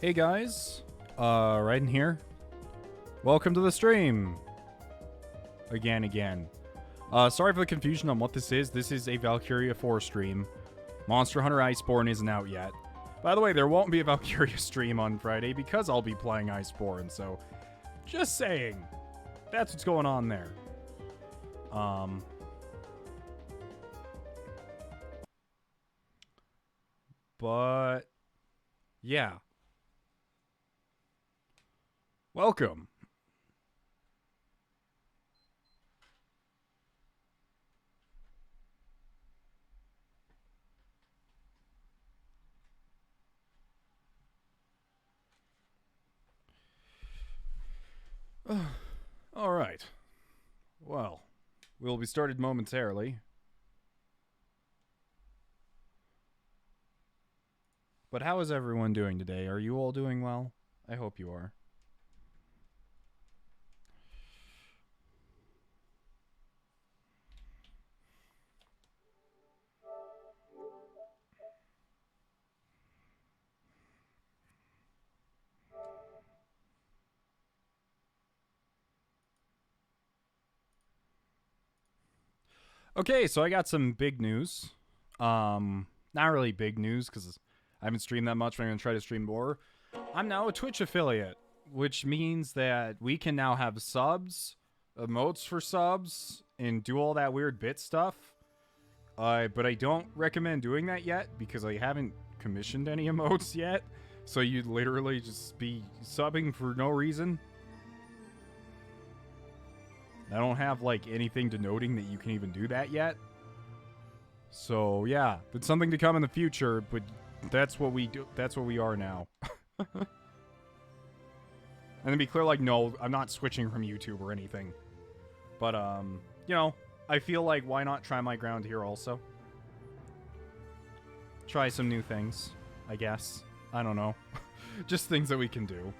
Hey guys, right in here. Welcome to the stream. Again. Sorry for the confusion on what this is. This is a Valkyria 4 stream. Monster Hunter Iceborne isn't out yet. By the way, there won't be a Valkyria stream on Friday because I'll be playing Iceborne, so just saying. That's what's going on there. But yeah. Welcome. All right. Well, we'll be started momentarily. But how is everyone doing today? Are you all doing well? I hope you are. Okay, so I got some big news. Not really big news because I haven't streamed that much, but I'm going to try to stream more. I'm now a Twitch affiliate, which means that we can now have subs, emotes for subs, and do all that weird bit stuff. But I don't recommend doing that yet because I haven't commissioned any emotes yet. So you'd literally just be subbing for no reason. I don't have, like, anything denoting that you can even do that yet. So, yeah. It's something to come in the future, but that's what we do. That's what we are now. And to be clear, like, no, I'm not switching from YouTube or anything. But, you know, I feel like why not try my ground here also? Try some new things, I guess. I don't know. Just things that we can do.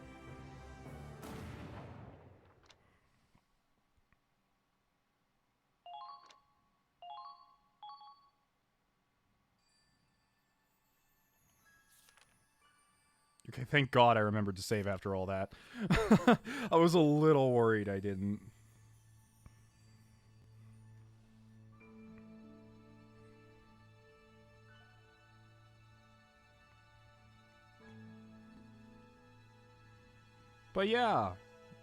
Okay, thank God I remembered to save after all that. I was a little worried I didn't. But yeah,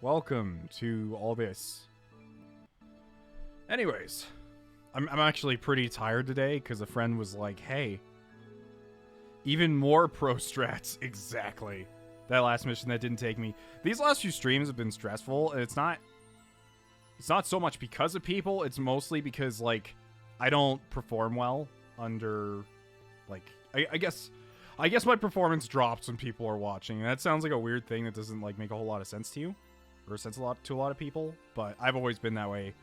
welcome to all this. Anyways, I'm actually pretty tired today because a friend was like, hey, even more pro strats. Exactly. That last mission that didn't take me. These last few streams have been stressful, and it's not so much because of people, it's mostly because, like, I don't perform well under, like, I guess my performance drops when people are watching. And that sounds like a weird thing that doesn't, like, make a whole lot of sense to you, or sense to a lot of people, but I've always been that way.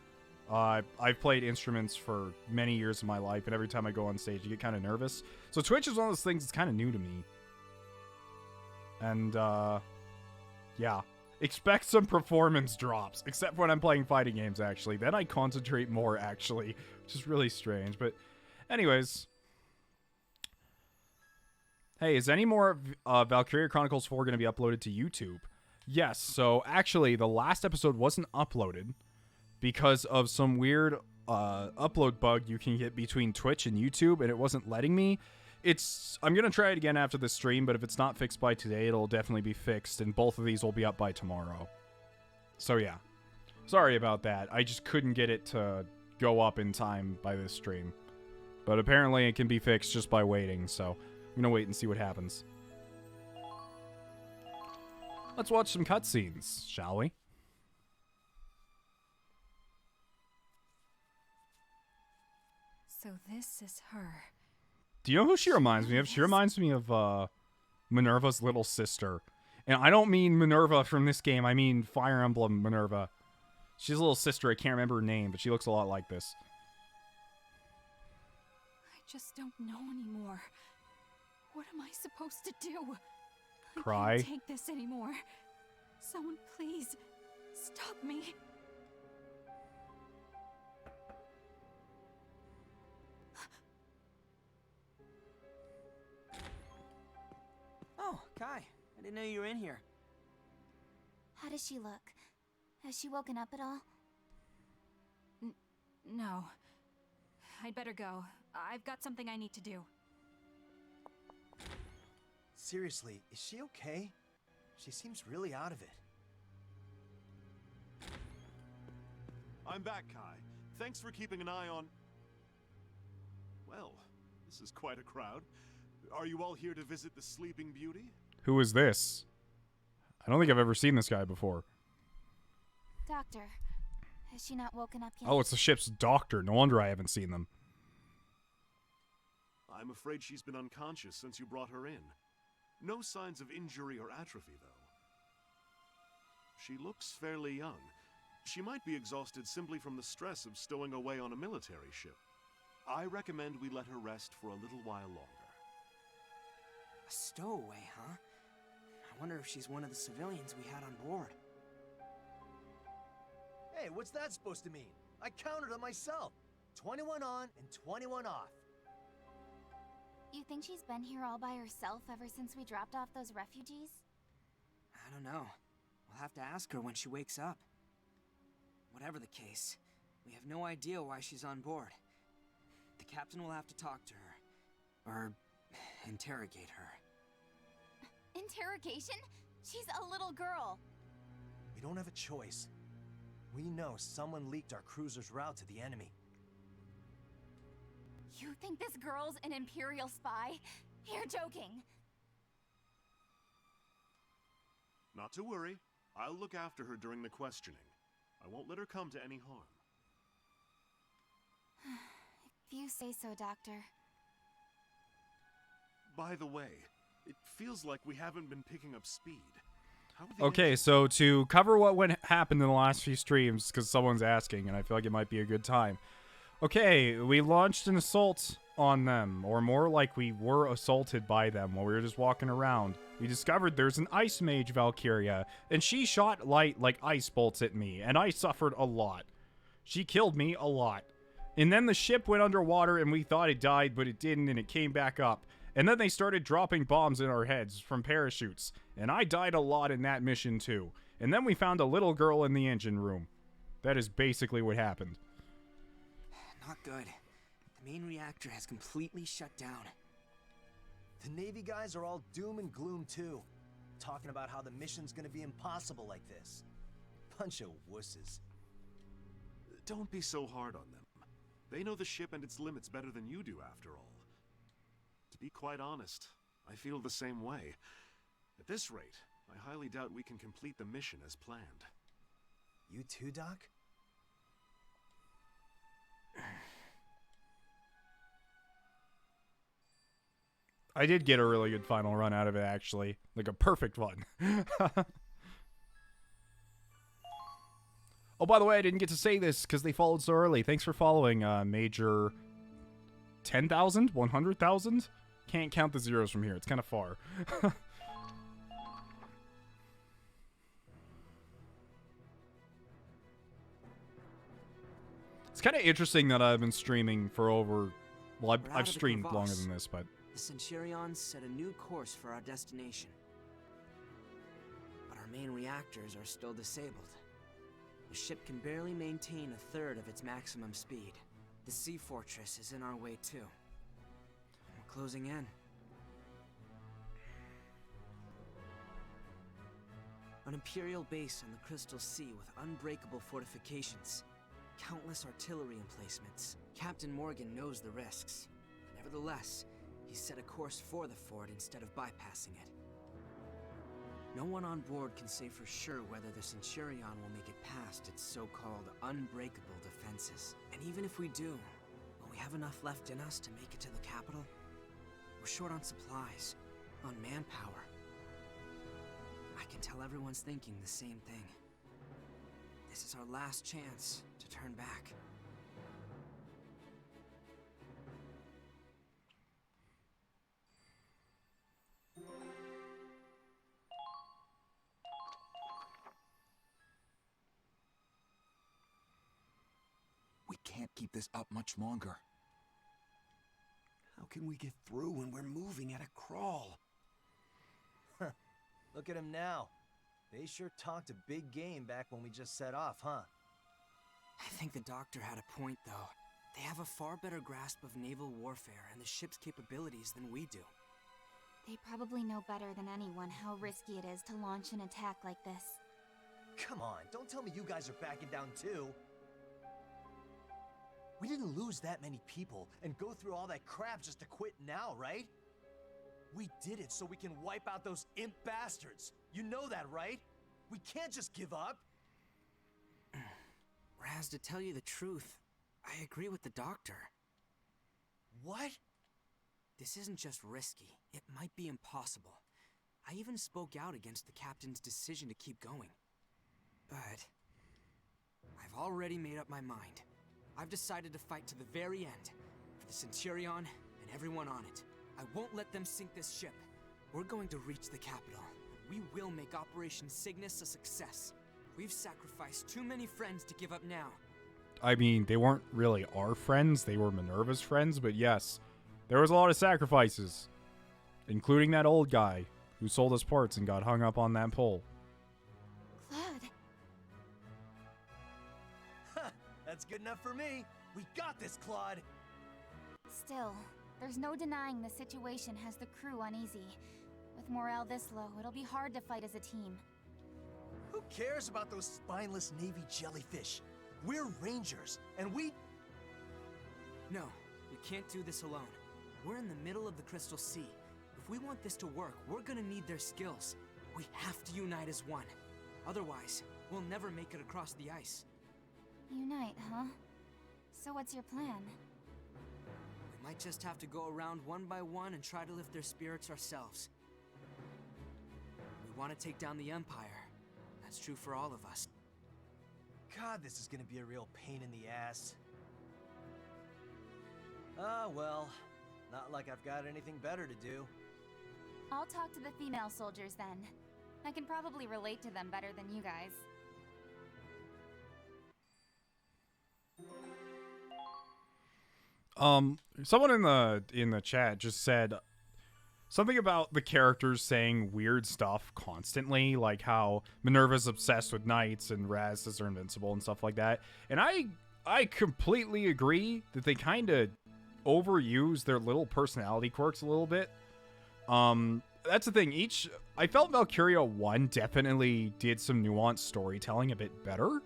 I've played instruments for many years of my life, and every time I go on stage, I get kind of nervous. So Twitch is one of those things that's kind of new to me. And, yeah. Expect some performance drops, except when I'm playing fighting games, actually. Then I concentrate more, actually, which is really strange. But anyways. Hey, is any more Valkyria Chronicles 4 going to be uploaded to YouTube? Yes, so actually, the last episode wasn't uploaded because of some weird upload bug you can get between Twitch and YouTube, and it wasn't letting me. I'm going to try it again after the stream, but if it's not fixed by today, it'll definitely be fixed, and both of these will be up by tomorrow. So yeah, sorry about that. I just couldn't get it to go up in time by this stream. But apparently it can be fixed just by waiting, so I'm going to wait and see what happens. Let's watch some cutscenes, shall we? So this is her. Do you know who she reminds me of? She reminds me of Minerva's little sister. And I don't mean Minerva from this game. I mean Fire Emblem Minerva. She's a little sister. I can't remember her name, but she looks a lot like this. I just don't know anymore. What am I supposed to do? Cry? I can't take this anymore. Someone please stop me. Oh, Kai. I I didn't know you were in here. How does she look? Has she woken up at all? No. I'd better go. I've got something I need to do. Seriously, is she okay? She seems really out of it. I'm back, Kai. Thanks for keeping an eye on... Well, this is quite a crowd. Are you all here to visit the Sleeping Beauty? Who is this? I don't think I've ever seen this guy before. Doctor, has she not woken up yet? Oh, it's the ship's doctor. No wonder I haven't seen them. I'm afraid she's been unconscious since you brought her in. No signs of injury or atrophy, though. She looks fairly young. She might be exhausted simply from the stress of stowing away on a military ship. I recommend we let her rest for a little while longer. A stowaway, huh? I wonder if she's one of the civilians we had on board. Hey, what's that supposed to mean? I counted them myself. 21 on and 21 off. You think she's been here all by herself ever since we dropped off those refugees? I don't know. We'll have to ask her when she wakes up. Whatever the case, we have no idea why she's on board. The captain will have to talk to her. Or interrogate her. Interrogation? She's a little girl. We don't have a choice. We know someone leaked our cruiser's route to the enemy. You think this girl's an Imperial spy? You're joking. Not to worry. I'll look after her during the questioning. I won't let her come to any harm. If you say so, Doctor. By the way, it feels like we haven't been picking up speed. How are the Okay, engines- so to cover what happened in the last few streams, because someone's asking, and I feel like it might be a good time. Okay, we launched an assault on them, or more like we were assaulted by them while we were just walking around. We discovered there's an ice mage Valkyria, and she shot light like ice bolts at me, and I suffered a lot. She killed me a lot. And then the ship went underwater, and we thought it died, but it didn't, and it came back up. And then they started dropping bombs in our heads from parachutes, and I died a lot in that mission too. And then we found a little girl in the engine room. That is basically what happened. Not good. The main reactor has completely shut down. The Navy guys are all doom and gloom too. Talking about how the mission's gonna be impossible like this. Bunch of wusses. Don't be so hard on them. They know the ship and its limits better than you do, after all. To be quite honest, I feel the same way. At this rate, I highly doubt we can complete the mission as planned. You too, Doc? I did get a really good final run out of it, actually. Like a perfect one. Oh, by the way, I didn't get to say this because they followed so early. Thanks for following, Major 10,000? 100,000? Can't count the zeros from here. It's kind of far. It's kind of interesting that I've been streaming for over... Well, We're out I've of the streamed longer crevasse. than this, but... The Centurions set a new course for our destination. But our main reactors are still disabled. The ship can barely maintain a third of its maximum speed. The sea fortress is in our way too. And we're closing in. An Imperial base on the Crystal Sea with unbreakable fortifications. Countless artillery emplacements. Captain Morgan knows the risks. Nevertheless, he set a course for the fort instead of bypassing it. No one on board can say for sure whether the Centurion will make it past its so-called unbreakable defenses. And even if we do, will we have enough left in us to make it to the capital? We're short on supplies, on manpower. I can tell everyone's thinking the same thing. This is our last chance to turn back. We can't keep this up much longer. How can we get through when we're moving at a crawl? Look at him now. They sure talked a big game back when we just set off, huh? I think the doctor had a point, though. They have a far better grasp of naval warfare and the ship's capabilities than we do. They probably know better than anyone how risky it is to launch an attack like this. Come on, don't tell me you guys are backing down too. We didn't lose that many people and go through all that crap just to quit now, right? We did it so we can wipe out those imp bastards. You know that, right? We can't just give up. Raz, to tell you the truth, I agree with the doctor. What? This isn't just risky, it might be impossible. I even spoke out against the captain's decision to keep going. But I've already made up my mind. I've decided to fight to the very end, for the Centurion and everyone on it. I won't let them sink this ship. We're going to reach the capital. We will make Operation Cygnus a success. We've sacrificed too many friends to give up now. I mean, they weren't really our friends, they were Minerva's friends, but yes, there was a lot of sacrifices, including that old guy who sold us parts and got hung up on that pole. Claude. That's good enough for me. We got this, Claude. Still, there's no denying the situation has the crew uneasy. With morale this low, it'll be hard to fight as a team. Who cares about those spineless Navy jellyfish? We're Rangers, and we... No, we can't do this alone. We're in the middle of the Crystal Sea. If we want this to work, we're gonna need their skills. We have to unite as one. Otherwise, we'll never make it across the ice. Unite, huh? So what's your plan? We might just have to go around one by one and try to lift their spirits ourselves. We want to take down the Empire. That's true for all of us. God, this is gonna be a real pain in the ass. Ah, well, not like I've got anything better to do. I'll talk to the female soldiers then. I can probably relate to them better than you guys. Someone in the chat just said something about the characters saying weird stuff constantly, like how Minerva's obsessed with knights and Raz says they're invincible and stuff like that. And I completely agree that they kind of overuse their little personality quirks a little bit. That's the thing. I felt Valkyria 1 definitely did some nuanced storytelling a bit better.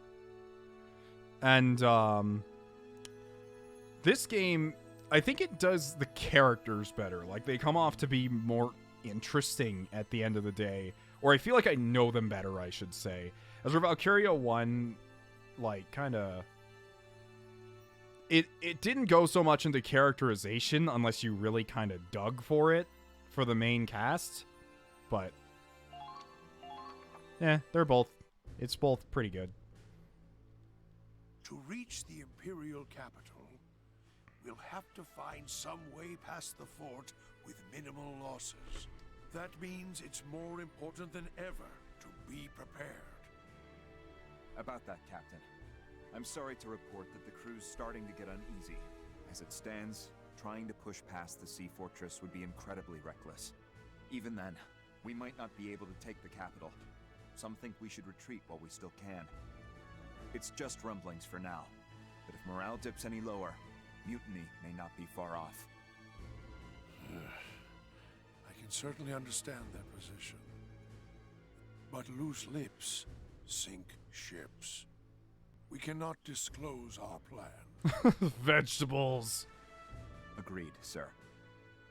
And this game, I think it does the characters better. Like, they come off to be more interesting at the end of the day. Or I feel like I know them better, I should say. As for Valkyria 1, like, kind of... It didn't go so much into characterization unless you really kind of dug for it for the main cast. But, yeah, it's both pretty good. To reach the Imperial capital, we'll have to find some way past the fort with minimal losses. That means it's more important than ever to be prepared. About that, Captain. I'm sorry to report that the crew's starting to get uneasy. As it stands, trying to push past the sea fortress would be incredibly reckless. Even then, we might not be able to take the capital. Some think we should retreat while we still can. It's just rumblings for now, but if morale dips any lower, mutiny may not be far off. I can certainly understand that position. But loose lips sink ships. We cannot disclose our plan. Vegetables. Agreed, sir.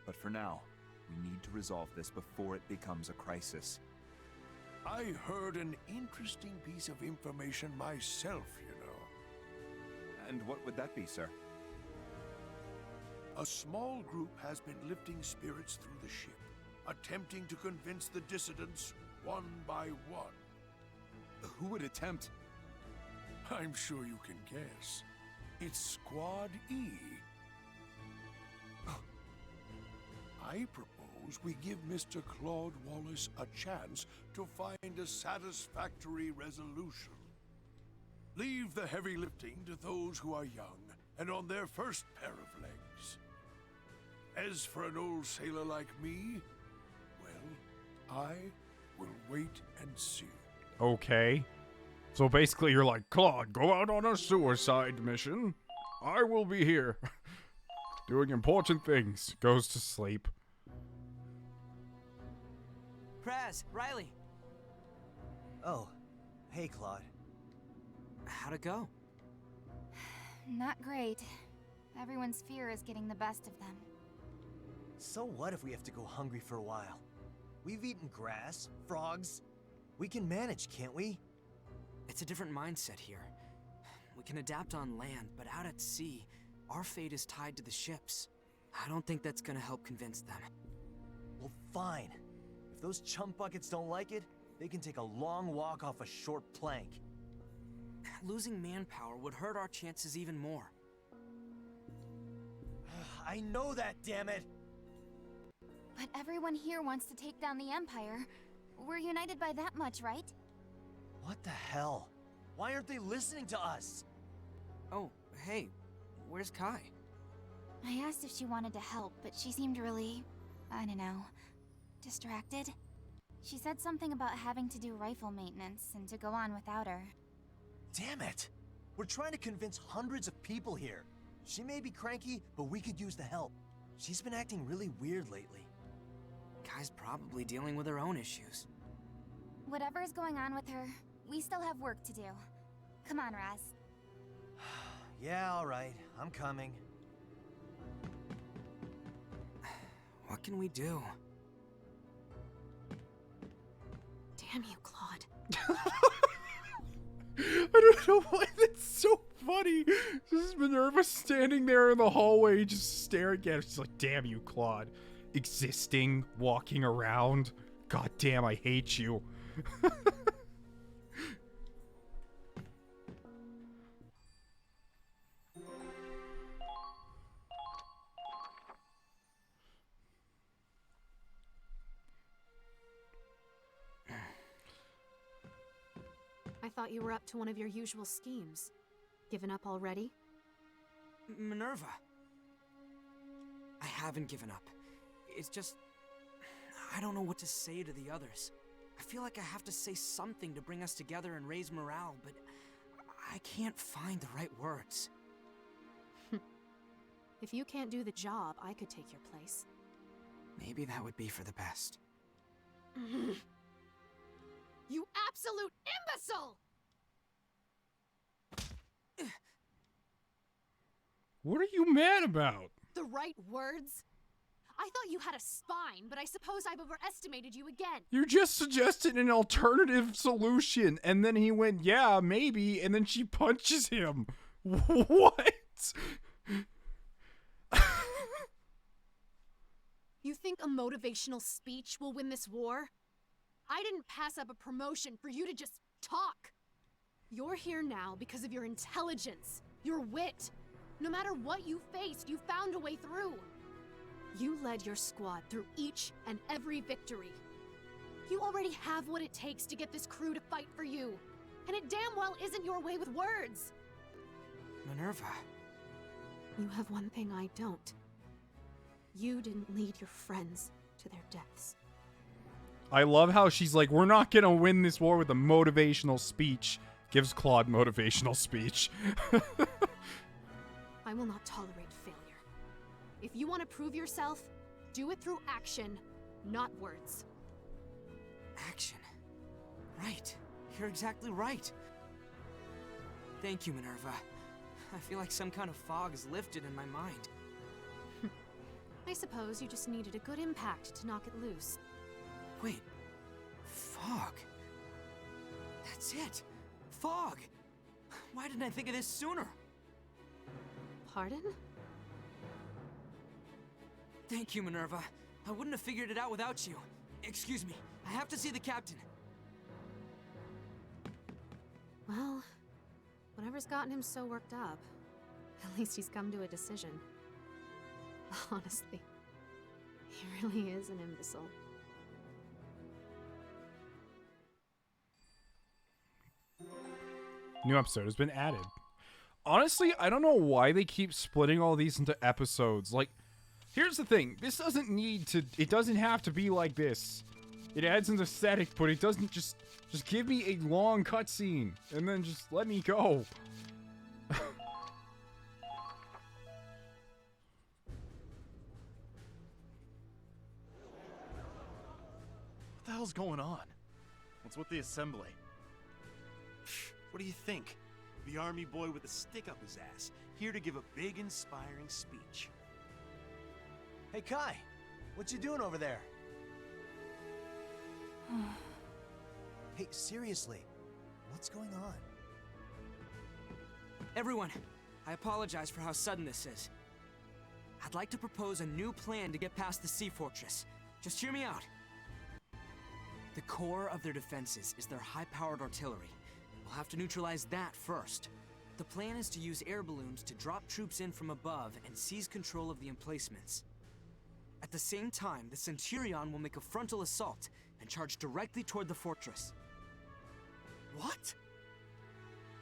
But for now, we need to resolve this before it becomes a crisis. I heard an interesting piece of information myself, you know. And what would that be, sir? A small group has been lifting spirits through the ship, attempting to convince the dissidents one by one. Who would attempt? I'm sure you can guess. It's Squad E. I propose we give Mr. Claude Wallace a chance to find a satisfactory resolution. Leave the heavy lifting to those who are young and on their first pair of legs. As for an old sailor like me, well, I We'll wait and see. Okay. So basically you're like, Claude, go out on a suicide mission. I will be here. Doing important things. Goes to sleep. Praz, Riley, Oh, hey, Claude. how'd it go? Not great. Everyone's fear is getting the best of them. So what if we have to go hungry for a while? We've eaten grass, frogs. We can manage, can't we? It's a different mindset here. We can adapt on land, but out at sea, our fate is tied to the ships. I don't think that's gonna help convince them. Well, fine. If those chump buckets don't like it, they can take a long walk off a short plank. Losing manpower would hurt our chances even more. I know that, damn it! But everyone here wants to take down the Empire. We're united by that much, right? What the hell? Why aren't they listening to us? Oh, hey, where's Kai? I asked if she wanted to help, but she seemed really, I don't know, distracted. She said something about having to do rifle maintenance and to go on without her. Damn it! We're trying to convince hundreds of people here. She may be cranky, but we could use the help. She's been acting really weird lately. Kai's probably dealing with her own issues. Whatever is going on with her, we still have work to do. Come on, Raz. Yeah, alright. I'm coming. What can we do? Damn you, Claude. I don't know why that's so funny. This is Minerva standing there in the hallway just staring at her. She's like, damn you, Claude. Existing, walking around. God damn, I hate you. I thought you were up to one of your usual schemes. Given up already? Minerva. I haven't given up. It's just... I don't know what to say to the others. I feel like I have to say something to bring us together and raise morale, but I can't find the right words. If you can't do the job, I could take your place. Maybe that would be for the best. You absolute imbecile! What are you mad about? The right words? I thought you had a spine, but I suppose I've overestimated you again. You just suggested an alternative solution, and then he went, yeah, maybe, and then she punches him. What? You think a motivational speech will win this war? I didn't pass up a promotion for you to just talk. You're here now because of your intelligence, your wit. No matter what you faced, you found a way through. You led your squad through each and every victory. You already have what it takes to get this crew to fight for you. And it damn well isn't your way with words. Minerva. You have one thing I don't. You didn't lead your friends to their deaths. I love how she's like, we're not gonna win this war with a motivational speech. Gives Claude motivational speech. I will not tolerate failure. If you want to prove yourself, do it through action, not words. Action. Right. You're exactly right. Thank you, Minerva. I feel like some kind of fog is lifted in my mind. I suppose you just needed a good impact to knock it loose. Wait. Fog. That's it. Fog. Why didn't I think of this sooner? Pardon? Thank you, Minerva. I wouldn't have figured it out without you. Excuse me. I have to see the captain. Well, whatever's gotten him so worked up, at least he's come to a decision. Honestly, he really is an imbecile. New episode has been added. Honestly, I don't know why they keep splitting all these into episodes. Like, here's the thing. This doesn't need to... It doesn't have to be like this. It adds an aesthetic, but it doesn't just give me a long cutscene and then just let me go. What the hell's going on? What's with the assembly? What do you think? The army boy with a stick up his ass, here to give a big, inspiring speech. Hey, Kai, what you doing over there? Hey, seriously, what's going on? Everyone, I apologize for how sudden this is. I'd like to propose a new plan to get past the sea fortress. Just hear me out. The core of their defenses is their high-powered artillery. We'll have to neutralize that first. The plan is to use air balloons to drop troops in from above and seize control of the emplacements. At the same time, the Centurion will make a frontal assault and charge directly toward the fortress. What?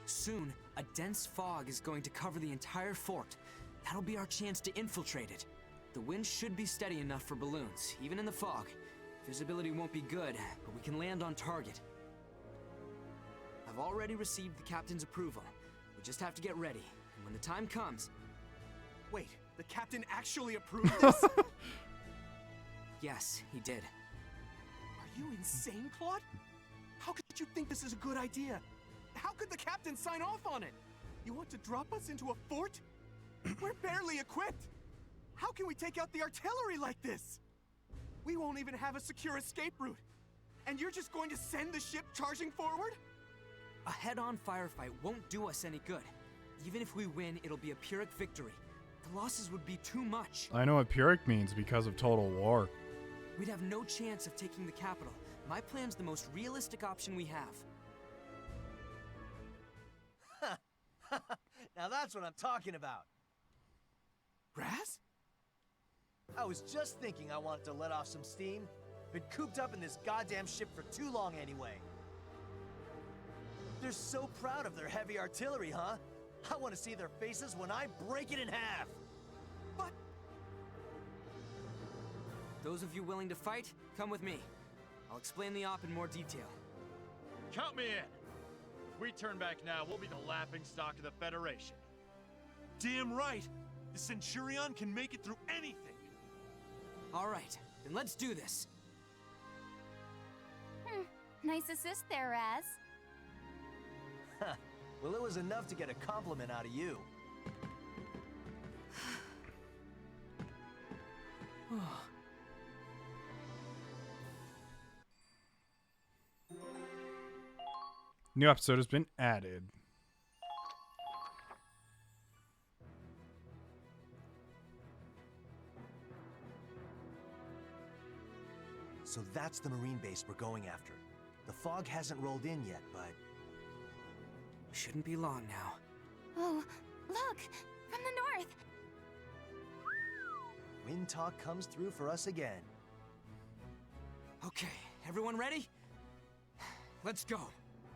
Soon, a dense fog is going to cover the entire fort. That'll be our chance to infiltrate it. The wind should be steady enough for balloons, even in the fog. Visibility won't be good, but we can land on target. I've already received the captain's approval. We just have to get ready, and when the time comes... Wait, the captain actually approved this? Yes, he did. Are you insane, Claude? How could you think this is a good idea? How could the captain sign off on it? You want to drop us into a fort? We're barely equipped. How can we take out the artillery like this? We won't even have a secure escape route. And you're just going to send the ship charging forward? A head-on firefight won't do us any good. Even if we win, it'll be a Pyrrhic victory. The losses would be too much. I know what Pyrrhic means because of Total War. We'd have no chance of taking the capital. My plan's the most realistic option we have. Now that's what I'm talking about. Raz? I was just thinking I wanted to let off some steam. Been cooped up in this goddamn ship for too long anyway. They're so proud of their heavy artillery, huh? I want to see their faces when I break it in half. But... Those of you willing to fight, come with me. I'll explain the op in more detail. Count me in. If we turn back now, we'll be the laughingstock of the Federation. Damn right! The Centurion can make it through anything! All right, then let's do this. Nice assist there, Raz. Well, it was enough to get a compliment out of you. New episode has been added. So that's the Marine base we're going after. The fog hasn't rolled in yet, but... Shouldn't be long now. Oh, look! From the north! Wind talk comes through for us again. Okay, everyone ready? Let's go.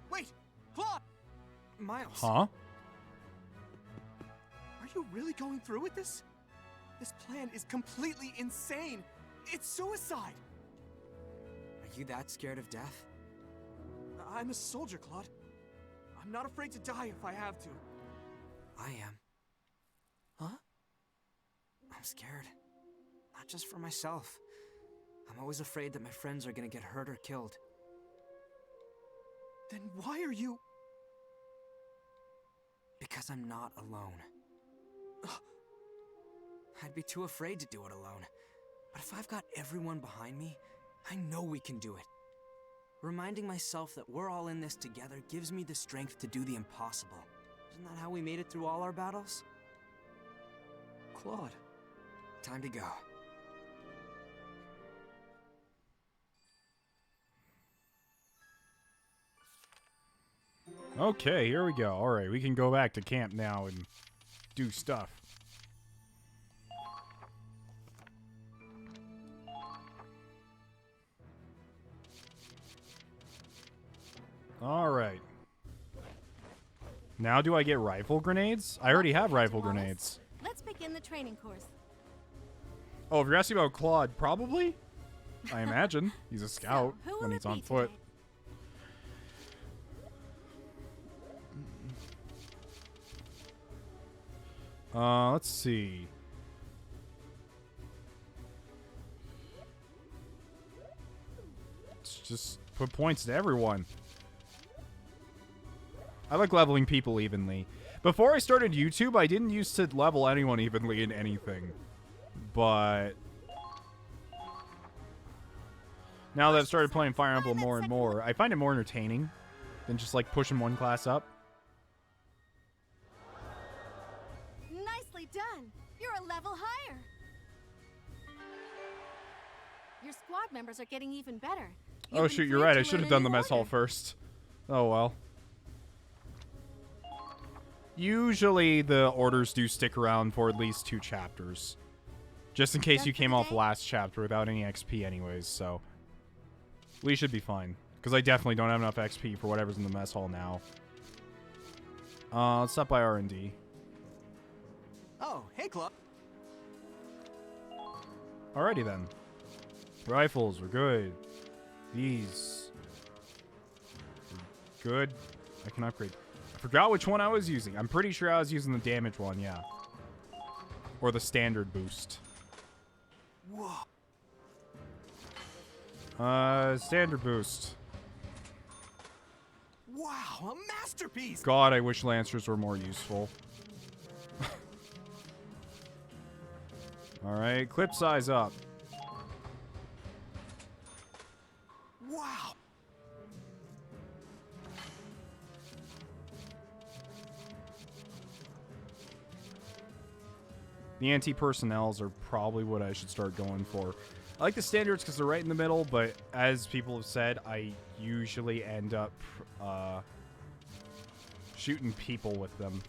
Wait! Claude! Miles. Huh? Are you really going through with this? This plan is completely insane! It's suicide! Are you that scared of death? I'm a soldier, Claude. I'm not afraid to die if I have to. I am. Huh? I'm scared. Not just for myself. I'm always afraid that my friends are gonna get hurt or killed. Then why are you... Because I'm not alone. I'd be too afraid to do it alone. But if I've got everyone behind me, I know we can do it. Reminding myself that we're all in this together gives me the strength to do the impossible. Isn't that how we made it through all our battles? Claude. Time to go. Okay, here we go. Alright, we can go back to camp now and do stuff. Alright. Now do I get rifle grenades? I already have rifle grenades. Let's begin the training course. Oh, if you're asking about Claude, probably? I imagine. He's a scout So, who when will he's it on be foot. today? Let's see. Let's just put points to everyone. I like leveling people evenly. Before I started YouTube, I didn't used to level anyone evenly in anything. But now that I've started playing Fire Emblem more and more, I find it more entertaining than just like pushing one class up. Nicely done. You're a level higher. Your squad members are getting even better. You've Oh been shoot, you're cleared right. I to should learn have a done the new mess hall order. first. Oh well. Usually the orders do stick around for at least 2 chapters. Just in case Done you for came the off day? last chapter without any XP anyways, so we should be fine. Because I definitely don't have enough XP for whatever's in the mess hall now. Let's stop by R&D. Oh, hey, Claude. Alrighty then. Rifles are good. These are good. I can upgrade. I forgot which one I was using. I'm pretty sure I was using the damage one, yeah. Or the standard boost. Whoa. Standard boost. Wow, a masterpiece. God, I wish Lancers were more useful. Alright, clip size up. Wow. The anti-personnels are probably what I should start going for. I like the standards because they're right in the middle, but as people have said, I usually end up shooting people with them.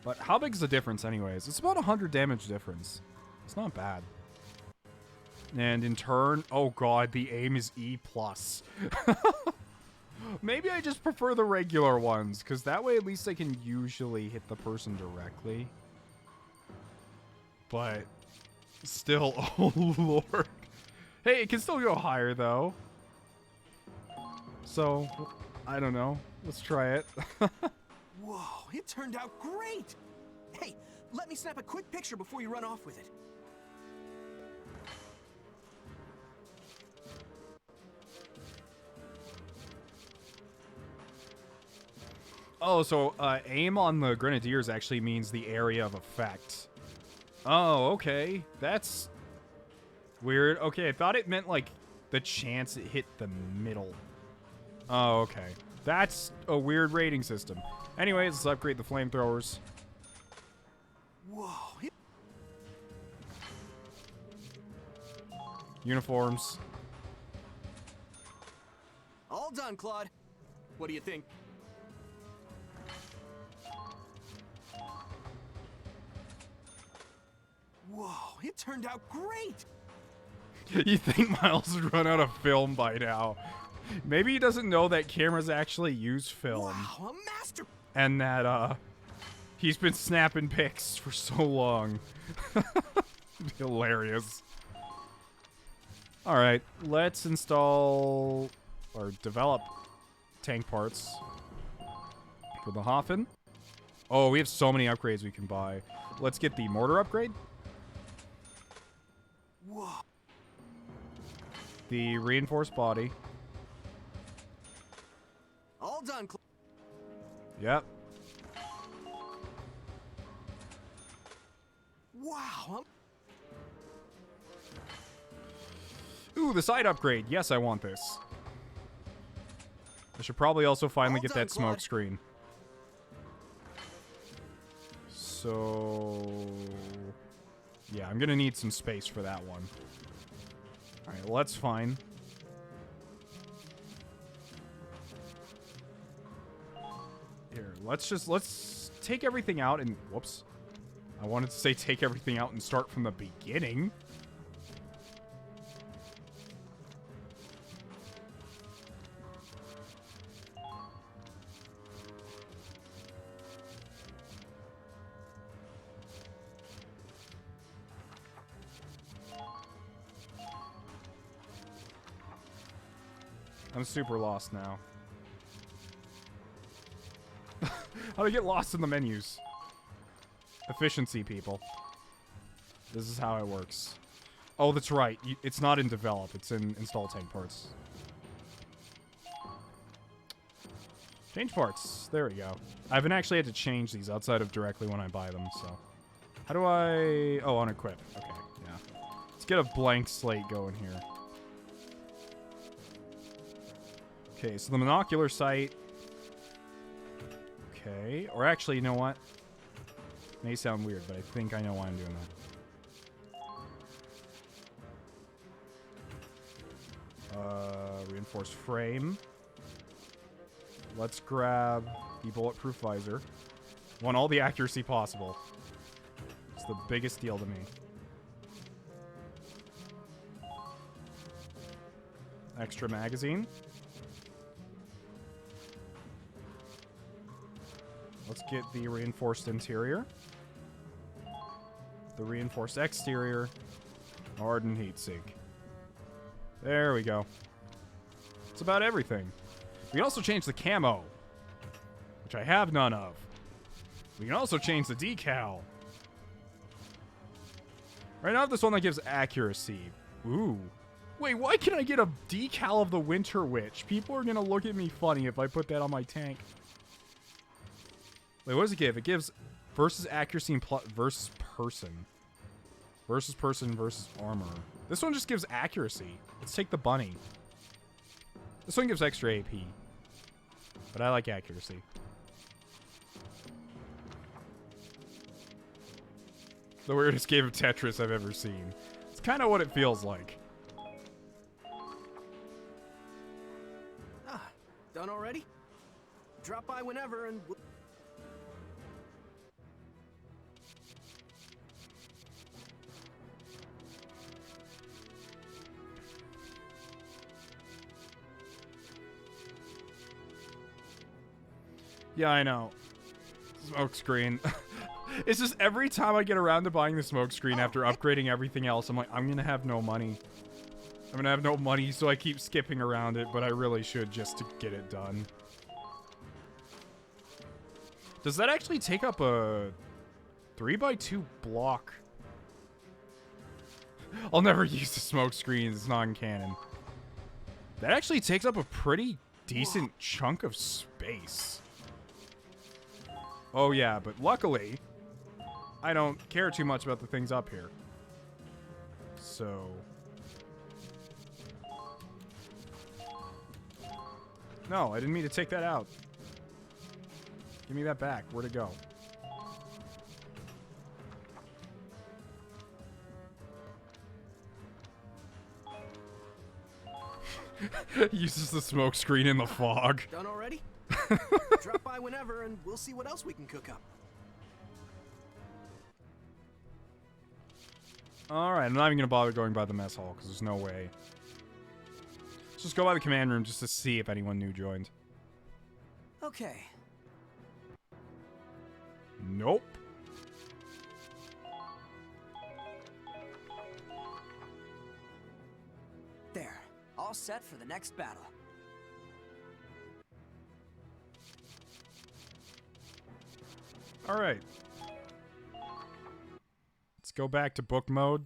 But how big is the difference anyways? It's about 100 damage difference. It's not bad. And in turn, oh god, the aim is E+. Maybe I just prefer the regular ones, because that way at least I can usually hit the person directly. But still, oh lord. Hey, it can still go higher though. So, I don't know. Let's try it. Whoa, it turned out great. Hey, let me snap a quick picture before you run off with it. Oh, so aim on the Grenadiers actually means the area of effect. Oh, okay. That's weird. Okay, I thought it meant like the chance it hit the middle. Oh, okay. That's a weird rating system. Anyways, let's upgrade the flamethrowers. Whoa. Uniforms. All done, Claude. What do you think? Whoa, it turned out great. You think Miles would run out of film by now? Maybe he doesn't know that cameras actually use film. Wow, a master. And that, he's been snapping pics for so long. Hilarious. Alright, let's install or develop tank parts for the Hoffen. Oh, we have so many upgrades we can buy. Let's get the mortar upgrade. Whoa. The reinforced body. All done, Claude. Yep. Wow. Ooh, the side upgrade. Yes, I want this. I should probably also finally All get done, that smoke Claude. screen. So... yeah, I'm gonna need some space for that one. Alright, well, that's fine. Here, let's take everything out and... whoops. I wanted to say take everything out and start from the beginning. I'm super lost now. How do I get lost in the menus? Efficiency, people. This is how it works. Oh, that's right. It's not in develop. It's in install tank parts. Change parts. There we go. I haven't actually had to change these outside of directly when I buy them, so. How do I... Oh, unequip. Okay, yeah. Let's get a blank slate going here. Okay, so the monocular sight. Okay. Or actually, you know what? May sound weird, but I think I know why I'm doing that. Reinforced frame. Let's grab the bulletproof visor. Want all the accuracy possible. It's the biggest deal to me. Extra magazine. Let's get the reinforced interior. The reinforced exterior. Hardened heatsink. There we go. It's about everything. We can also change the camo, which I have none of. We can also change the decal. Right now I have this one that gives accuracy. Ooh. Wait, why can't I get a decal of the Winter Witch? People are gonna look at me funny if I put that on my tank. Wait, what does it give? It gives versus accuracy and versus person. Versus person versus armor. This one just gives accuracy. Let's take the bunny. This one gives extra AP. But I like accuracy. The weirdest game of Tetris I've ever seen. It's kind of what it feels like. Ah, done already? Drop by whenever and... Yeah, I know. Smoke screen. It's just every time I get around to buying the smoke screen after upgrading everything else, I'm like, I'm gonna have no money. I'm gonna have no money, so I keep skipping around it, but I really should just to get it done. Does that actually take up a 3x2 block? I'll never use the smoke screen, it's non-canon. That actually takes up a pretty decent chunk of space. Oh yeah, but luckily, I don't care too much about the things up here. So... No, I didn't mean to take that out. Give me that back. Where'd it go? Uses the smoke screen in the fog. Done already? Drop by whenever and we'll see what else we can cook up. Alright, I'm not even going to bother going by the mess hall, because there's no way. Let's just go by the command room just to see if anyone new joined. Okay. Nope. There. All set for the next battle. Alright. Let's go back to book mode.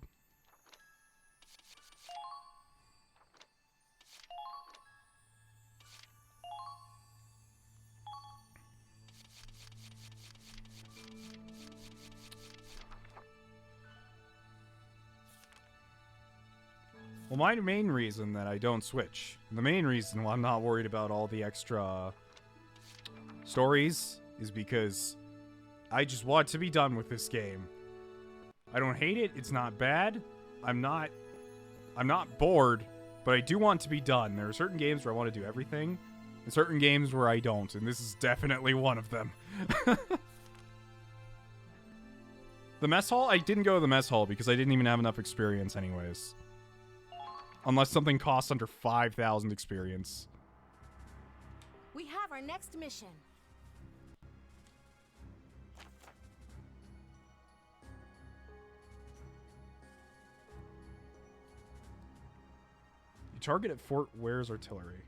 Well, my main reason that I don't switch, and the main reason why I'm not worried about all the extra stories, is because I just want to be done with this game. I don't hate it. It's not bad. I'm not bored, but I do want to be done. There are certain games where I want to do everything, and certain games where I don't, and this is definitely one of them. The mess hall? I didn't go to the mess hall because I didn't even have enough experience anyways. Unless something costs under 5,000 experience. We have our next mission. You target at Fort Ware's artillery.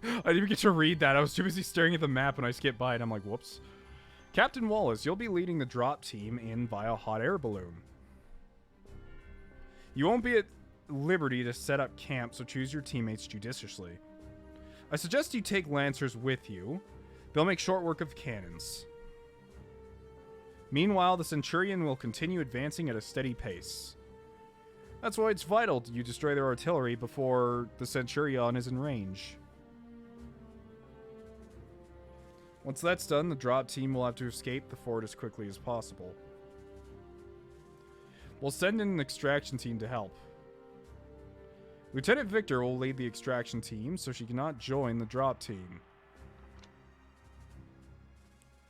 I didn't even get to read that. I was too busy staring at the map and I skipped by it. I'm like, whoops. Captain Wallace, you'll be leading the drop team in via hot air balloon. You won't be at liberty to set up camp, so choose your teammates judiciously. I suggest you take lancers with you. They'll make short work of cannons. Meanwhile, the Centurion will continue advancing at a steady pace. That's why it's vital you destroy their artillery before the Centurion is in range. Once that's done, the drop team will have to escape the fort as quickly as possible. We'll send in an extraction team to help. Lieutenant Victor will lead the extraction team, so she cannot join the drop team.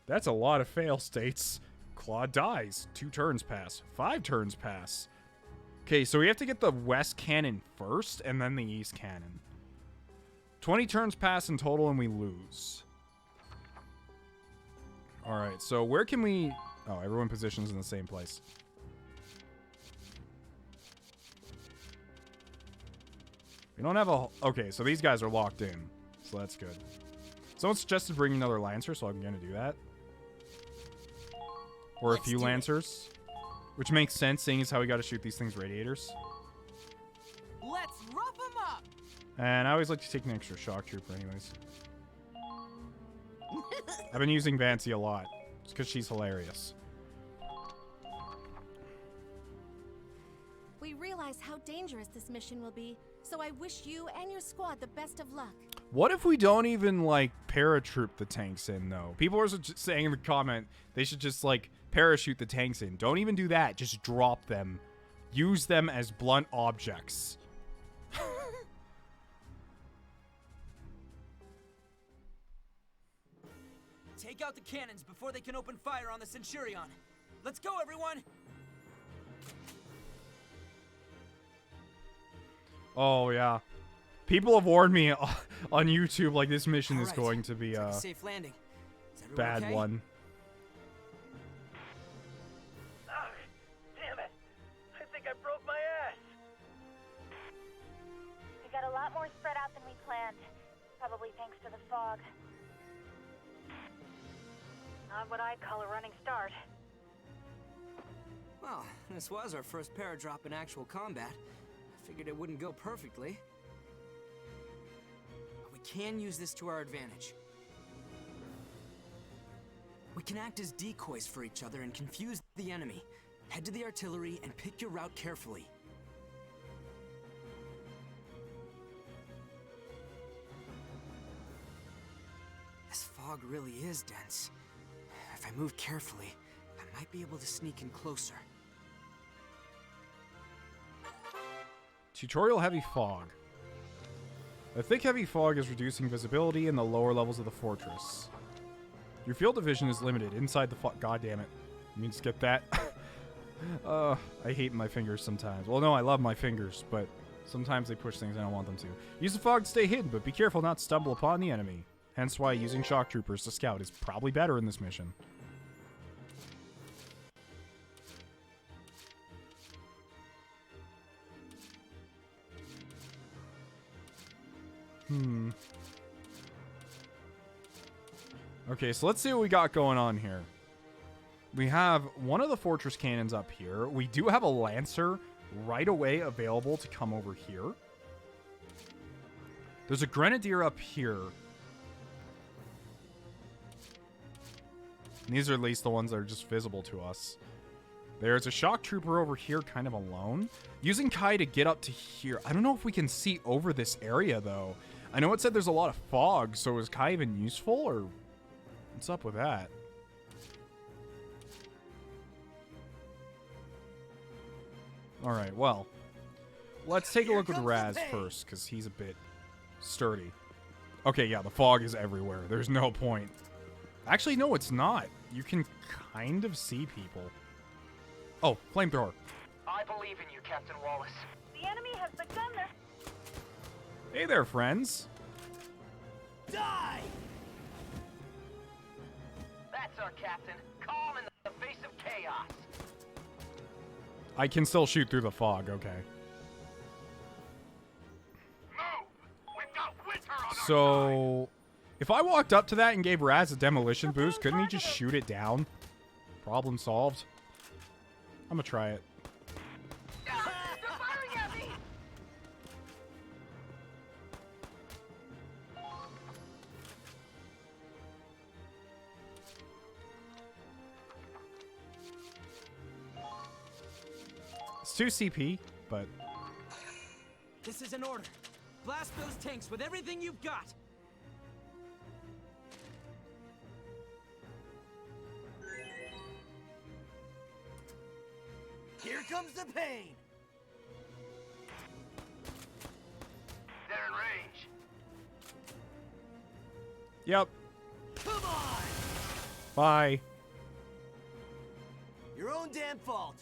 That's a lot of fail states. Claude dies. 2 turns pass. 5 turns pass. Okay, so we have to get the west cannon first, and then the east cannon. 20 turns pass in total, and we lose. Alright, so where can we... Oh, everyone positions in the same place. We don't have a... Okay, so these guys are locked in. So that's good. Someone suggested bringing another Lancer, so I'm going to do that. Or a few Lancers. Which makes sense, seeing as how we got to shoot these things radiators. Let's rough them up! And I always like to take an extra shock trooper anyways. I've been using Vancy a lot. Just because she's hilarious. We realize how dangerous this mission will be, so I wish you and your squad the best of luck. What if we don't even, like, paratroop the tanks in, though? People are just saying in the comment they should just, like, parachute the tanks in. Don't even do that. Just drop them. Use them as blunt objects. Take out the cannons before they can open fire on the Centurion. Let's go, everyone! Oh, yeah. People have warned me on YouTube, like, this mission is Alright, going to be a safe landing. Is everyone bad okay? one. Ugh, damn it. I think I broke my ass. We got a lot more spread out than we planned. Probably thanks to the fog. Not what I'd call a running start. Well, this was our first paradrop in actual combat. I figured it wouldn't go perfectly. But we can use this to our advantage. We can act as decoys for each other and confuse the enemy. Head to the artillery and pick your route carefully. This fog really is dense. If I move carefully, I might be able to sneak in closer. Tutorial Heavy Fog. A thick heavy fog is reducing visibility in the lower levels of the fortress. Your field of vision is limited inside the fog. God damn it. You mean skip that? I hate my fingers sometimes. Well, no, I love my fingers, but sometimes they push things I don't want them to. Use the fog to stay hidden, but be careful not to stumble upon the enemy. Hence why using shock troopers to scout is probably better in this mission. Okay, so let's see what we got going on here. We have one of the fortress cannons up here. We do have a Lancer right away available to come over here. There's a Grenadier up here. And these are at least the ones that are just visible to us. There's a shock trooper over here kind of alone. Using Kai to get up to here. I don't know if we can see over this area, though. I know it said there's a lot of fog, so is Kai even useful, or what's up with that? Alright, well, let's take a look with Raz first, because he's a bit sturdy. Okay, yeah, the fog is everywhere. There's no point. Actually, no, it's not. You can kind of see people. Oh, flamethrower. I believe in you, Captain Wallace. The enemy has begun their... Hey there, friends. Die! That's our captain. Calm in the face of chaos. I can still shoot through the fog, okay. Move! We've got winter on So, if I walked up to that and gave Raz a demolition boost, couldn't he just shoot it down? Problem solved. I'm gonna try it. It's 2 CP, but... This is an order. Blast those tanks with everything you've got. Here comes the pain. They're in range. Yep. Come on! Bye. Your own damn fault.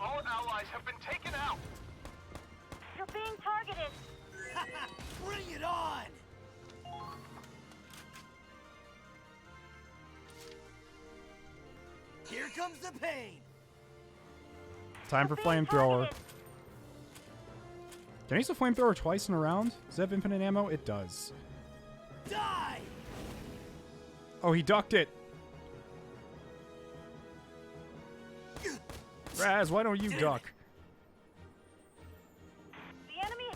All allies have been taken out. You're being targeted. Bring it on! Here comes the pain. Time for flamethrower. Can I use a flamethrower twice in a round? Does that have infinite ammo? It does. Die! Oh, he ducked it. Raz, why don't you duck? The enemy.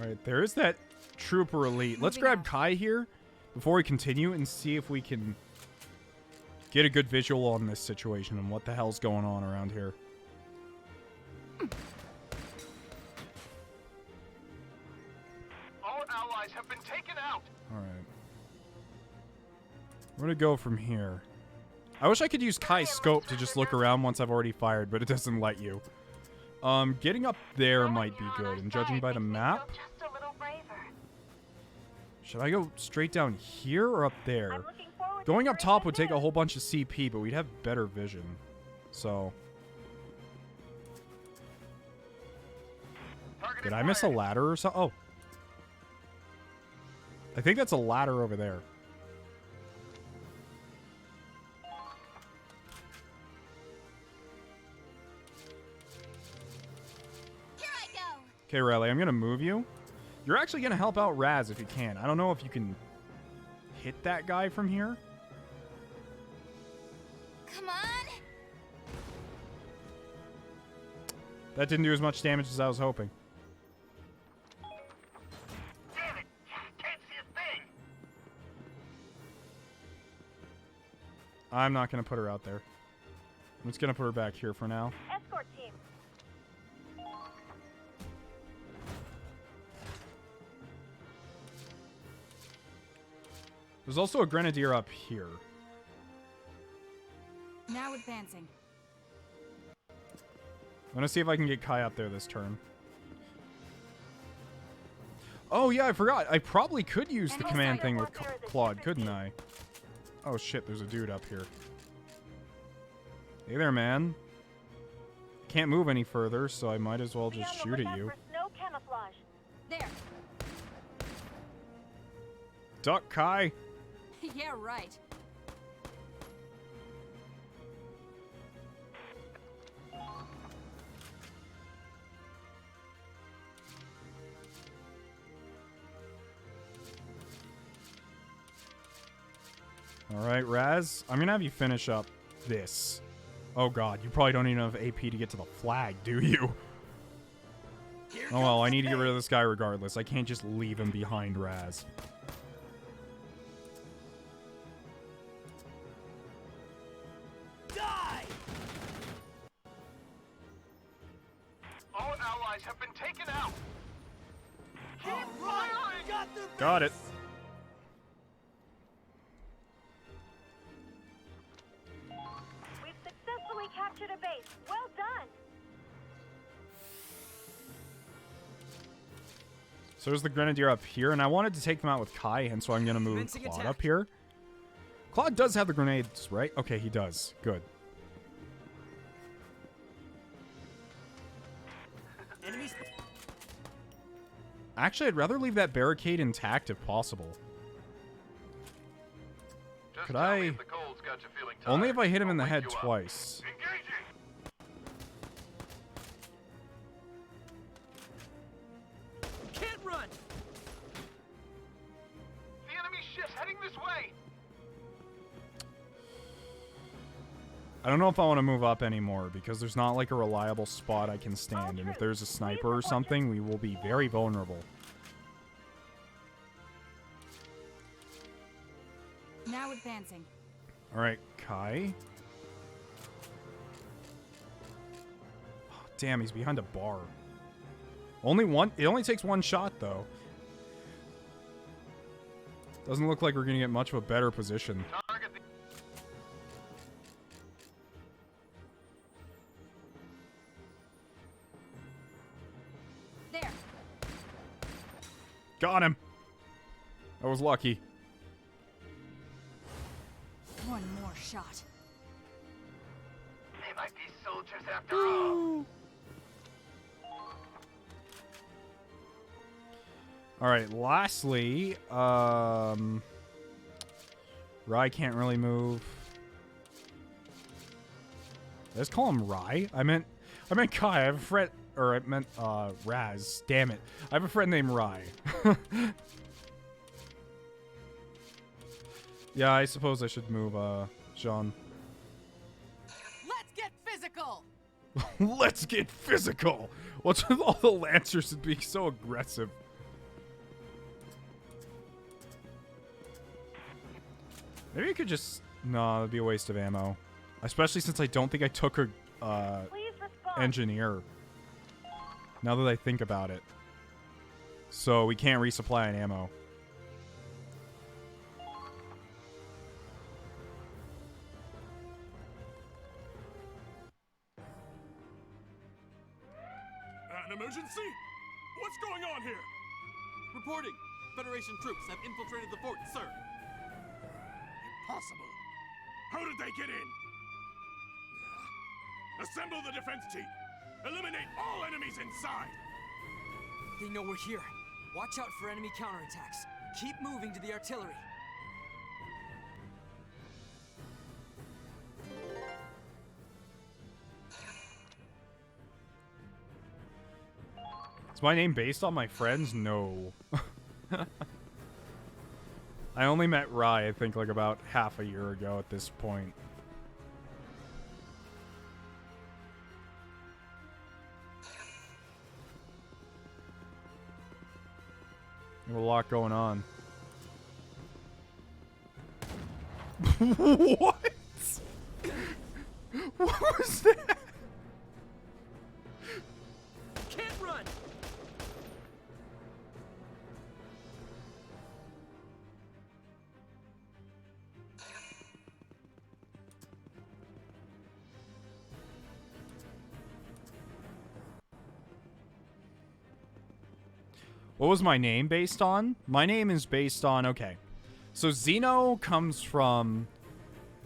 Right, there is that trooper elite. Let's grab Kai here before we continue and see if we can get a good visual on this situation and what the hell's going on around here. All allies have been taken out. Alright. Where to go from here? I wish I could use Kai's scope to just look around once I've already fired, but it doesn't let you. Getting up there might be good, and judging by the map... Should I go straight down here or up there? Going up top would take a whole bunch of CP, but we'd have better vision. So... Did I miss a ladder or something? Oh. I think that's a ladder over there. Here I go. Okay, Riley, I'm going to move you. You're actually going to help out Raz if you can. I don't know if you can hit that guy from here. Come on. That didn't do as much damage as I was hoping. Damn it! Can't see a thing. I'm not going to put her out there. I'm just going to put her back here for now. Escort team. There's also a grenadier up here. Now advancing. I'm going to see if I can get Kai up there this turn. Oh, yeah, I forgot. I probably could use the command thing with Claude, couldn't I? Oh, shit, there's a dude up here. Hey there, man. Can't move any further, so I might as well just shoot at you. No camouflage. There. Duck, Kai. Yeah, right. Alright, Raz, I'm gonna have you finish up this. Oh god, you probably don't even have AP to get to the flag, do you? Oh well, I need to get rid of this guy regardless. I can't just leave him behind Raz. Die! All allies have been taken out. Keep firing! Got it. We've successfully captured a base. Well done. So there's the grenadier up here, and I wanted to take them out with Kai, and so I'm going to move Commencing Claude attack. up here. Claude does have the grenades, right? Okay, he does. Good. Enemies. Actually, I'd rather leave that barricade intact if possible. Just Could tell me I- if the cold's got you feeling tired. Only if I hit him in the I'll head wake you up. twice. Engaging! Can't run! The enemy ship's heading this way! I don't know if I want to move up anymore because there's not like a reliable spot I can stand, and if there's a sniper or something, we will be very vulnerable. Now advancing. Alright, Kai. Oh, damn, he's behind a bar. Only one? It only takes one shot, though. Doesn't look like we're gonna get much of a better position. There. Got him! I was lucky. One more shot. They might be soldiers after all. Alright, lastly, Rai can't really move. Did I just call him Rai? I meant Kai. I have a friend, or I meant, Raz. Damn it. I have a friend named Rai. Yeah, I suppose I should move, Sean. Let's get physical! Let's get physical! What's with all the Lancers being so aggressive? Maybe I could just... No, that'd be a waste of ammo. Especially since I don't think I took a, engineer. Now that I think about it. So we can't resupply an ammo. An emergency? What's going on here? Reporting. Federation troops have infiltrated the fort, sir. Impossible. How did they get in? Assemble the defense team. Eliminate all enemies inside. They know we're here. Watch out for enemy counterattacks. Keep moving to the artillery. Is my name based on my friends? No. I only met Rai, I think, like about half a year ago at this point. There's a lot going on. What? What was that? Can't run! What was my name based on? My name is based on... Okay. So Xeno comes from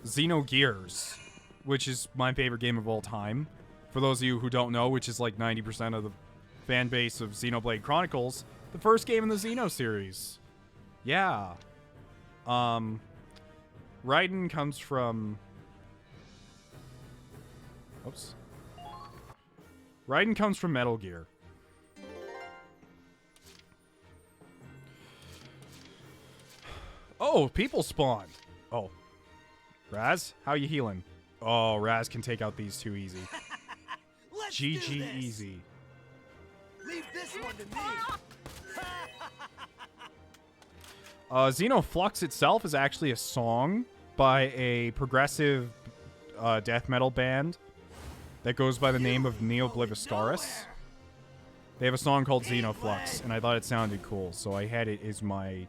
Xenogears, which is my favorite game of all time. For those of you who don't know, which is like 90% of the fan base of Xenoblade Chronicles, the first game in the Xeno series. Yeah. Raiden comes from... Oops. Raiden comes from Metal Gear. Oh, people spawned. Oh. Raz, how you healing? Oh, Raz can take out these two easy. GG easy. Leave this one to me. Xenoflux itself is actually a song by a progressive death metal band that goes by the name of Neobliviscaris. They have a song called Xenoflux, and I thought it sounded cool, so I had it as my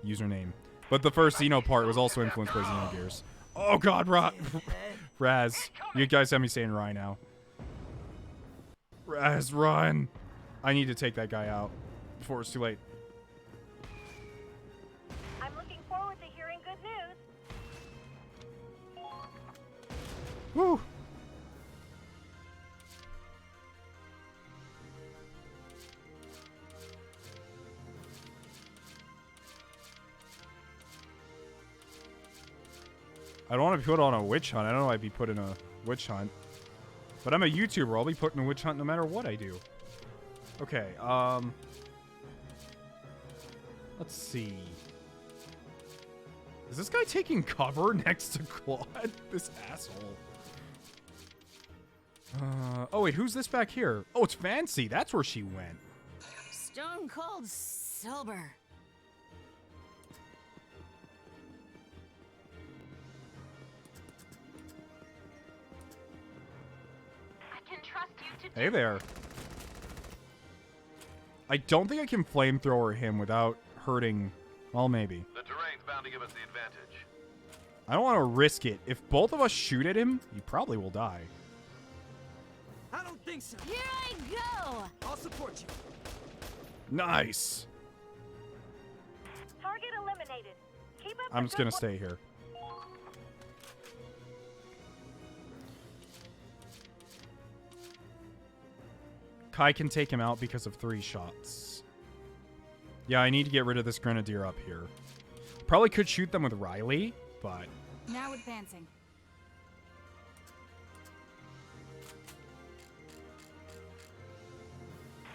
username. But the first Xeno part was also influenced by Xenogears. Oh god, Raz. You guys have me saying Rye now. Raz, run! I need to take that guy out before it's too late. I'm looking forward to hearing good news. Woo! I don't want to be put on a witch hunt. I don't know I'd be put in a witch hunt. But I'm a YouTuber. I'll be put in a witch hunt no matter what I do. Okay, let's see. Is this guy taking cover next to Claude? This asshole. Oh wait, who's this back here? Oh, it's Fancy. That's where she went. Stone cold sober. I can trust you to Hey there. I don't think I can flamethrower him without hurting. Well, maybe. The terrain's bound to give us the advantage. I don't want to risk it. If both of us shoot at him, he probably will die. I don't think so. Here I go. I'll support you. Nice. Target eliminated. Keep up I'm just gonna stay here. Kai can take him out because of 3 shots. Yeah, I need to get rid of this grenadier up here. Probably could shoot them with Riley, but... Now advancing.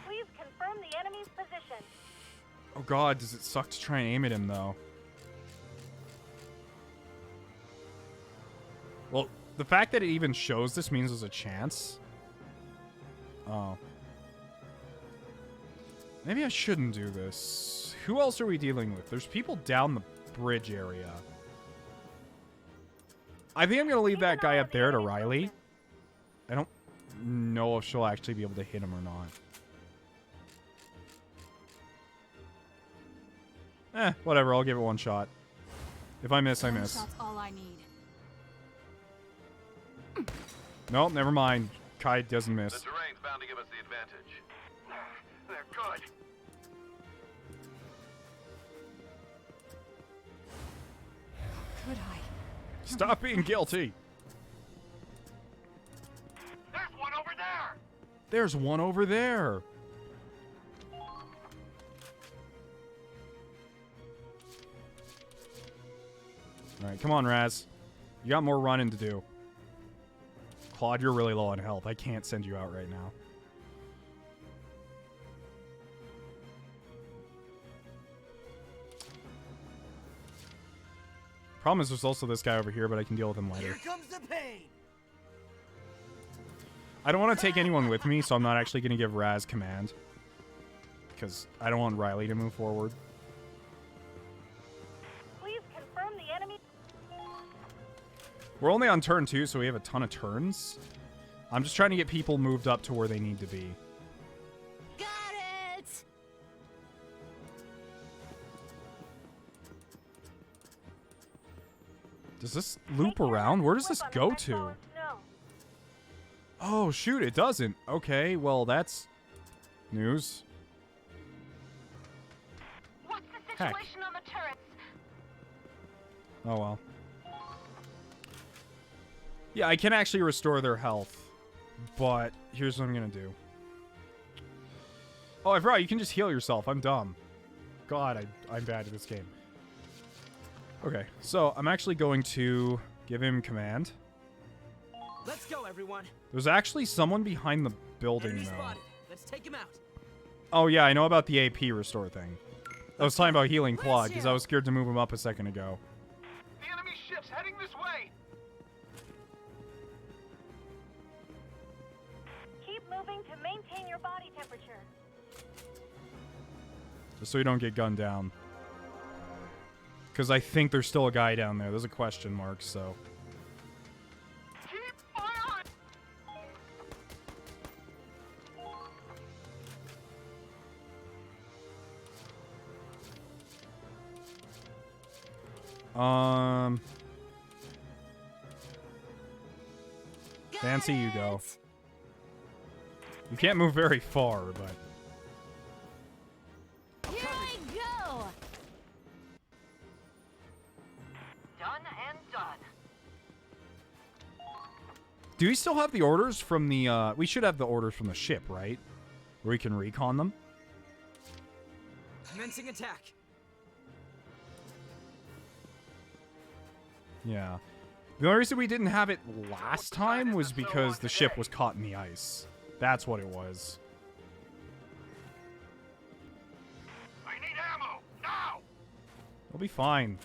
Please confirm the enemy's position. Oh god, does it suck to try and aim at him, though? Well, the fact that it even shows this means there's a chance. Oh. Maybe I shouldn't do this. Who else are we dealing with? There's people down the bridge area. I think I'm going to leave that guy up there to Riley. I don't know if she'll actually be able to hit him or not. Whatever. I'll give it 1 shot. If I miss, I miss. That's all I need. Nope, never mind. Kai doesn't miss. The terrain's bound to give us the advantage. They're good. Could I? Stop being guilty. There's one over there. There's one over there. Alright, come on, Raz. You got more running to do. Claude, you're really low on health. I can't send you out right now. Problem is there's also this guy over here, but I can deal with him later. Here comes the pain. I don't want to take anyone with me, so I'm not actually going to give Raz command. Because I don't want Riley to move forward. Please confirm the enemy. We're only on turn 2, so we have a ton of turns. I'm just trying to get people moved up to where they need to be. Got it. Does this loop around? Where does this go to? Oh, shoot, it doesn't. Okay, well, that's news. What's the Heck. situation on the turrets? Oh, well. Yeah, I can actually restore their health. But here's what I'm going to do. Oh, I forgot. You can just heal yourself. I'm dumb. God, I'm bad at this game. Okay, so I'm actually going to give him command. Let's go, everyone. There's actually someone behind the building, Enemy though. spotted. Let's take him out. Oh, yeah, I know about the AP restore thing. I was talking about healing Claude, because I was scared to move him up a second ago. The enemy ship's heading this way. Keep moving to maintain your body temperature. Just so you don't get gunned down. Because I think there's still a guy down there. There's a question mark, so... Keep firing. Fancy you go. You can't move very far, but... Here I go. Done and done. Do we still have the orders from the, we should have the orders from the ship, right? Where we can recon them? Commencing attack. Yeah. The only reason we didn't have it last time was because the ship was caught in the ice. That's what it was. I need ammo now. It'll be fine.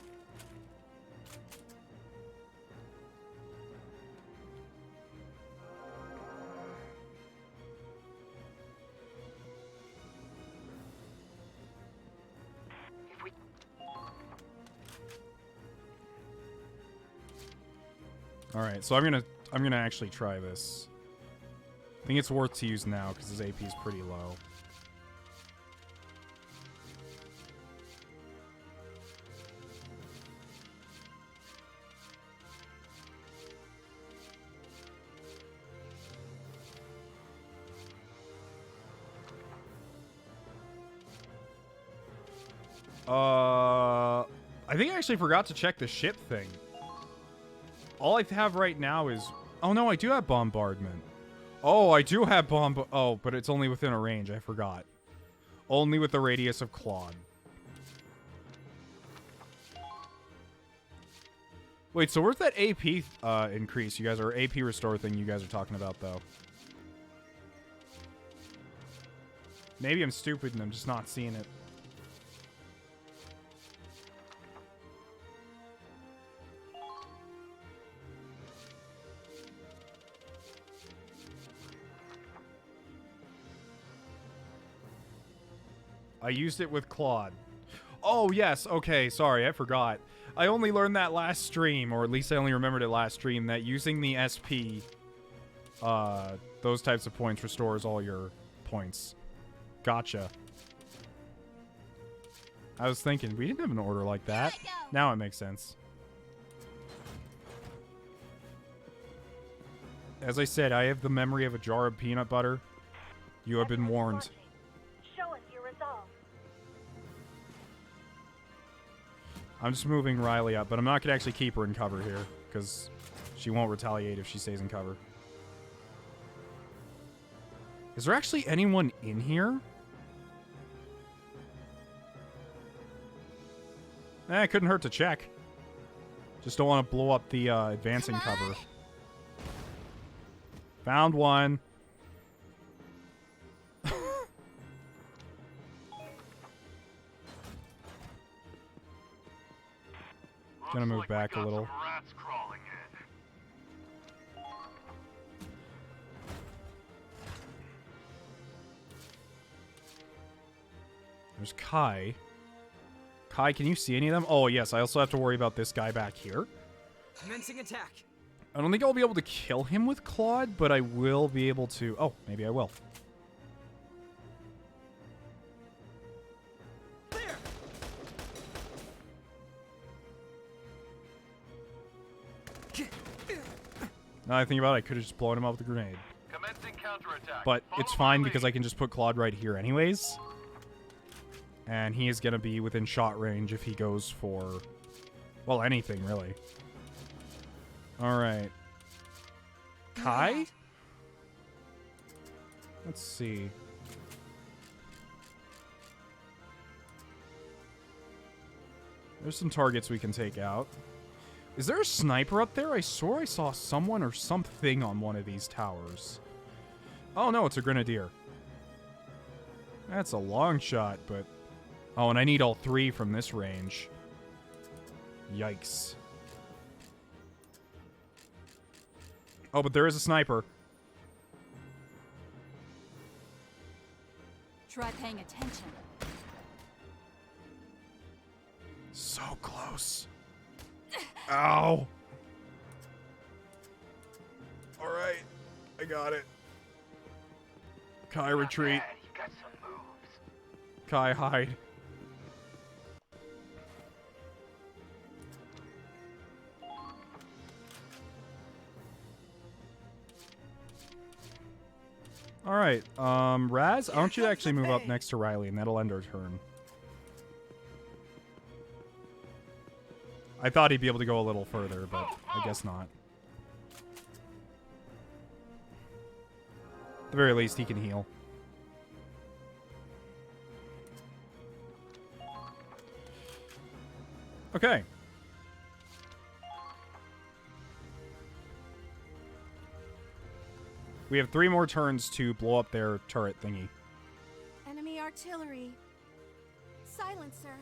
All right, so I'm gonna actually try this. I think it's worth to use now because his AP is pretty low. I think I actually forgot to check the ship thing. All I have right now is... Oh, no, I do have bombardment. Oh, I do have Oh, but it's only within a range. I forgot. Only with the radius of Claude. Wait, so where's that AP increase you guys are... AP restore thing you guys are talking about, though? Maybe I'm stupid and I'm just not seeing it. I used it with Claude. Oh, yes. Okay, sorry. I forgot. I only learned that last stream, or at least I only remembered it last stream, that using the SP, those types of points restores all your points. Gotcha. I was thinking, we didn't have an order like that. Now it makes sense. As I said, I have the memory of a jar of peanut butter. You have been warned. Show us your resolve. I'm just moving Riley up, but I'm not going to actually keep her in cover here, because she won't retaliate if she stays in cover. Is there actually anyone in here? It couldn't hurt to check. Just don't want to blow up the advancing cover. Found one. Gonna move back a little. There's Kai. Kai, can you see any of them? Oh, yes. I also have to worry about this guy back here. Commencing attack. I don't think I'll be able to kill him with Claude, but I will be able to... Oh, maybe I will. Now I think about it, I could have just blown him up with a grenade. But it's fine because I can just put Claude right here anyways. And he is going to be within shot range if he goes for... Well, anything, really. Alright. Kai? Let's see. There's some targets we can take out. Is there a sniper up there? I swore I saw someone or something on one of these towers. Oh, no, it's a grenadier. That's a long shot, but... Oh, and I need all three from this range. Yikes. Oh, but there is a sniper. Try paying attention. So close. Ow. All right. I got it. Kai, retreat. Kai, hide. All right, Raz, I want you to actually move up next to Riley, and that'll end our turn. I thought he'd be able to go a little further, but I guess not. At the very least, he can heal. Okay. We have 3 more turns to blow up their turret thingy. Enemy artillery. Silencer.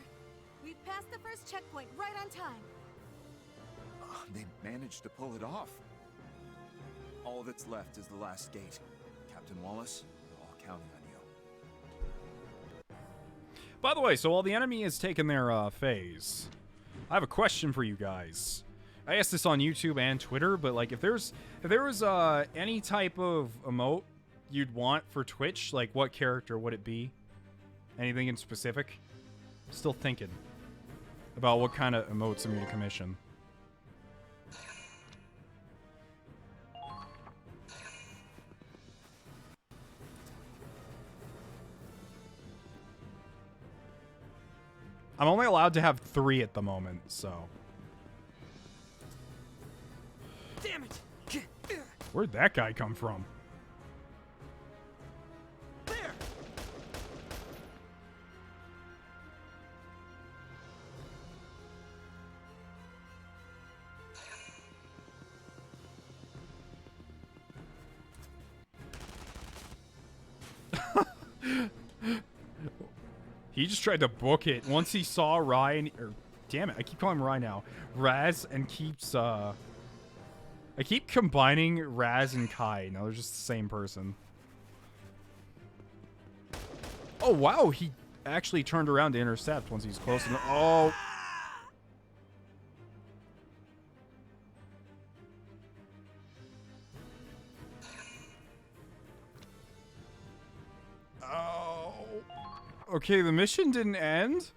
We've passed the first checkpoint right on time. They managed to pull it off. All that's left is the last gate. Captain Wallace, we're all counting on you. By the way, so while the enemy has taken their phase, I have a question for you guys. I asked this on YouTube and Twitter, but like if there was any type of emote you'd want for Twitch, like what character would it be? Anything in specific? Still thinking about what kind of emotes I'm going to commission. I'm only allowed to have 3 at the moment, so. Damn it! Where'd that guy come from? There! He just tried to book it. Once he saw Ryan, or damn it, I keep calling him Ryan now. Raz, and keeps I keep combining Raz and Kai. Now they're just the same person. Oh wow, he actually turned around to intercept once he's close enough. Oh. Okay, the mission didn't end.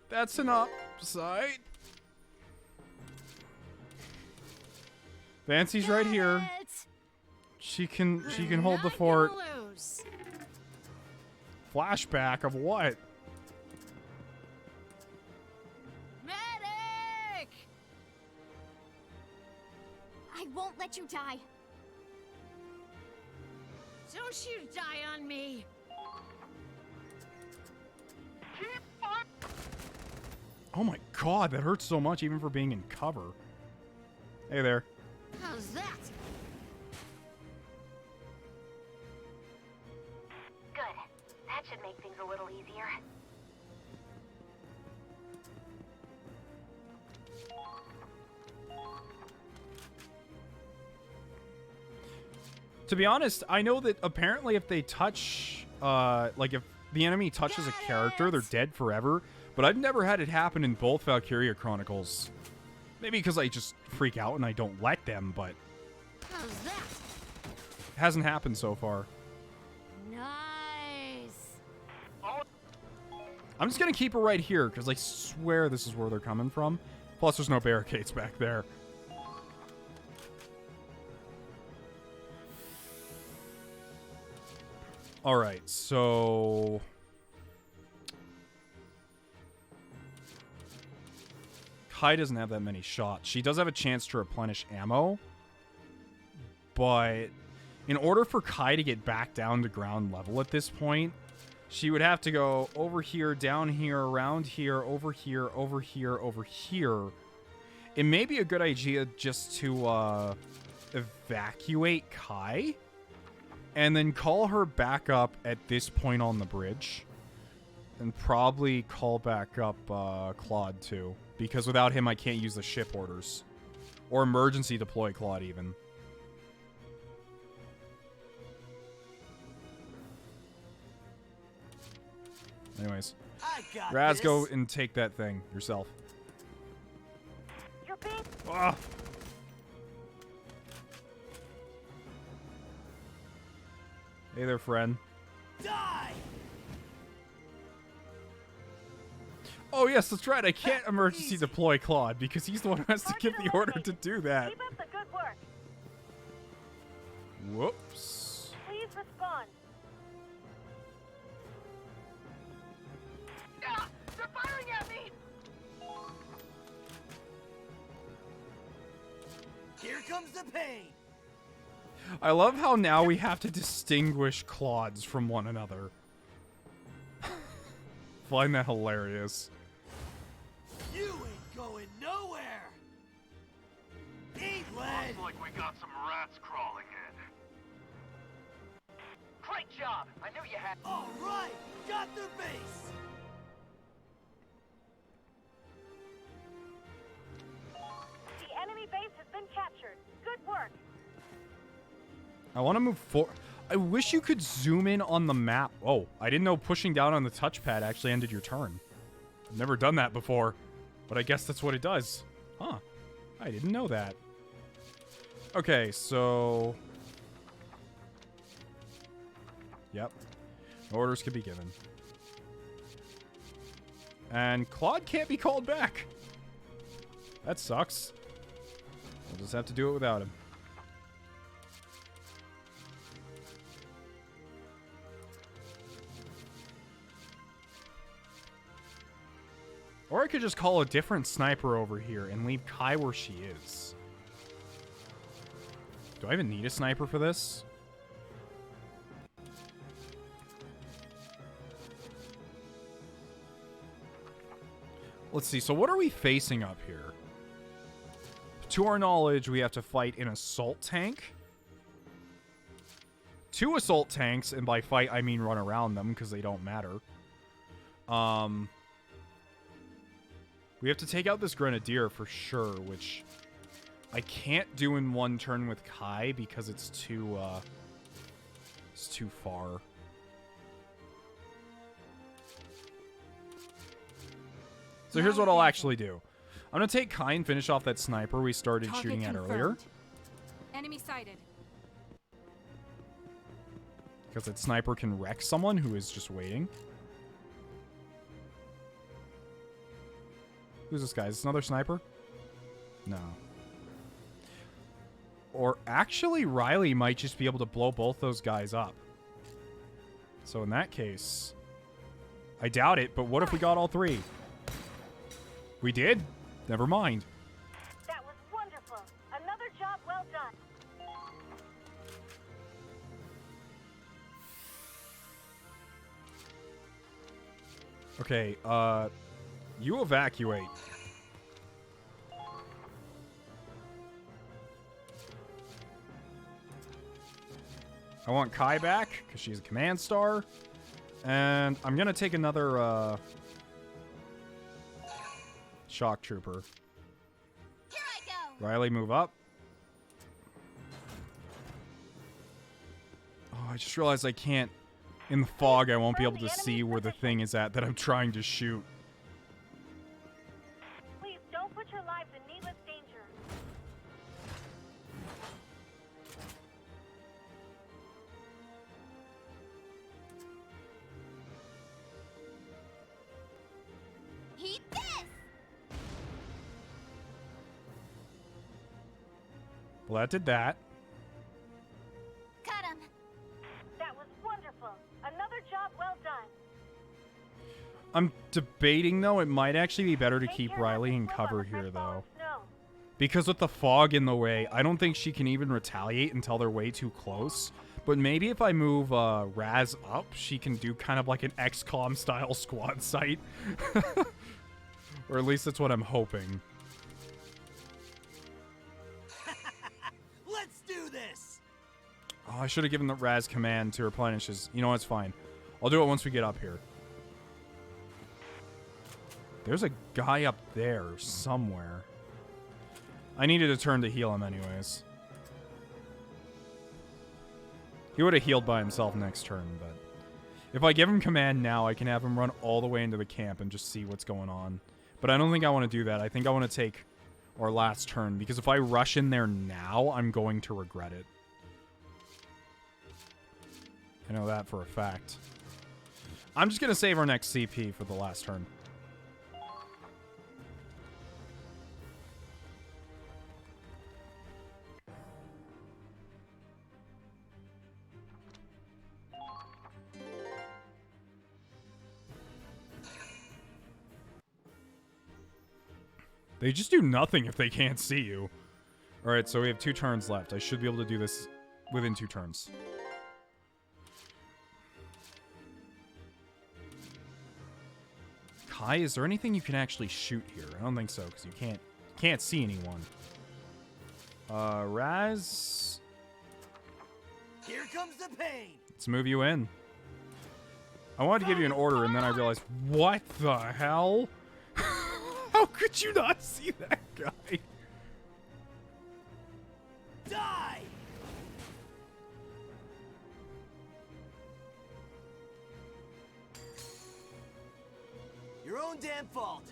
That's an upside. Fancy's right here. She can hold the fort. Flashback of what? Medic! I won't let you die. Don't you die on me. Oh my god, that hurts so much even for being in cover. Hey there. How's that? Good. That should make things a little easier. To be honest, I know that apparently if they touch, like if the enemy touches a character, they're dead forever. But I've never had it happen in both Valkyria Chronicles. Maybe because I just freak out and I don't let them, but How's that? it hasn't happened so far. Nice. I'm just going to keep her right here because I swear this is where they're coming from. Plus, there's no barricades back there. All right, so Kai doesn't have that many shots. She does have a chance to replenish ammo, but in order for Kai to get back down to ground level at this point, she would have to go over here, down here, around here, over here, over here, over here. It may be a good idea just to evacuate Kai and then call her back up at this point on the bridge. And probably call back up Claude too. Because without him, I can't use the ship orders. Or emergency deploy Claude even. Anyways. Raz, go and take that thing yourself. You're being... Ah. Hey there, friend. Die! Oh, yes, that's right. I can't emergency deploy Claude because he's the one who has to give the order to do that. Keep up the good work. Whoops. Please respond. Ah, they're firing at me! Here comes the pain! I love how now we have to distinguish Claudes from one another. Find that hilarious. You ain't going nowhere! Eat lead! Looks like we got some rats crawling in. Great job! I knew you had. All right, got their base. The enemy base has been captured. Good work. I want to move forward. I wish you could zoom in on the map. Oh, I didn't know pushing down on the touchpad actually ended your turn. I've never done that before, but I guess that's what it does. Huh. I didn't know that. Okay, so... Yep. Orders can be given. And Claude can't be called back. That sucks. We'll just have to do it without him. Or I could just call a different sniper over here and leave Kai where she is. Do I even need a sniper for this? Let's see, so what are we facing up here? To our knowledge, we have to fight an assault tank. 2 assault tanks, and by fight, I mean run around them, because they don't matter. We have to take out this grenadier for sure, which I can't do in one turn with Kai, because it's too far. So here's what I'll actually do. I'm going to take Kai and finish off that sniper we started shooting at earlier. Enemy sighted. Because that sniper can wreck someone who is just waiting. Who's this guy? Is this another sniper? No. Or actually, Riley might just be able to blow both those guys up. So in that case, I doubt it, but what if we got all 3? We did? Never mind. That was wonderful. Another job well done. Okay, you evacuate. I want Kai back, because she's a command star. And I'm going to take another, shock trooper. Here I go. Riley, move up. Oh, I just realized I can't... In the fog, I won't be able to see where the thing is at that I'm trying to shoot. Please don't put your lives in needless danger. Eat this! Well, that did that. Cut him. That was wonderful. Another job well done. I'm debating, though, it might actually be better to keep Riley in cover here, though. Because with the fog in the way, I don't think she can even retaliate until they're way too close. But maybe if I move Raz up, she can do kind of like an XCOM style squad sight. Or at least that's what I'm hoping. Let's do this. Oh, I should have given the Raz command to replenish his... You know what, it's fine. I'll do it once we get up here. There's a guy up there somewhere. I needed a turn to heal him anyways. He would have healed by himself next turn, but... If I give him command now, I can have him run all the way into the camp and just see what's going on. But I don't think I want to do that. I think I want to take our last turn, because if I rush in there now, I'm going to regret it. I know that for a fact. I'm just going to save our next CP for the last turn. They just do nothing if they can't see you. Alright, so we have 2 turns left. I should be able to do this within 2 turns. Kai, is there anything you can actually shoot here? I don't think so, because you can't see anyone. Raz... Here comes the pain. Let's move you in. I wanted to give you an order, and then I realized, what the hell? How could you not see that guy? Die! Your own damn fault.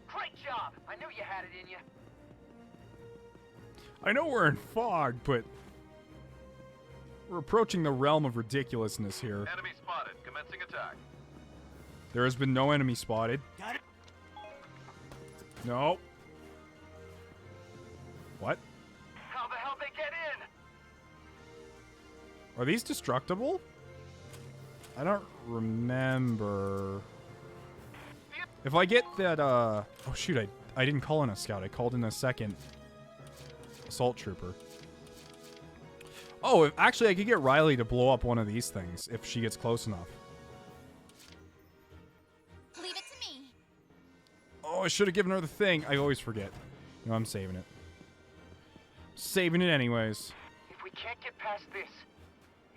Great job! I knew you had it in you. I know we're in fog, but we're approaching the realm of ridiculousness here. Enemy spotted. Commencing attack. There has been no enemy spotted. Got it. No. What? How the hell they get in? Are these destructible? I don't remember. If I get that, oh shoot, I didn't call in a scout. I called in a second assault trooper. Oh, actually, I could get Riley to blow up one of these things if she gets close enough. Leave it to me. Oh, I should have given her the thing. I always forget. No, I'm saving it. Saving it anyways. If we can't get past this,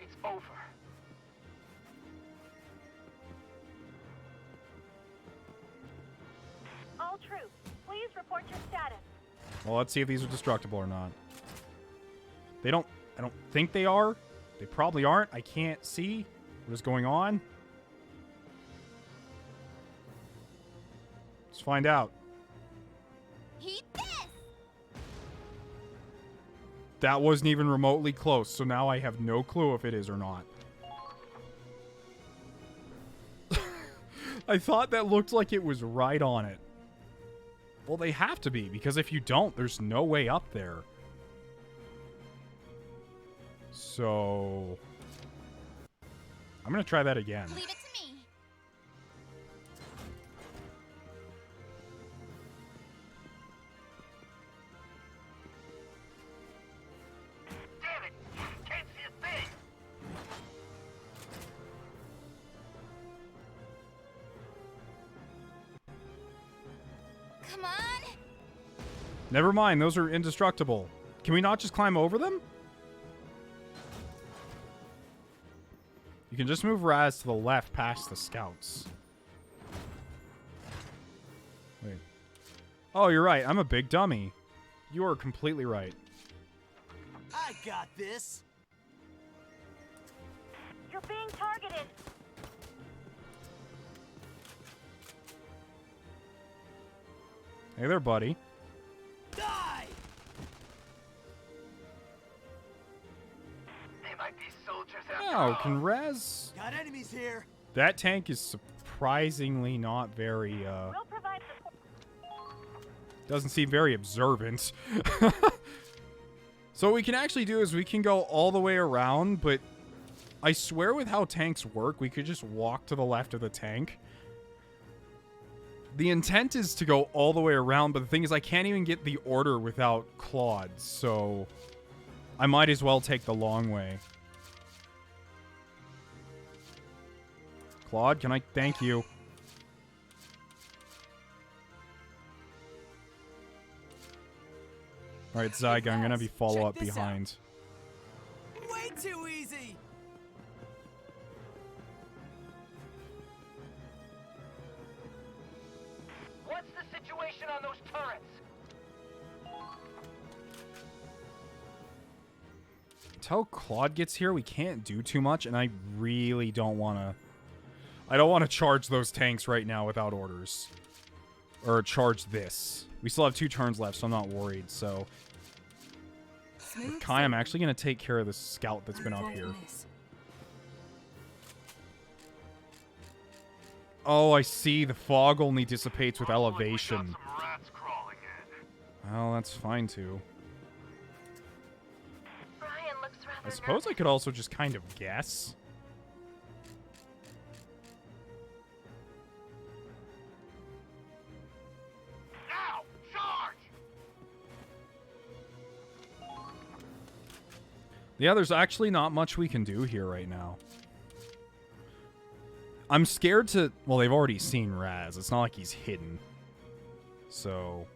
it's over. All troops, please report your status. Well, let's see if these are destructible or not. I don't think they are. They probably aren't. I can't see what is going on. Let's find out. Eat this! That wasn't even remotely close, so now I have no clue if it is or not. I thought that looked like it was right on it. Well, they have to be, because if you don't, there's no way up there. So I'm gonna try that again. Leave it to me. Damn it! Can't see a thing! Come on. Never mind, those are indestructible. Can we not just climb over them? You can just move Raz to the left past the scouts. Wait. Oh, you're right. I'm a big dummy. You are completely right. I got this. You're being targeted. Hey there, buddy. Die! They might be soldiers after Oh, all. can Raz... Got enemies here. That tank is surprisingly not very, We'll provide support. doesn't seem very observant. So what we can actually do is we can go all the way around, but I swear with how tanks work, we could just walk to the left of the tank. The intent is to go all the way around, but the thing is I can't even get the order without Claude, so I might as well take the long way. Claude, can I thank you? Alright, Zyga, I'm gonna be follow-up behind. Way too easy. What's the situation on those turrets? Until Claude gets here, we can't do too much, and I really don't want to... I don't want to charge those tanks right now without orders. Or charge this. We still have 2 turns left, so I'm not worried, so... With Kai, I'm actually going to take care of the scout that's been up here. Oh, I see. The fog only dissipates with elevation. Well, that's fine, too. Brian looks rather I suppose I could also just kind of guess. Now, charge! Yeah, there's actually not much we can do here right now. I'm scared to... Well, they've already seen Raz. It's not like he's hidden. So...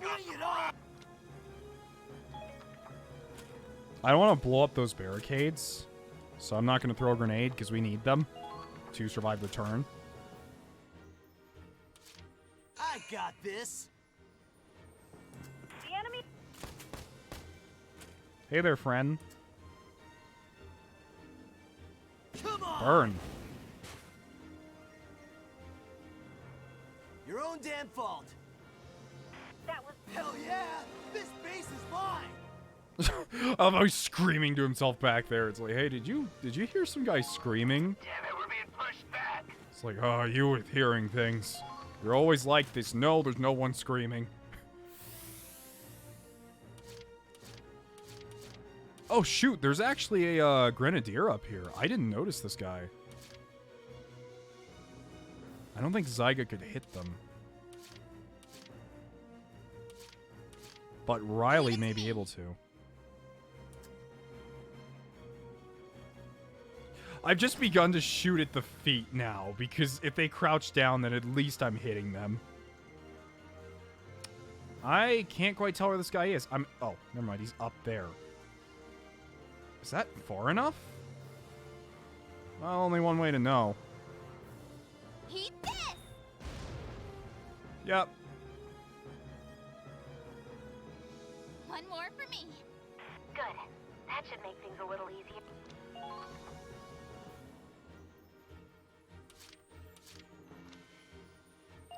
Bring it on! I don't want to blow up those barricades, so I'm not going to throw a grenade because we need them to survive the turn. I got this. The enemy. Hey there, friend. Come on! Burn. Your own damn fault. That was. Hell yeah! This base is mine! I love how he's screaming to himself back there. It's like, hey, did you hear some guy screaming? Damn it, we're being pushed back. It's like, oh, you with hearing things. You're always like this. No, there's no one screaming. Oh, shoot. There's actually a grenadier up here. I didn't notice this guy. I don't think Zyga could hit them. But Riley may be able to. I've just begun to shoot at the feet now, because if they crouch down, then at least I'm hitting them. I can't quite tell where this guy is. Oh, never mind. He's up there. Is that far enough? Well, only one way to know. Eat this! Yep. One more for me. Good. That should make things a little easier.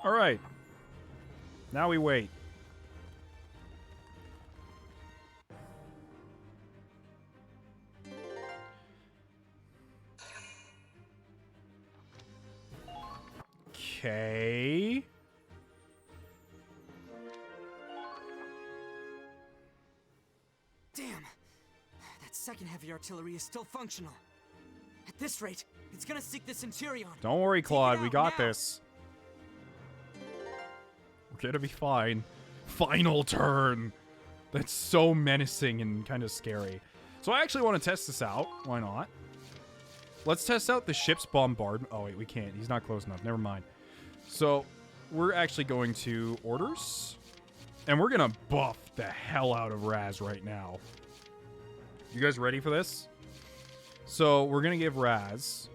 All right. Now we wait. Okay. Damn! That second heavy artillery is still functional. At this rate, it's gonna seek the Centurion. Don't worry, Claude. We got now. this. We're gonna be fine. Final turn. That's so menacing and kind of scary. So I actually want to test this out. Why not? Let's test out the ship's bombardment. Oh, wait, we can't. He's not close enough. Never mind. So we're actually going to orders. And we're going to buff the hell out of Raz right now. You guys ready for this? So we're going to give Raz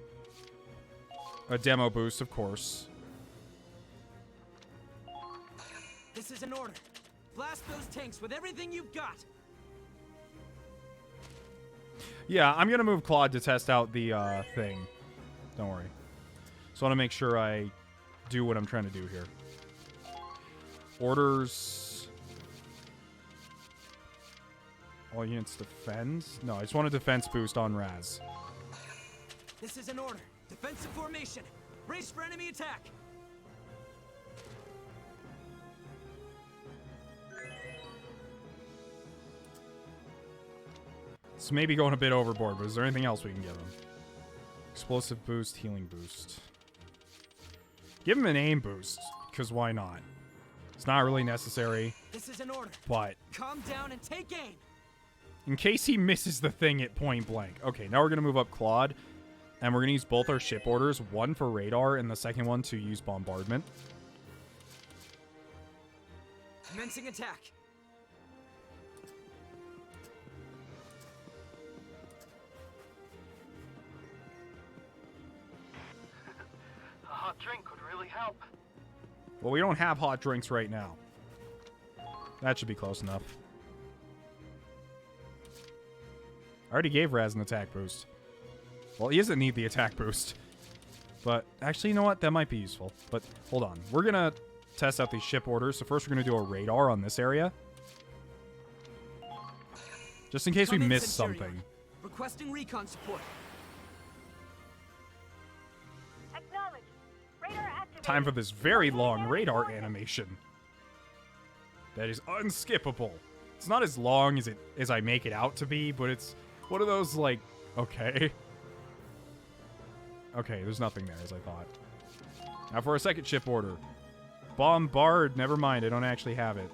a demo boost, of course. This is an order. Blast those tanks with everything you've got. Yeah, I'm going to move Claude to test out the thing. Don't worry. So I want to make sure I do what I'm trying to do here. Orders. All units defend? No, I just want a defense boost on Raz. This is an order. Defensive formation. Brace for enemy attack. It's maybe going a bit overboard, but is there anything else we can give him? Explosive boost, healing boost. Give him an aim boost, because why not? It's not really necessary. This is an order. But Calm down and take aim. in case he misses the thing at point blank. Okay, now we're going to move up Claude. And we're going to use both our ship orders. One for radar and the second one to use bombardment. Commencing attack. A hot drink would really help. Well, we don't have hot drinks right now. That should be close enough. I already gave Raz an attack boost. Well, he doesn't need the attack boost. But actually, you know what? That might be useful. But hold on. We're going to test out these ship orders. So first we're going to do a radar on this area. Just in case we miss something. Requesting recon support. Acknowledged. Radar activated. Time for this very long radar animation. That is unskippable. It's not as long as I make it out to be, but it's one of those, like, okay. Okay, there's nothing there, as I thought. Now for a second ship order. Bombard. Never mind, I don't actually have it.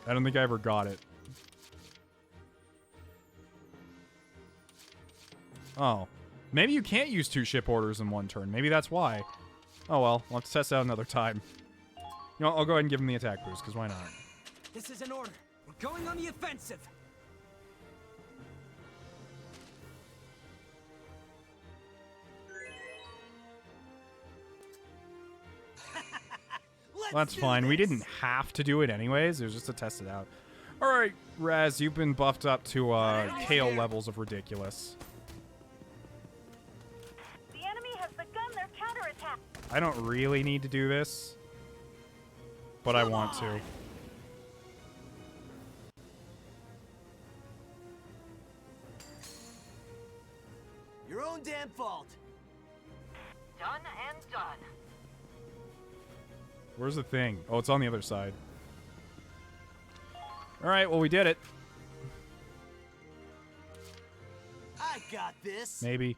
I don't think I ever got it. Oh. Maybe you can't use 2 ship orders in one turn. Maybe that's why. Oh well, we'll have to test it out another time. You know, I'll go ahead and give him the attack boost, because why not? This is an order. We're going on the offensive. That's fine. We didn't have to do it anyways. It was just to test it out. Alright, Raz, you've been buffed up to KO levels of ridiculous. The enemy has begun their counterattack. I don't really need to do this, but I want to. Your own damn fault. Done and done. Where's the thing? Oh, it's on the other side. Alright, well, we did it. I got this. Maybe.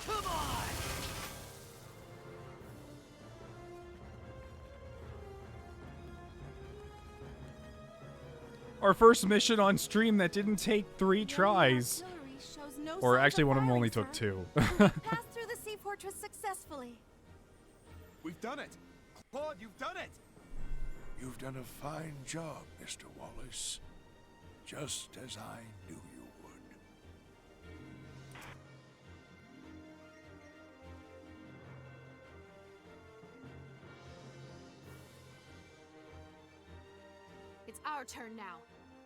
Come on. Our first mission on stream that didn't take 3 tries. Or actually, one of them only took 2. Passed through the sea fortress successfully. We've done it. Claude, you've done it. You've done a fine job, Mr. Wallace. Just as I knew you would. It's our turn now.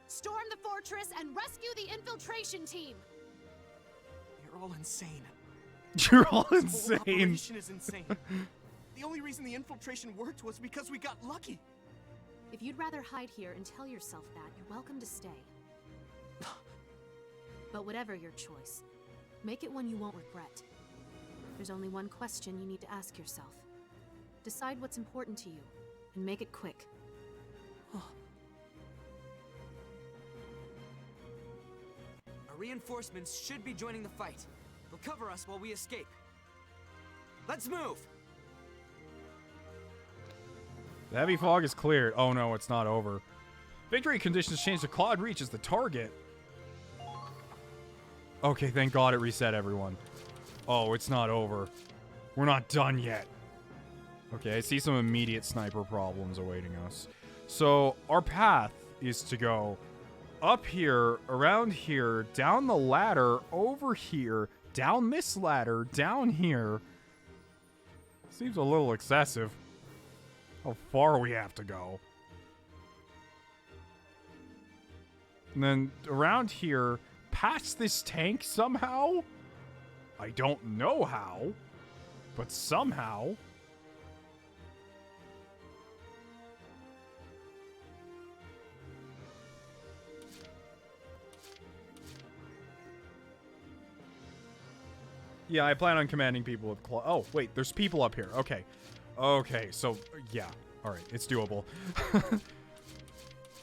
Storm the fortress and rescue the infiltration team. You're all insane. You're all This whole insane. operation is insane. The only reason the infiltration worked was because we got lucky. If you'd rather hide here and tell yourself that, you're welcome to stay. But whatever your choice, make it one you won't regret. There's only one question you need to ask yourself. Decide what's important to you, and make it quick. Our reinforcements should be joining the fight. They'll cover us while we escape. Let's move! The heavy fog is cleared. Oh no, it's not over. Victory conditions change to Claude reaches the target. Okay, thank God it reset everyone. Oh, it's not over. We're not done yet. Okay, I see some immediate sniper problems awaiting us. So, our path is to go up here, around here, down the ladder, over here, down this ladder, down here. Seems a little excessive. How far we have to go. And then around here, past this tank somehow? I don't know how, but somehow. Yeah, I plan on commanding people with claw. Oh, wait, there's people up here. Okay. Okay, so, yeah. Alright, it's doable.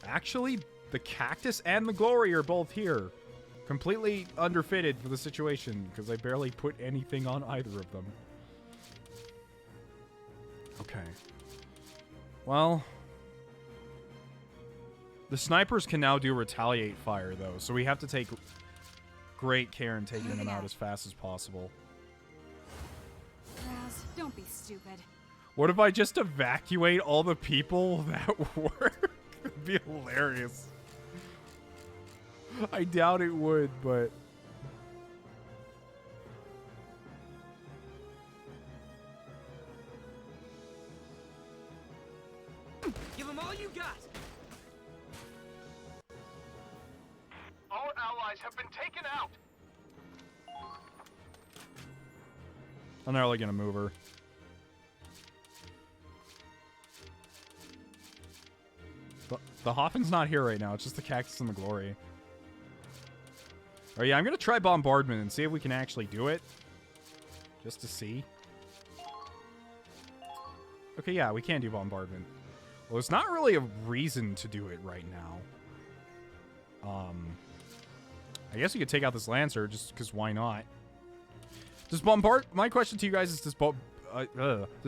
Actually, the cactus and the glory are both here. Completely underfitted for the situation, because I barely put anything on either of them. Okay. Well... the snipers can now do retaliate fire, though, so we have to take great care in taking them out as fast as possible. Raz, don't be stupid. What if I just evacuate all the people that work? It'd be hilarious. I doubt it would, but... Give them all you got! Our allies have been taken out! I'm not really gonna move her. The Hoffin's not here right now. It's just the cactus and the glory. Oh yeah, I'm gonna try bombardment and see if we can actually do it. Just to see. Okay, yeah, we can do bombardment. Well, it's not really a reason to do it right now. I guess we could take out this Lancer, just because why not? Does my question to you guys is, does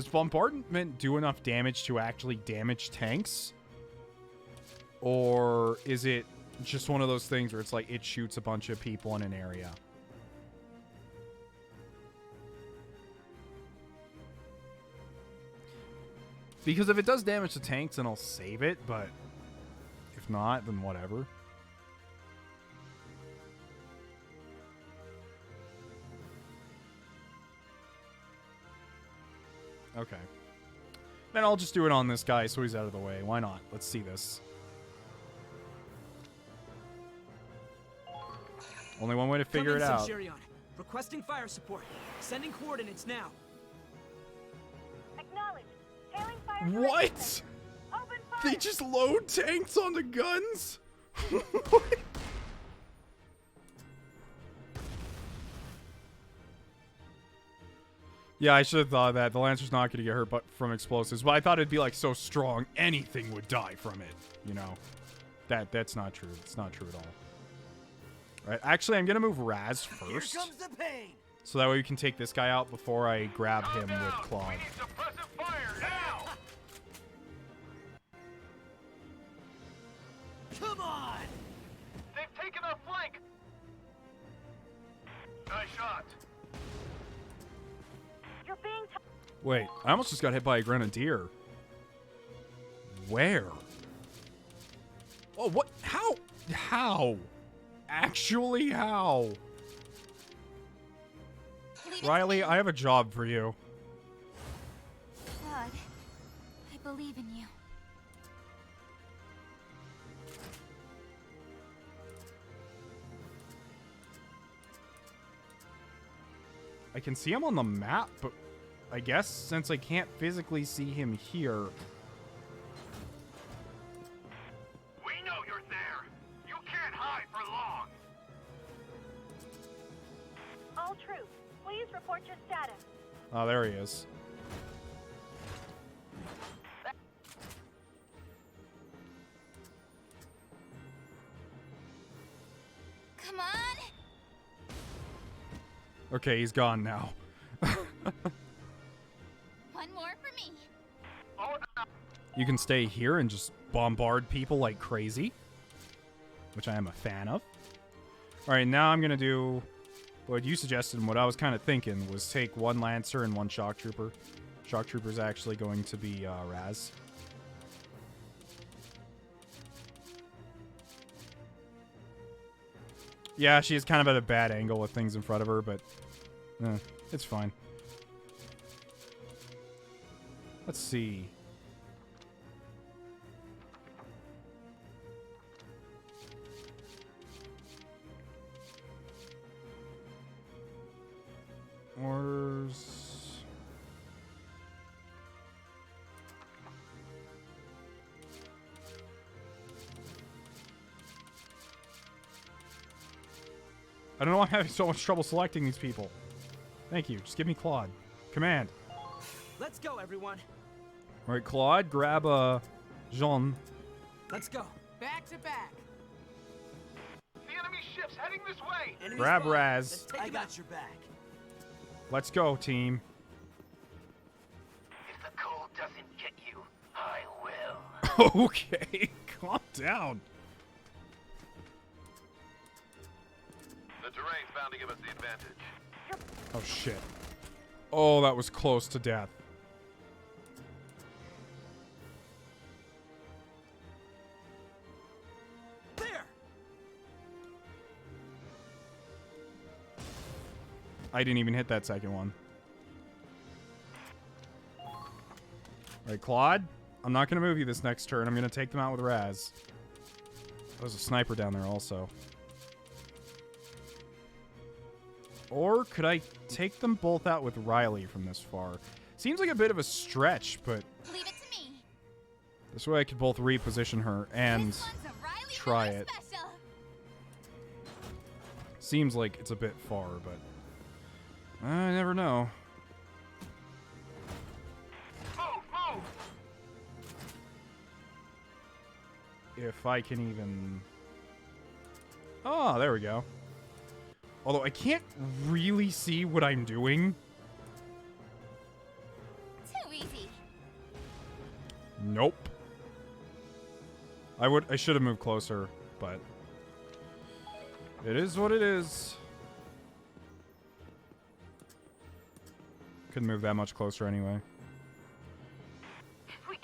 bombardment do enough damage to actually damage tanks? Or is it just one of those things where it's like it shoots a bunch of people in an area? Because if it does damage to tanks, then I'll save it, but if not, then whatever. Okay. Then I'll just do it on this guy so he's out of the way. Why not? Let's see this. Only one way to figure it out. Centurion. Requesting fire support. Sending coordinates now. Acknowledged. Hailing fire. What? Open fire. They just load tanks onto guns? Yeah, I should have thought of that. The Lancer's not going to get hurt from explosives, but I thought it'd be like so strong anything would die from it, you know. That's not true. It's not true at all. All right, actually, I'm going to move Raz first. Here comes the pain. So that way we can take this guy out before I grab him with Claude. Suppressive fire now! Come on! They've taken our flank! Nice shot. You're being Wait, I almost just got hit by a grenadier. Where? Oh, what? How? How? Actually, how? Riley, I have a job for you. Claude, I believe in you. I can see him on the map, but I guess since I can't physically see him here... We know you're there! You can't hide for long! all troops. Please report your status. Oh, there he is. Come on! Okay, he's gone now. One more for me. You can stay here and just bombard people like crazy, which I am a fan of. All right, now I'm going to do what you suggested and what I was kind of thinking was take one Lancer and one Shock Trooper. Shock Trooper's actually going to be Raz. Yeah, she is kind of at a bad angle with things in front of her, but it's fine. Let's see. Wars. I don't know why I'm having so much trouble selecting these people. Thank you. Just give me Claude. Command. Let's go, everyone. All right, Claude, grab Jean. Let's go. Back to back. The enemy ship's heading this way! Grab Raz. I got your back. Let's go, team. If the cold doesn't get you, I will. Okay, calm down. The terrain's bound to give us the advantage. Oh, shit. Oh, that was close to death. There. I didn't even hit that second one. All right, Claude, I'm not going to move you this next turn. I'm going to take them out with Raz. There's a sniper down there also. Or could I take them both out with Riley from this far? Seems like a bit of a stretch, but Leave it to me. this way I could both reposition her and try it. Special. Seems like it's a bit far, but I never know. Move, move! If I can even... Oh, there we go. Although I can't really see what I'm doing. Too easy. Nope. I should have moved closer, but it is what it is. Couldn't move that much closer anyway. If we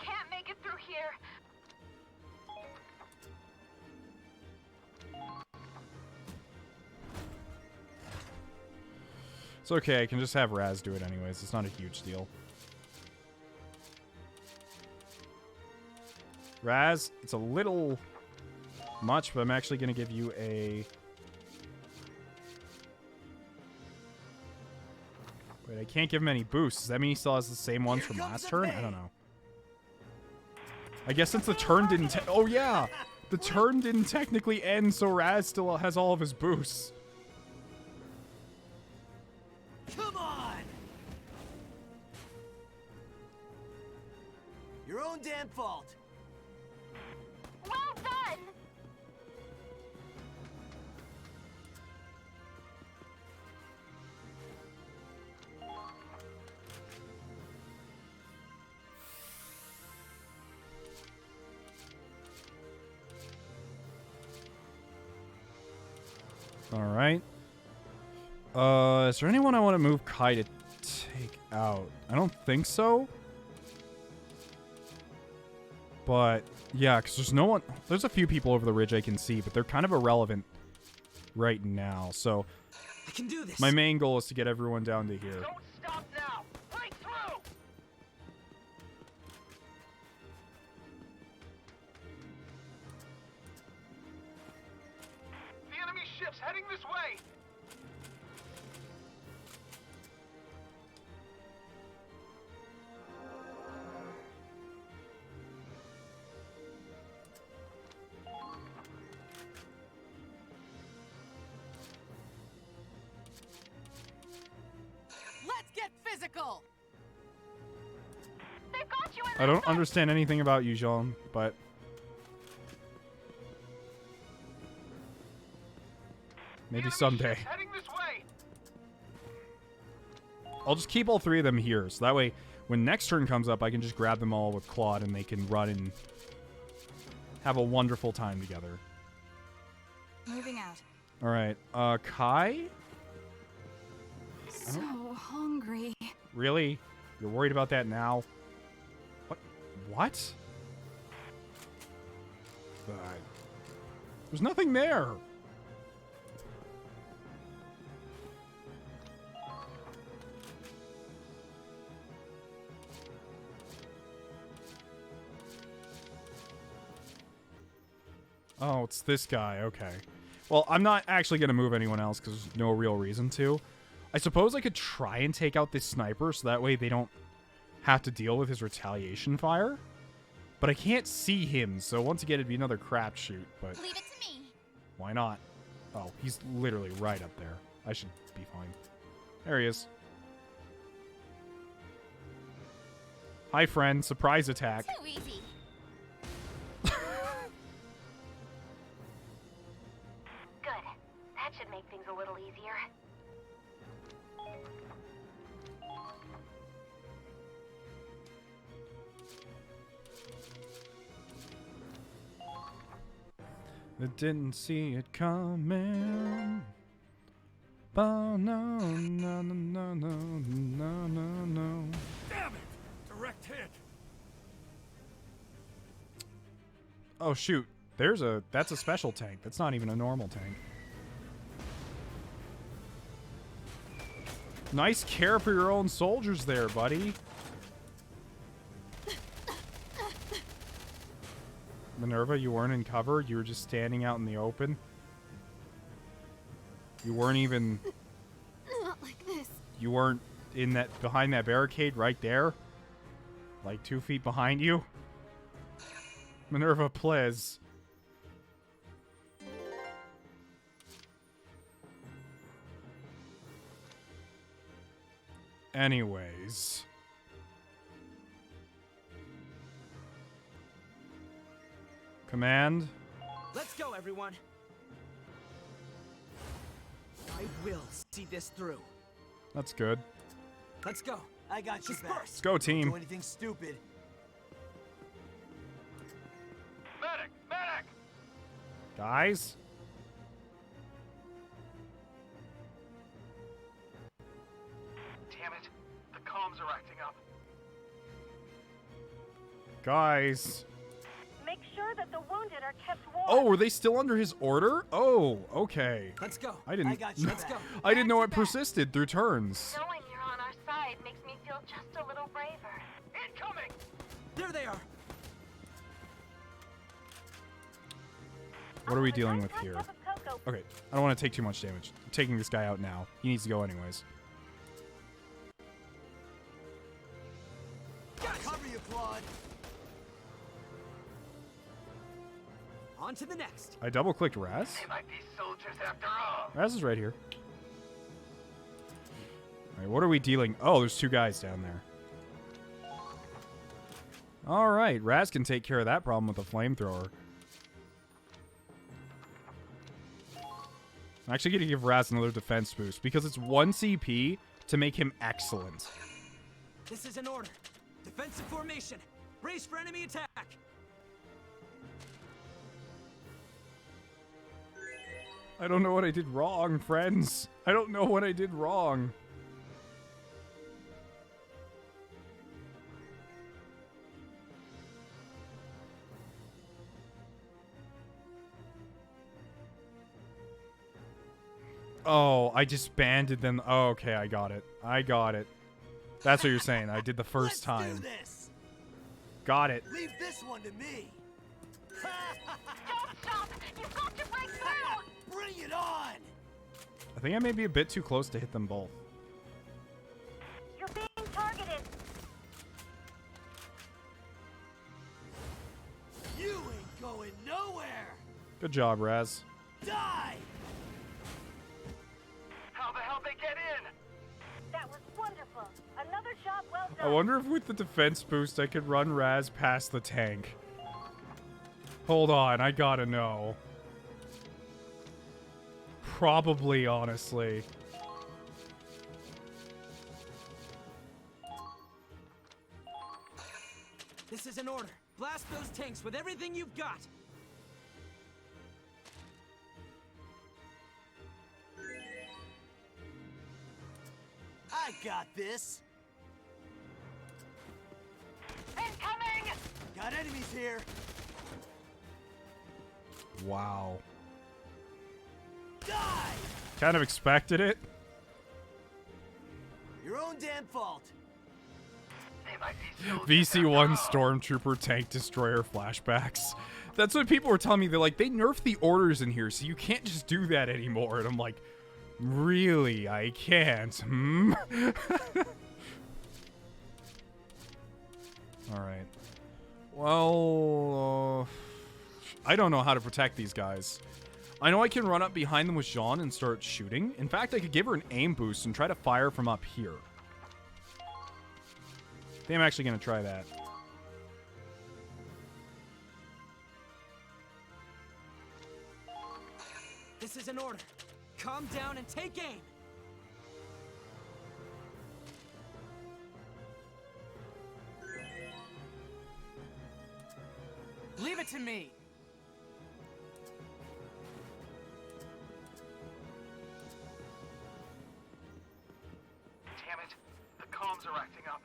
It's okay, I can just have Raz do it anyways. It's not a huge deal. Raz, it's a little much, but I'm actually going to give you a... Wait, I can't give him any boosts. Does that mean he still has the same ones from last turn? I don't know. I guess since the turn didn't... Oh, yeah! The turn didn't technically end, so Raz still has all of his boosts. Come on! Your own damn fault. Well done! Alright. Is there anyone I want to move Kai to take out? I don't think so. But, yeah, because there's no one... There's a few people over the ridge I can see, but they're kind of irrelevant right now. So, I can do this. My main goal is to get everyone down to here. Don't stop now! Break through! The enemy ship's heading this way! Let's get physical. They've got you in I don't understand anything about you, Jean, but... Maybe someday. Heading this way! I'll just keep all three of them here, so that way, when next turn comes up, I can just grab them all with Claude, and they can run and have a wonderful time together. Moving out. Alright, Kai? So hungry. Really? You're worried about that now? What? What? There's nothing there! Oh, it's this guy. Okay. Well, I'm not actually going to move anyone else because there's no real reason to. I suppose I could try and take out this sniper so that way they don't have to deal with his retaliation fire. But I can't see him, so once again it'd be another crapshoot, but... Leave it to me. Why not? Oh, he's literally right up there. I should be fine. There he is. Hi, friend. Surprise attack. Too easy. Good. That should make things a little easier. I didn't see it coming. Oh, no, no, no, no, no, no, no, no. Damn it! Direct hit. Oh, shoot. That's a special tank. That's not even a normal tank. Nice care for your own soldiers there, buddy. Minerva, you weren't in cover. You were just standing out in the open. You weren't even... Not like this. You weren't behind that barricade right there? Like 2 feet behind you? Minerva, please. Anyways. Command. Let's go, everyone. I will see this through. That's good. Let's go. I got you back. Let's go, team. Don't do anything stupid. Medic! Medic! Guys? Damn it. The comms are acting up. Guys. Make sure that the wounded are kept warm. Oh, were they still under his order? Oh, okay. Let's go. I didn't. I got you. Let's go. I didn't know it persisted through turns. Knowing you're on our side makes me feel just a little braver. Incoming! There they are. What are we dealing with here? Okay, I don't want to take too much damage. I'm taking this guy out now. He needs to go anyways. Cover you, Claude. On to the next. I double-clicked Raz. They might be soldiers after all. Raz is right here. Alright, what are we dealing? Oh, there's two guys down there. Alright, Raz can take care of that problem with a flamethrower. I'm actually going to give Raz another defense boost because it's 1 CP to make him excellent. This is an order. Defensive formation. Brace for enemy attack. I don't know what I did wrong, friends. I don't know what I did wrong. Oh, I disbanded them. Oh, okay, I got it. I got it. That's what you're saying. I did the first time. Let's do this. Got it. Leave this one to me. Don't stop! You've got to break through! Bring it on! I think I may be a bit too close to hit them both. You're being targeted. You ain't going nowhere. Good job, Raz. Die! How the hell they get in? That was wonderful. Another job well I done. wonder if with the defense boost I could run Raz past the tank. Hold on, I gotta know. Probably, honestly. This is an order. Blast those tanks with everything you've got. I got this. Incoming! Got enemies here. Wow. Die! Kind of expected it. Your own damn fault. They might be soldiers VC1 Stormtrooper Tank Destroyer flashbacks. That's what people were telling me. They're like, they nerfed the orders in here, so you can't just do that anymore. And I'm like, really? I can't. Hmm? Alright. Well, I don't know how to protect these guys. I know I can run up behind them with Jean and start shooting. In fact, I could give her an aim boost and try to fire from up here. I think I'm actually going to try that. This is an order. Calm down and take aim. Leave it to me. Damn it. The comms are acting up.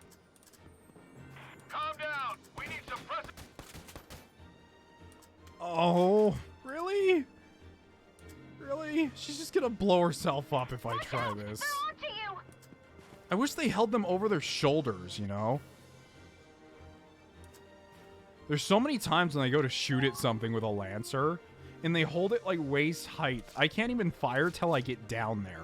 Calm down. We need some press. Oh, really? Really? She's just gonna blow herself up if I try this. I wish they held them over their shoulders, you know? There's so many times when I go to shoot at something with a Lancer, and they hold it like waist height. I can't even fire till I get down there.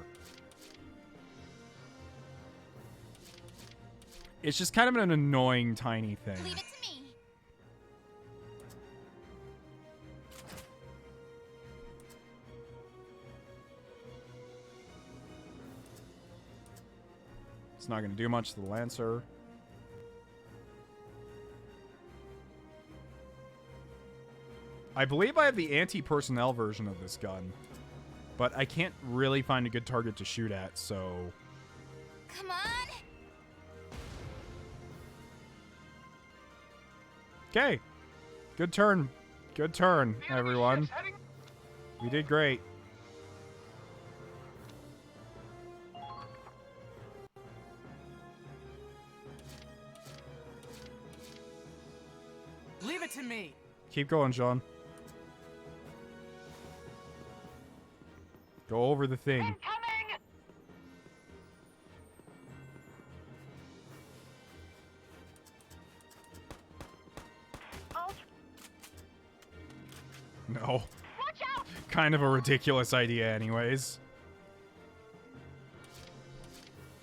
It's just kind of an annoying tiny thing. Leave it to me. It's not going to do much to the Lancer. I believe I have the anti-personnel version of this gun, but I can't really find a good target to shoot at, so... Come on. Okay. Good turn. Good turn, everyone. We did great. Leave it to me. Keep going, John. Go over the thing. No. Kind of a ridiculous idea anyways.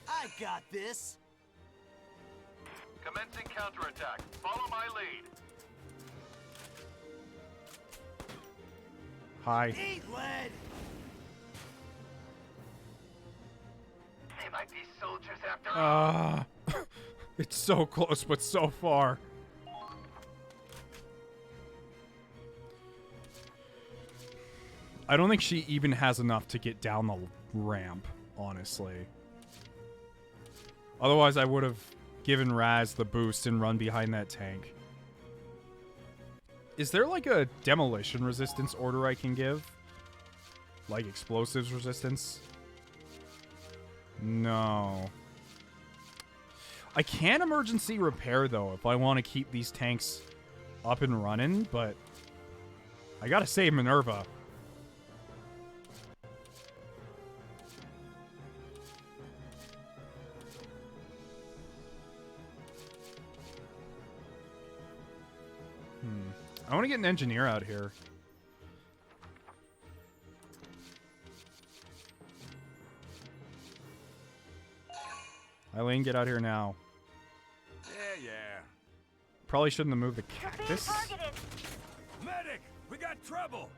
I got this. Commencing counterattack. Follow my lead. Hi. Eat lead. They might be soldiers after all. It's so close but so far. I don't think she even has enough to get down the ramp, honestly. Otherwise, I would have given Raz the boost and run behind that tank. Is there like a demolition resistance order I can give? Like explosives resistance? No. I can emergency repair though if I want to keep these tanks up and running, but I gotta save Minerva. I want to get an engineer out here. Eileen, get out here now. Yeah. Probably shouldn't have moved the cactus. Medic! We got trouble!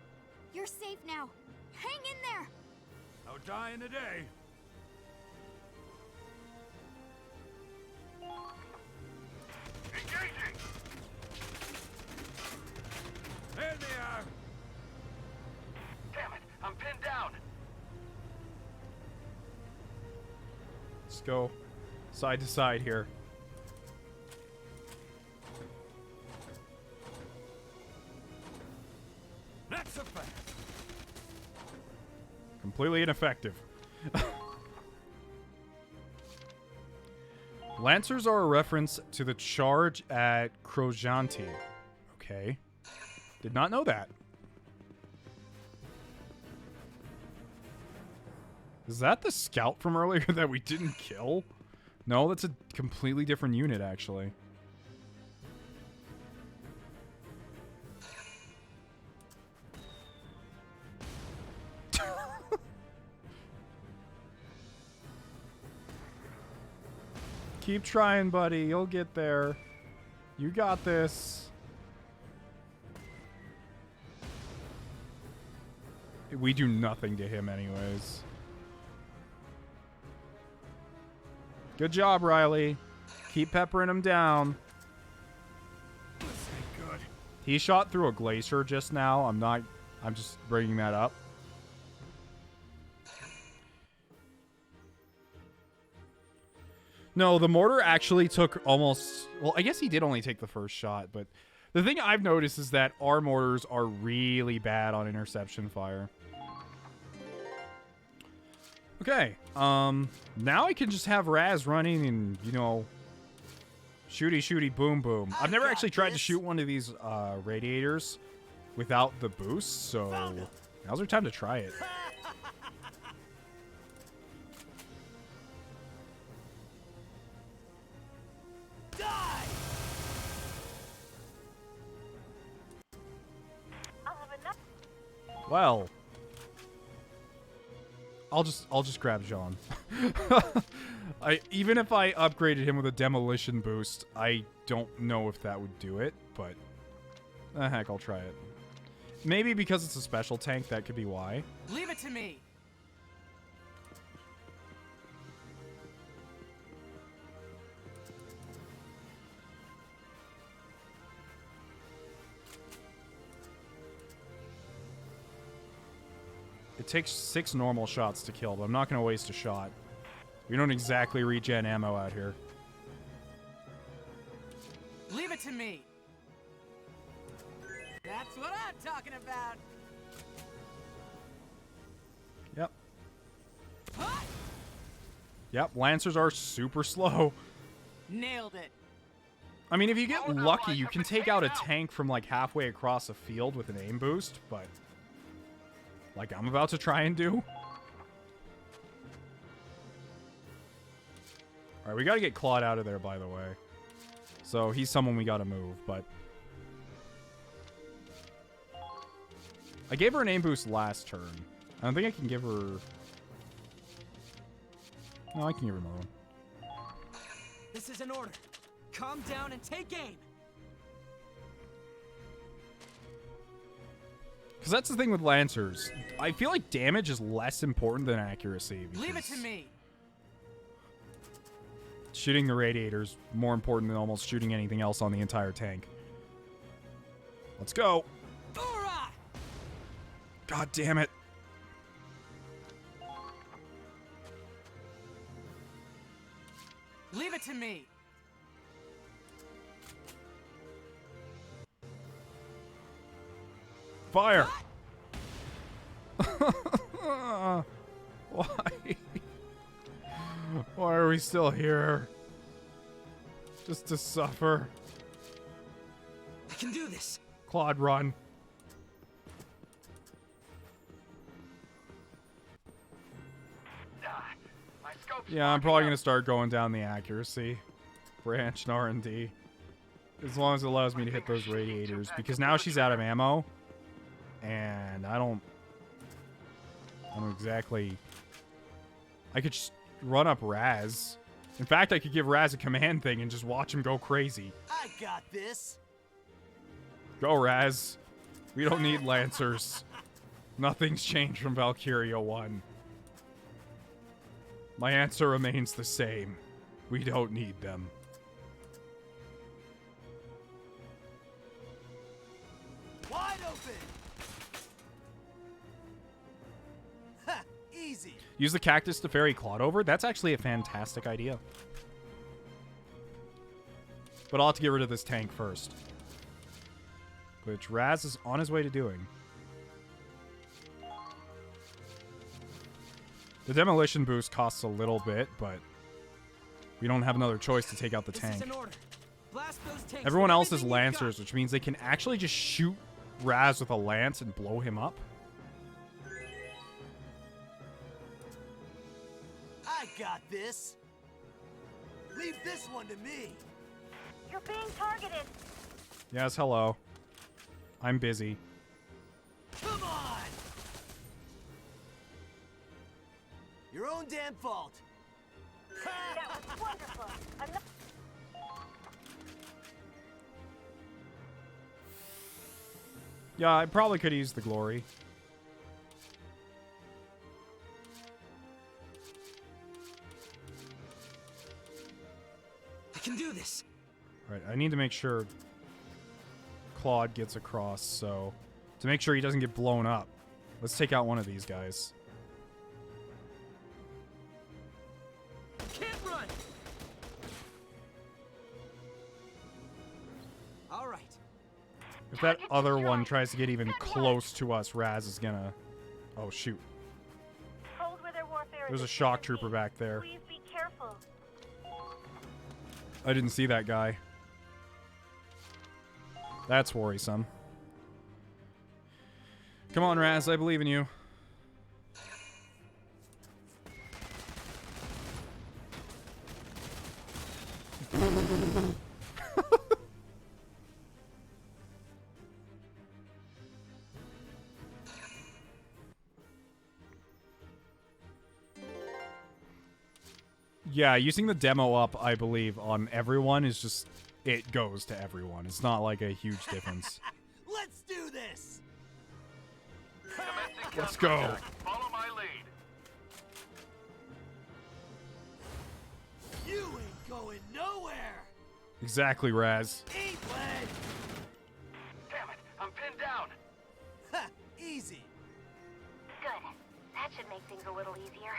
You're safe now. Hang in there! No dying today. Engaging! There they are! Damn it, I'm pinned down! Let's go side to side here. Not so fast! Completely ineffective. Lancers are a reference to the charge at Crojanti. Okay. Did not know that. Is that the scout from earlier that we didn't kill? No, that's a completely different unit, actually. Keep trying, buddy. You'll get there. You got this. We do nothing to him anyways. Good job, Riley. Keep peppering him down. This ain't good. He shot through a glacier just now. I'm just bringing that up. No, the mortar actually took almost... Well, I guess he did only take the first shot, but the thing I've noticed is that our mortars are really bad on interception fire. Okay, now I can just have Raz running and, you know, shooty, shooty, boom, boom. I've never actually tried to shoot one of these radiators without the boost, so now's our time to try it. Well, I'll just grab Jean. Even if I upgraded him with a demolition boost, I don't know if that would do it, but heck, I'll try it. Maybe because it's a special tank, that could be why. Leave it to me. It takes 6 normal shots to kill, but I'm not going to waste a shot. We don't exactly regen ammo out here. Leave it to me. That's what I'm talking about. Yep. Yep, Lancers are super slow. Nailed it. I mean, if you get lucky, you can take out a tank from like halfway across a field with an aim boost, but like I'm about to try and do. Alright, we gotta get Claude out of there, by the way. So he's someone we gotta move, but... I gave her a name boost last turn. I don't think I can give her... No, I can give her another one. This is an order. Calm down and take aim. Because that's the thing with Lancers. I feel like damage is less important than accuracy. Leave it to me. Shooting the radiators more important than almost shooting anything else on the entire tank. Let's go. God damn it. Leave it to me. Fire. Why? Why are we still here? Just to suffer. I can do this. Claude, run. Yeah, I'm probably gonna start going down the accuracy branch and R&D. As long as it allows me to hit those radiators. Because now she's out of ammo. And I don't exactly... I could just run up Raz. In fact, I could give Raz a command thing and just watch him go crazy. I got this. Go, Raz. We don't need Lancers. Nothing's changed from Valkyria 1. My answer remains the same. We don't need them. Wide open. Ha, easy. Use the cactus to ferry Claude over? That's actually a fantastic idea. But I'll have to get rid of this tank first. Which Raz is on his way to doing. The demolition boost costs a little bit, but we don't have another choice to take out the tank. Everyone else is Lancers, which means they can actually just shoot Raz with a lance and blow him up. I got this. Leave this one to me. You're being targeted. Yes, hello. I'm busy. Come on. Your own damn fault. That was wonderful. I'm not... Yeah, I probably could use the glory. I can do this. Alright, I need to make sure Claude gets across, so... To make sure he doesn't get blown up. Let's take out one of these guys. Can't run. All right. If that other one tries to get even close to us, Raz is gonna... Oh, shoot. Cold weather warfare. There's a shock trooper back there. Please be careful. I didn't see that guy. That's worrisome. Come on, Raz, I believe in you. Yeah, using the demo up, I believe, on everyone is just... It goes to everyone. It's not like a huge difference. Let's do this. Let's go. Follow my lead. You ain't going nowhere. Exactly, Raz. Eat lead. Damn it, I'm pinned down. Ha, easy. Good. That should make things a little easier.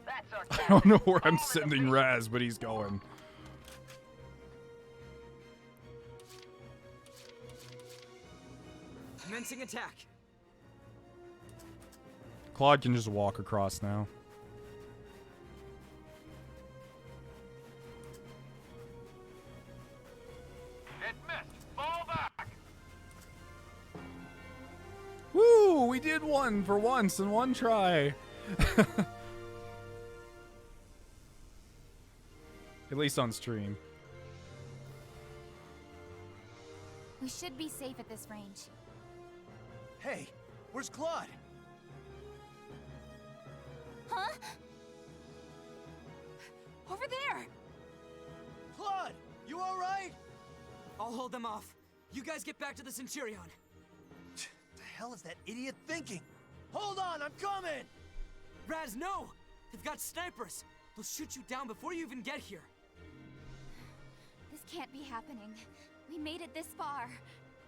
That's our I don't know where I'm sending Raz, but he's going. Commencing attack. Claude can just walk across now. It missed. Fall back. Woo! We did one for once in one try. At least on stream. We should be safe at this range. Hey, where's Claude? Huh? Over there! Claude, you alright? I'll hold them off. You guys get back to the Centurion. The hell is that idiot thinking? Hold on, I'm coming! Raz, no! They've got snipers. They'll shoot you down before you even get here. This can't be happening. We made it this far.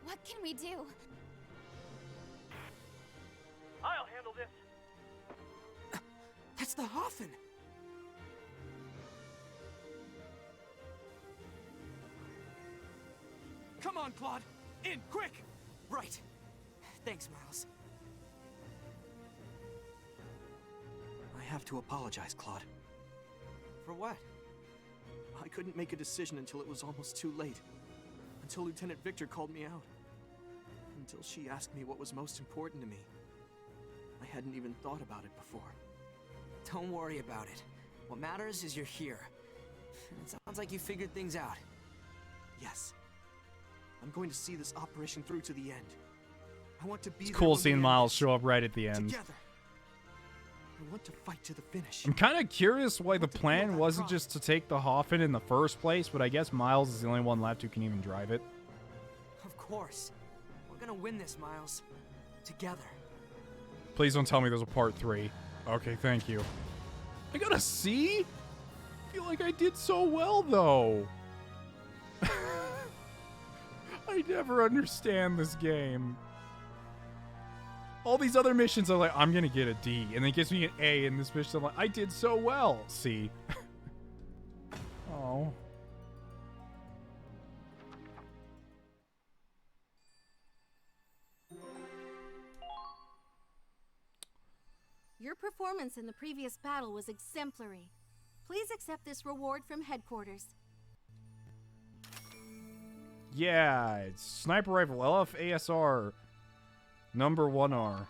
What can we do? I'll handle this. That's the Hoffen. Come on, Claude! In, quick! Right. Thanks, Miles. I have to apologize, Claude. For what? I couldn't make a decision until it was almost too late. Until Lieutenant Victor called me out. Until she asked me what was most important to me. I hadn't even thought about it before. Don't worry about it. What matters is you're here. It sounds like you figured things out. Yes. I'm going to see this operation through to the end. I want to be It's there cool when seeing we end Miles this. show up right at the end. Together. I want to fight to the finish. I'm kind of curious why the plan wasn't just to take the Hoffen in the first place, but I guess Miles is the only one left who can even drive it. Of course. We're gonna win this, Miles. Together. Please don't tell me there's a part 3. Okay, thank you. I got a C? I feel like I did so well, though. I never understand this game. All these other missions are like, I'm going to get a D. And then it gives me an A in this mission. I'm like, I did so well. C. Oh. Your performance in the previous battle was exemplary. Please accept this reward from headquarters. Yeah, it's Sniper Rifle LF-ASR number 1R.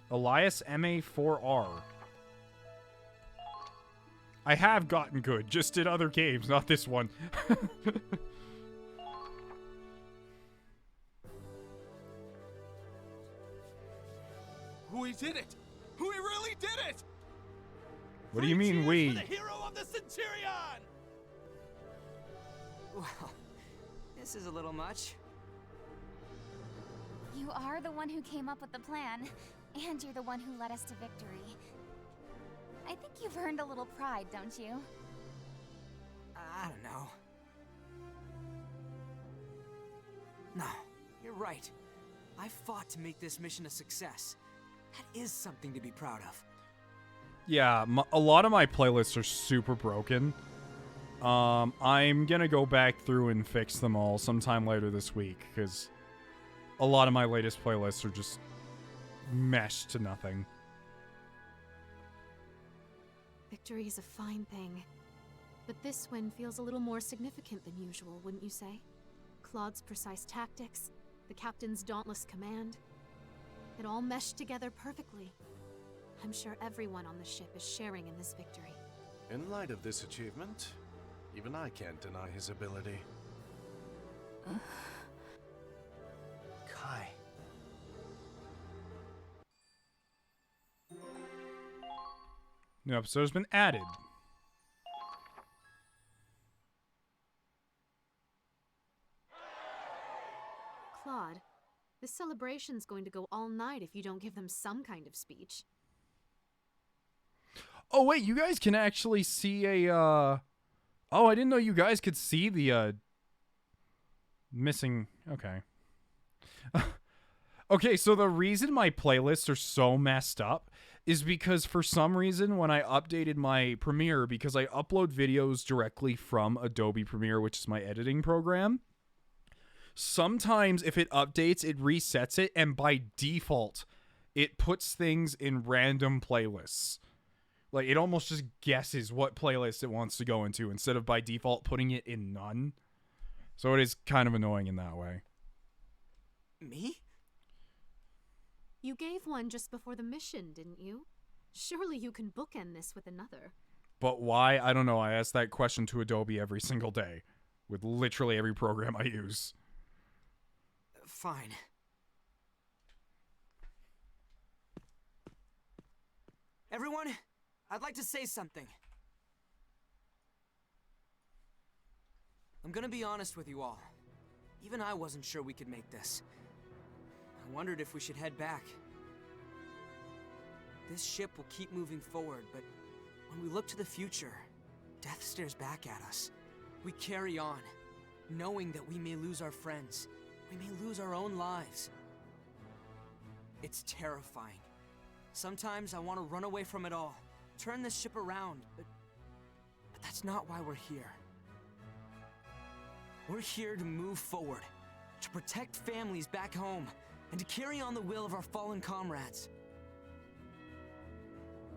Elias MA4R. I have gotten good, just in other games, not this one. We did it! We really did it! What do you mean, we? For the hero of the Centurion! Well, this is a little much. You are the one who came up with the plan, and you're the one who led us to victory. I think you've earned a little pride, don't you? I don't know. No, you're right. I fought to make this mission a success. That is something to be proud of. Yeah, a lot of my playlists are super broken. I'm gonna go back through and fix them all sometime later this week, because a lot of my latest playlists are just meshed to nothing. Victory is a fine thing. But this win feels a little more significant than usual, wouldn't you say? Claude's precise tactics, the captain's dauntless command. It all meshed together perfectly. I'm sure everyone on the ship is sharing in this victory. In light of this achievement, even I can't deny his ability. Kai. New episode has been added. Claude, this celebration's going to go all night if you don't give them some kind of speech. Oh, wait, you guys can actually see a, Oh, I didn't know you guys could see the, missing... Okay. Okay, so the reason my playlists are so messed up is because for some reason when I updated my Premiere, because I upload videos directly from Adobe Premiere, which is my editing program, sometimes if it updates, it resets it, and by default, it puts things in random playlists. Like, it almost just guesses what playlist it wants to go into instead of by default putting it in none. So it is kind of annoying in that way. Me? You gave one just before the mission, didn't you? Surely you can bookend this with another. But why? I don't know. I ask that question to Adobe every single day with literally every program I use. Fine. Everyone, I'd like to say something. I'm gonna be honest with you all. Even I wasn't sure we could make this. I wondered if we should head back. This ship will keep moving forward, but when we look to the future, death stares back at us. We carry on, knowing that we may lose our friends. We may lose our own lives. It's terrifying. Sometimes I want to run away from it all, turn this ship around, but that's not why we're here. We're here to move forward, to protect families back home, and to carry on the will of our fallen comrades.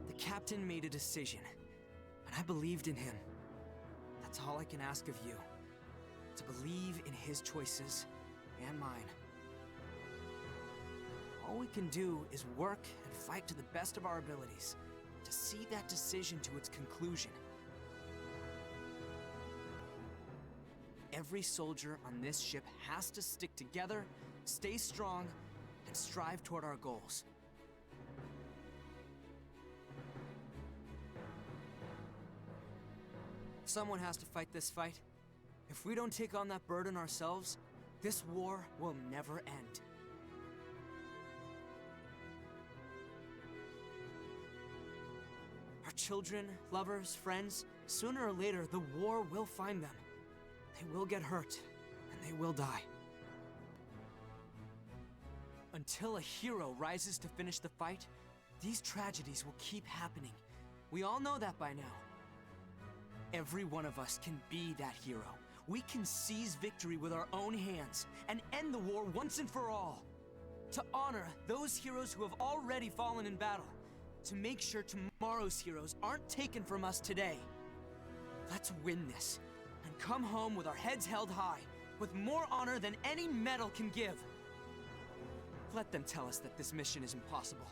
The captain made a decision, and I believed in him. That's all I can ask of you, to believe in his choices and mine. All we can do is work and fight to the best of our abilities, to see that decision to its conclusion. Every soldier on this ship has to stick together, stay strong, and strive toward our goals. Someone has to fight this fight. If we don't take on that burden ourselves, this war will never end. Our children, lovers, friends, sooner or later, the war will find them. They will get hurt, and they will die. Until a hero rises to finish the fight, these tragedies will keep happening. We all know that by now. Every one of us can be that hero. We can seize victory with our own hands and end the war once and for all. To honor those heroes who have already fallen in battle. To make sure tomorrow's heroes aren't taken from us today. Let's win this and come home with our heads held high, with more honor than any medal can give. Let them tell us that this mission is impossible.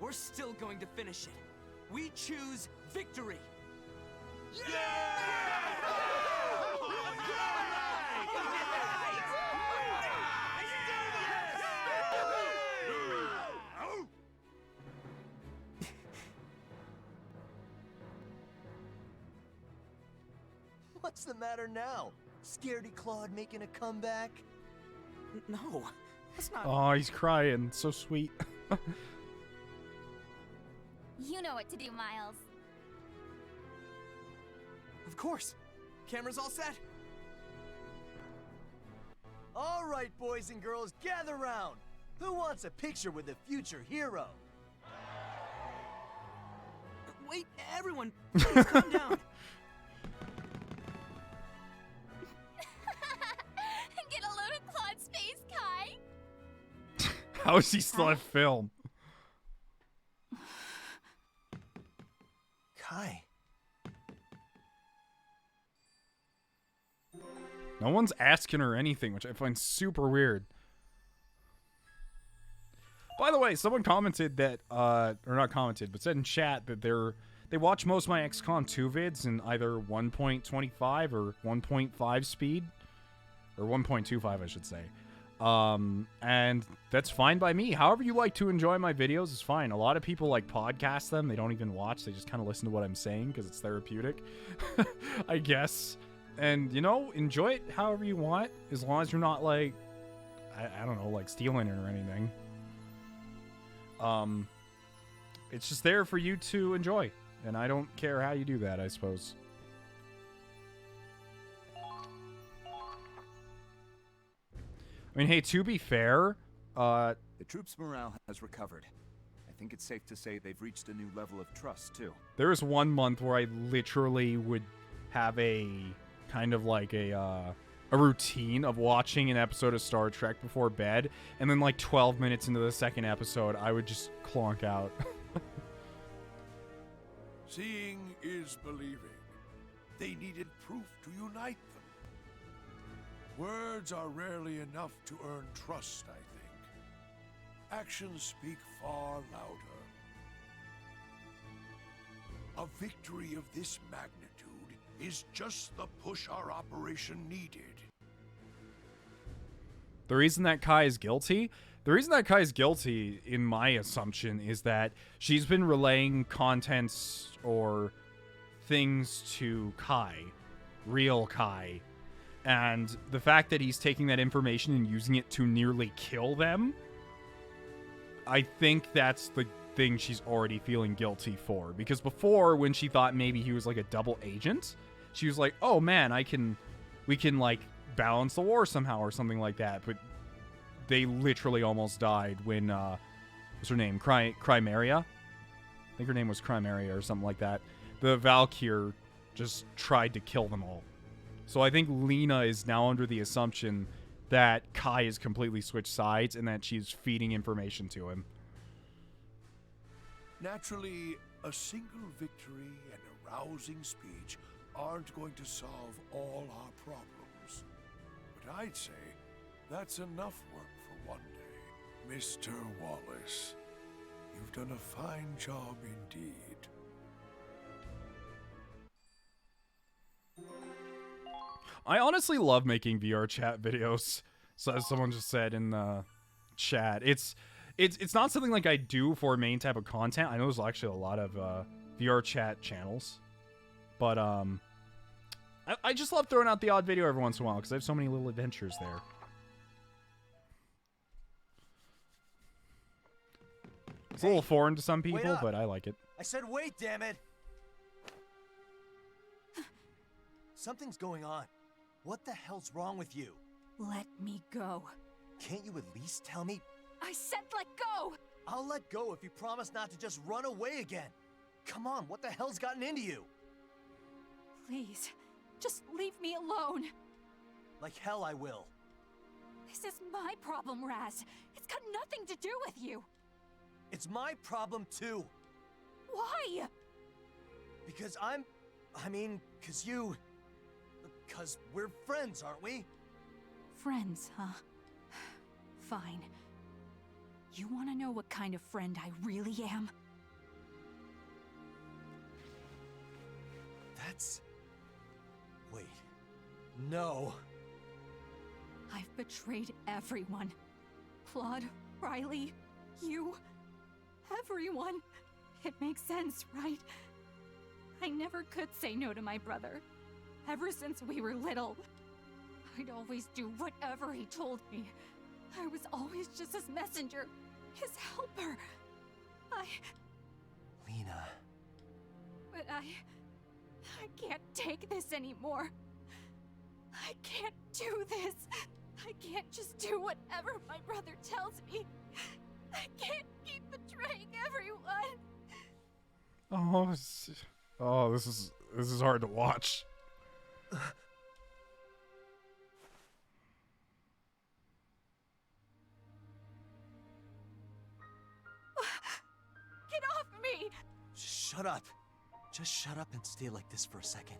We're still going to finish it. We choose victory. What's the matter now? Scaredy Claude making a comeback? No, that's not. Oh, he's crying. So sweet. You know what to do, Miles. Of course. Camera's all set. All right, boys and girls, gather round. Who wants a picture with the future hero? Wait, everyone, please calm down. Get a load of Claude's face, Kai. How is he still at film? Kai. No one's asking her anything, which I find super weird. By the way, someone commented that, or not commented, but said in chat that they watch most of my XCOM 2 vids in either 1.25 or 1.5 speed. Or 1.25, I should say. And that's fine by me. However you like to enjoy my videos is fine. A lot of people like podcast them. They don't even watch. They just kind of listen to what I'm saying because it's therapeutic, I guess. And, you know, enjoy it however you want, as long as you're not, like, I don't know, like, stealing it or anything. It's just there for you to enjoy, and I don't care how you do that, I suppose. I mean, hey, to be fair, the troops' morale has recovered. I think it's safe to say they've reached a new level of trust, too. There was 1 month where I literally would have a kind of like a routine of watching an episode of Star Trek before bed, and then like 12 minutes into the second episode, I would just clonk out. Seeing is believing. They needed proof to unite them. Words are rarely enough to earn trust, I think. Actions speak far louder. A victory of this magnitude is just the push our operation needed. The reason that Kai is guilty? The reason that Kai is guilty, in my assumption, is that she's been relaying contents or things to Kai. Real Kai. And the fact that he's taking that information and using it to nearly kill them, I think that's the thing she's already feeling guilty for. Because before, when she thought maybe he was like a double agent, she was like, oh man, we can like balance the war somehow or something like that. But they literally almost died when, what's her name? Chimera? I think her name was Chimera or something like that. The Valkyr just tried to kill them all. So I think Lena is now under the assumption that Kai has completely switched sides and that she's feeding information to him. Naturally, a single victory and a rousing speech aren't going to solve all our problems. But I'd say that's enough work for one day. Mr. Wallace, you've done a fine job indeed. I honestly love making VR chat videos, so as someone just said in the chat. It's not something like I do for a main type of content. I know there's actually a lot of VR chat channels, but I just love throwing out the odd video every once in a while because I have so many little adventures there. It's a little foreign to some people, but I like it. I said wait, damn it! Something's going on. What the hell's wrong with you? Let me go. Can't you at least tell me? I said let go! I'll let go if you promise not to just run away again. Come on, what the hell's gotten into you? Please, just leave me alone. Like hell I will. This is my problem, Raz. It's got nothing to do with you. It's my problem too. Why? Because because we're friends, aren't we? Friends, huh? Fine. You want to know what kind of friend I really am? Wait. No. I've betrayed everyone. Claude, Riley, you, everyone. It makes sense, right? I never could say no to my brother. Ever since we were little, I'd always do whatever he told me. I was always just his messenger, his helper. Lena. But I can't take this anymore. I can't do this. I can't just do whatever my brother tells me. I can't keep betraying everyone. This is hard to watch. Get off me! Shut up. Just shut up and stay like this for a second.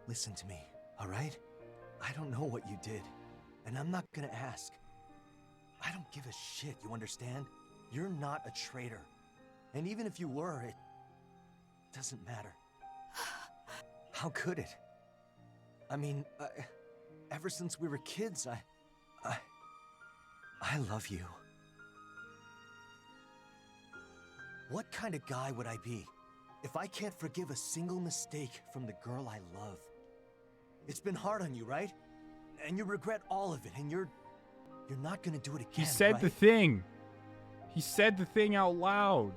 Listen to me, all right? I don't know what you did, and I'm not gonna ask. I don't give a shit, you understand? You're not a traitor. And even if you were, it doesn't matter. How could it? I mean, ever since we were kids, I love you. What kind of guy would I be if I can't forgive a single mistake from the girl I love? It's been hard on you, right? And you regret all of it, and you're not gonna do it again, He said right? the thing. He said the thing out loud.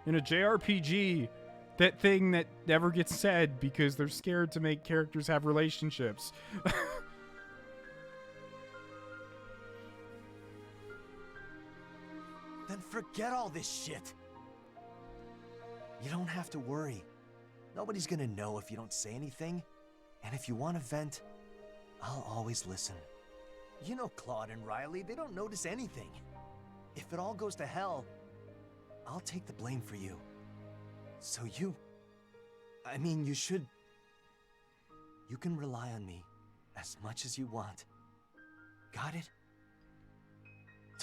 In a JRPG, that thing that never gets said because they're scared to make characters have relationships. Then forget all this shit. You don't have to worry. Nobody's gonna know if you don't say anything. And if you want to vent, I'll always listen. You know Claude and Riley, they don't notice anything. If it all goes to hell, I'll take the blame for you. So you can rely on me as much as you want. Got it?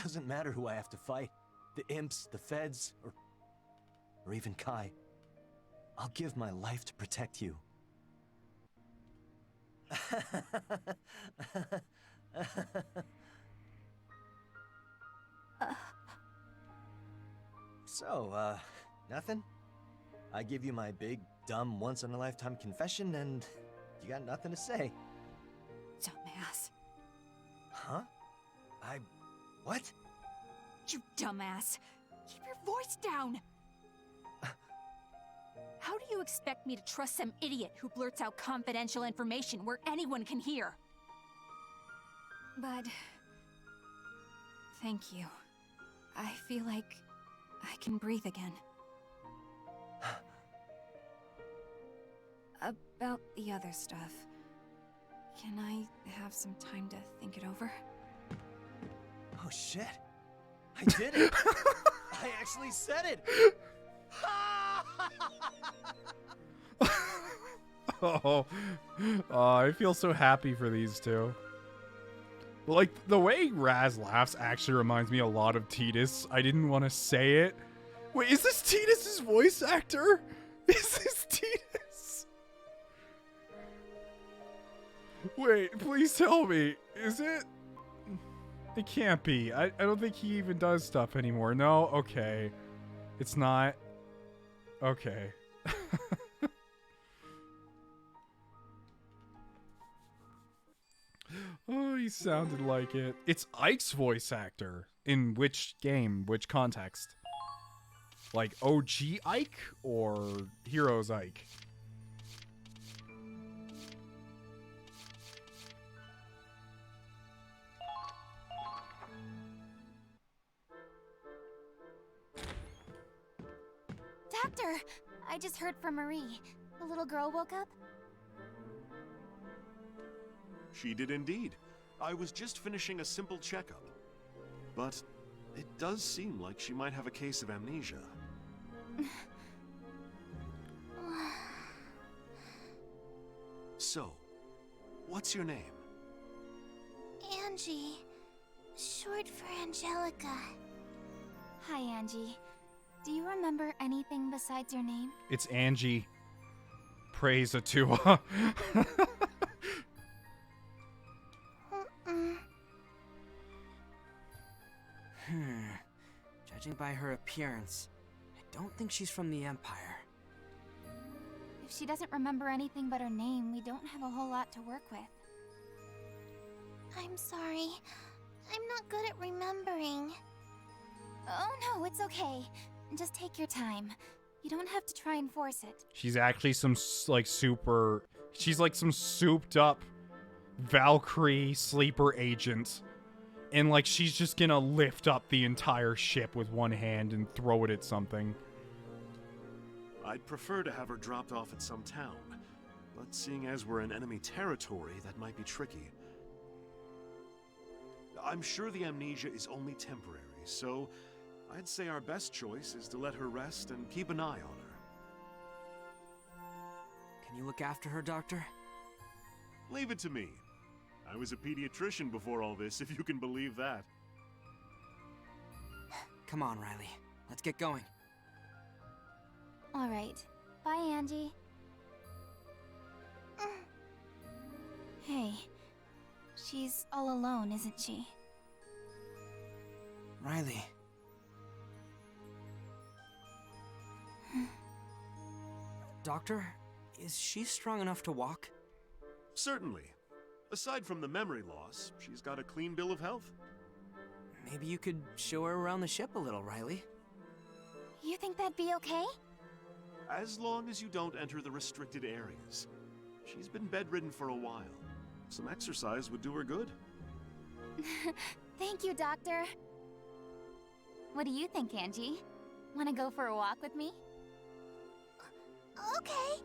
Doesn't matter who I have to fight. The imps, the feds, or even Kai. I'll give my life to protect you. So, nothing? I give you my big, dumb, once-in-a-lifetime confession, and you got nothing to say. Dumbass. Huh? What? You dumbass. Keep your voice down. How do you expect me to trust some idiot who blurts out confidential information where anyone can hear? But... thank you. I feel like I can breathe again. About the other stuff. Can I have some time to think it over? Oh shit. I did it! I actually said it! I feel so happy for these two. Like, the way Raz laughs actually reminds me a lot of Tidus. I didn't want to say it. Wait, is this Tidus' voice actor? Is this Tidus? Wait, please tell me. Is it? It can't be. I don't think he even does stuff anymore. No? Okay. It's not. Okay. Oh, he sounded like it. It's Ike's voice actor. In which game? Which context? Like OG Ike or Heroes Ike? Doctor! I just heard from Marie. The little girl woke up? She did indeed. I was just finishing a simple checkup. But it does seem like she might have a case of amnesia. So, what's your name? Angie. Short for Angelica. Hi, Angie. Do you remember anything besides your name? It's Angie. Praise Atua. Judging by her appearance, I don't think she's from the Empire. If she doesn't remember anything but her name, we don't have a whole lot to work with. I'm sorry. I'm not good at remembering. Oh no, it's okay. Just take your time. You don't have to try and force it. She's actually some, like, super... She's like some souped up Valkyrie sleeper agent. And, like, she's just gonna lift up the entire ship with one hand and throw it at something. I'd prefer to have her dropped off at some town. But seeing as we're in enemy territory, that might be tricky. I'm sure the amnesia is only temporary, so I'd say our best choice is to let her rest and keep an eye on her. Can you look after her, Doctor? Leave it to me. I was a pediatrician before all this, if you can believe that. Come on, Riley. Let's get going. All right. Bye, Angie. Hey. She's all alone, isn't she? Riley. Doctor, is she strong enough to walk? Certainly. Aside from the memory loss, she's got a clean bill of health. Maybe you could show her around the ship a little, Riley. You think that'd be okay? As long as you don't enter the restricted areas. She's been bedridden for a while. Some exercise would do her good. Thank you, Doctor. What do you think, Angie? Want to go for a walk with me? Okay.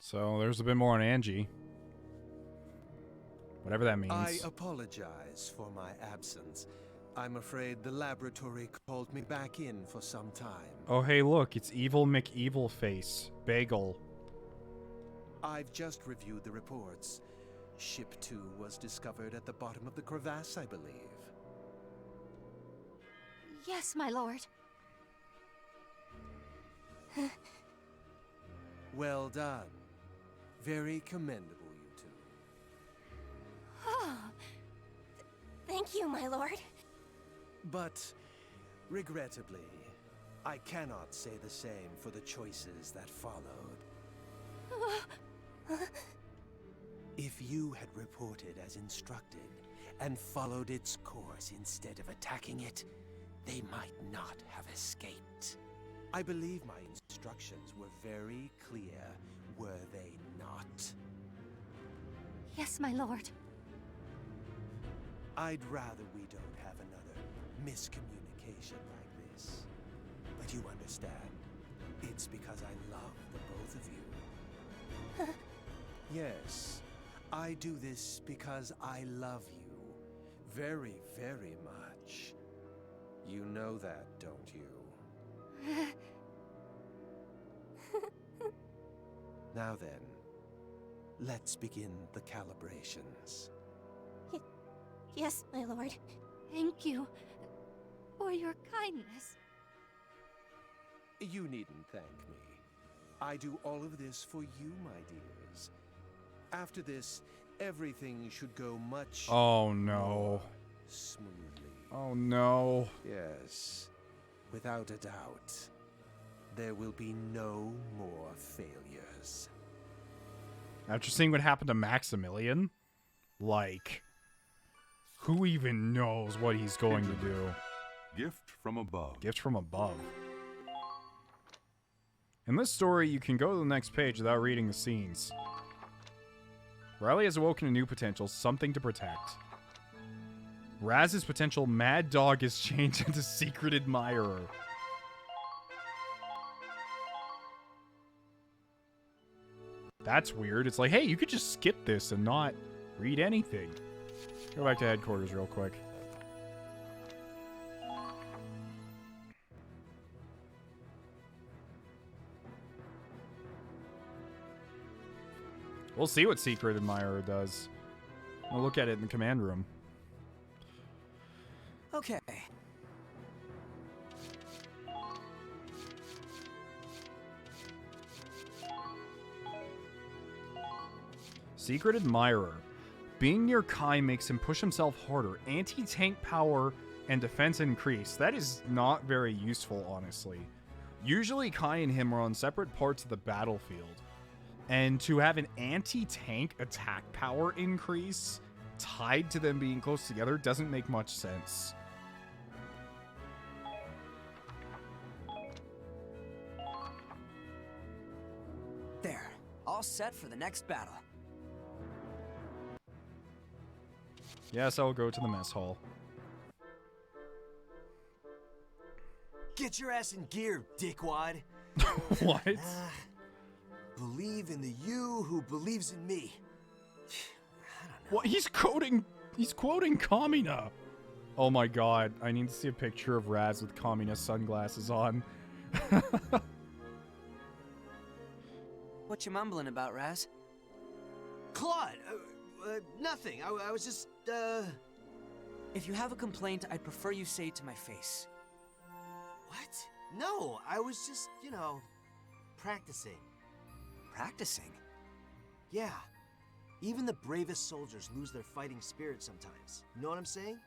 So there's a bit more on Angie. Whatever that means. I apologize for my absence. I'm afraid the laboratory called me back in for some time. Oh, hey, look, it's Evil McEvilface. Bagel. I've just reviewed the reports. Ship 2 was discovered at the bottom of the crevasse, I believe. Yes, my lord. Well done. Very commendable, you two. Oh, thank you, my lord. But, regrettably, I cannot say the same for the choices that followed. If you had reported as instructed and followed its course instead of attacking it, they might not have escaped. I believe my instructions were very clear, were they not? Yes, my lord. I'd rather we don't have another miscommunication like this. But you understand, it's because I love the both of you. Yes, I do this because I love you very, very much. You know that, don't you? Now then, let's begin the calibrations. Yes, my lord. Thank you for your kindness. You needn't thank me. I do all of this for you, my dears. After this, everything should go much Oh no. more smoothly. Oh no. Yes, without a doubt. There will be no more failures. After seeing what happened to Maximilian, like, who even knows what he's going to do? Gift from above. Gift from above. In this story, you can go to the next page without reading the scenes. Riley has awoken a new potential, something to protect. Raz's potential mad dog is changed into secret admirer. That's weird. It's like, hey, you could just skip this and not read anything. Go back to headquarters real quick. We'll see what Secret Admirer does. We'll look at it in the command room. Okay. Secret Admirer. Being near Kai makes him push himself harder. Anti-tank power and defense increase. That is not very useful, honestly. Usually Kai and him are on separate parts of the battlefield. And to have an anti-tank attack power increase tied to them being close together doesn't make much sense. There. All set for the next battle. Yes, I'll go to the mess hall. Get your ass in gear, dickwad. What? Believe in the you who believes in me. What? He's quoting Kamina. Oh my god, I need to see a picture of Raz with Kamina sunglasses on. What you mumbling about, Raz? Claude, nothing. I was just, If you have a complaint, I'd prefer you say it to my face. What? No, I was just, practicing. Practicing? Yeah. Even the bravest soldiers lose their fighting spirit sometimes. You know what I'm saying?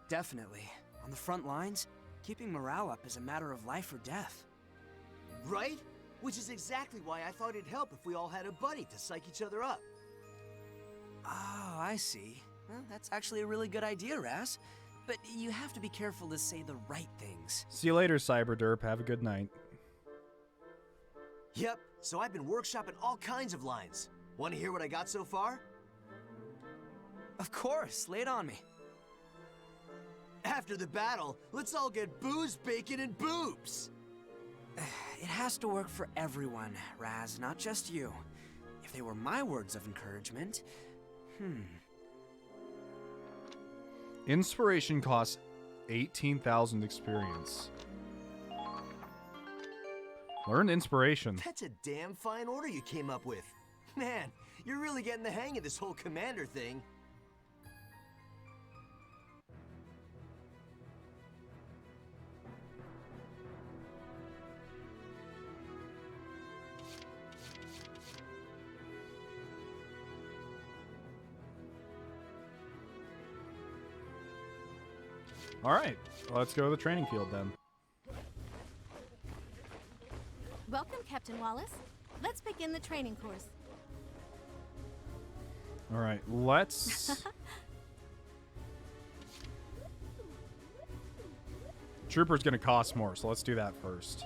Definitely. On the front lines, keeping morale up is a matter of life or death. Right? Which is exactly why I thought it'd help if we all had a buddy to psych each other up. Oh, I see. Well, that's actually a really good idea, Raz. But you have to be careful to say the right things. See you later, Cyberderp. Have a good night. Yep, so I've been workshopping all kinds of lines. Want to hear what I got so far? Of course, lay it on me. After the battle, let's all get booze, bacon, and boobs! It has to work for everyone, Raz, not just you. If they were my words of encouragement... Inspiration costs 18,000 experience. Learn inspiration. That's a damn fine order you came up with. Man, you're really getting the hang of this whole commander thing. Alright, let's go to the training field then. Welcome, Captain Wallace. Let's begin the training course. Alright, let's... Trooper's gonna cost more, so let's do that first.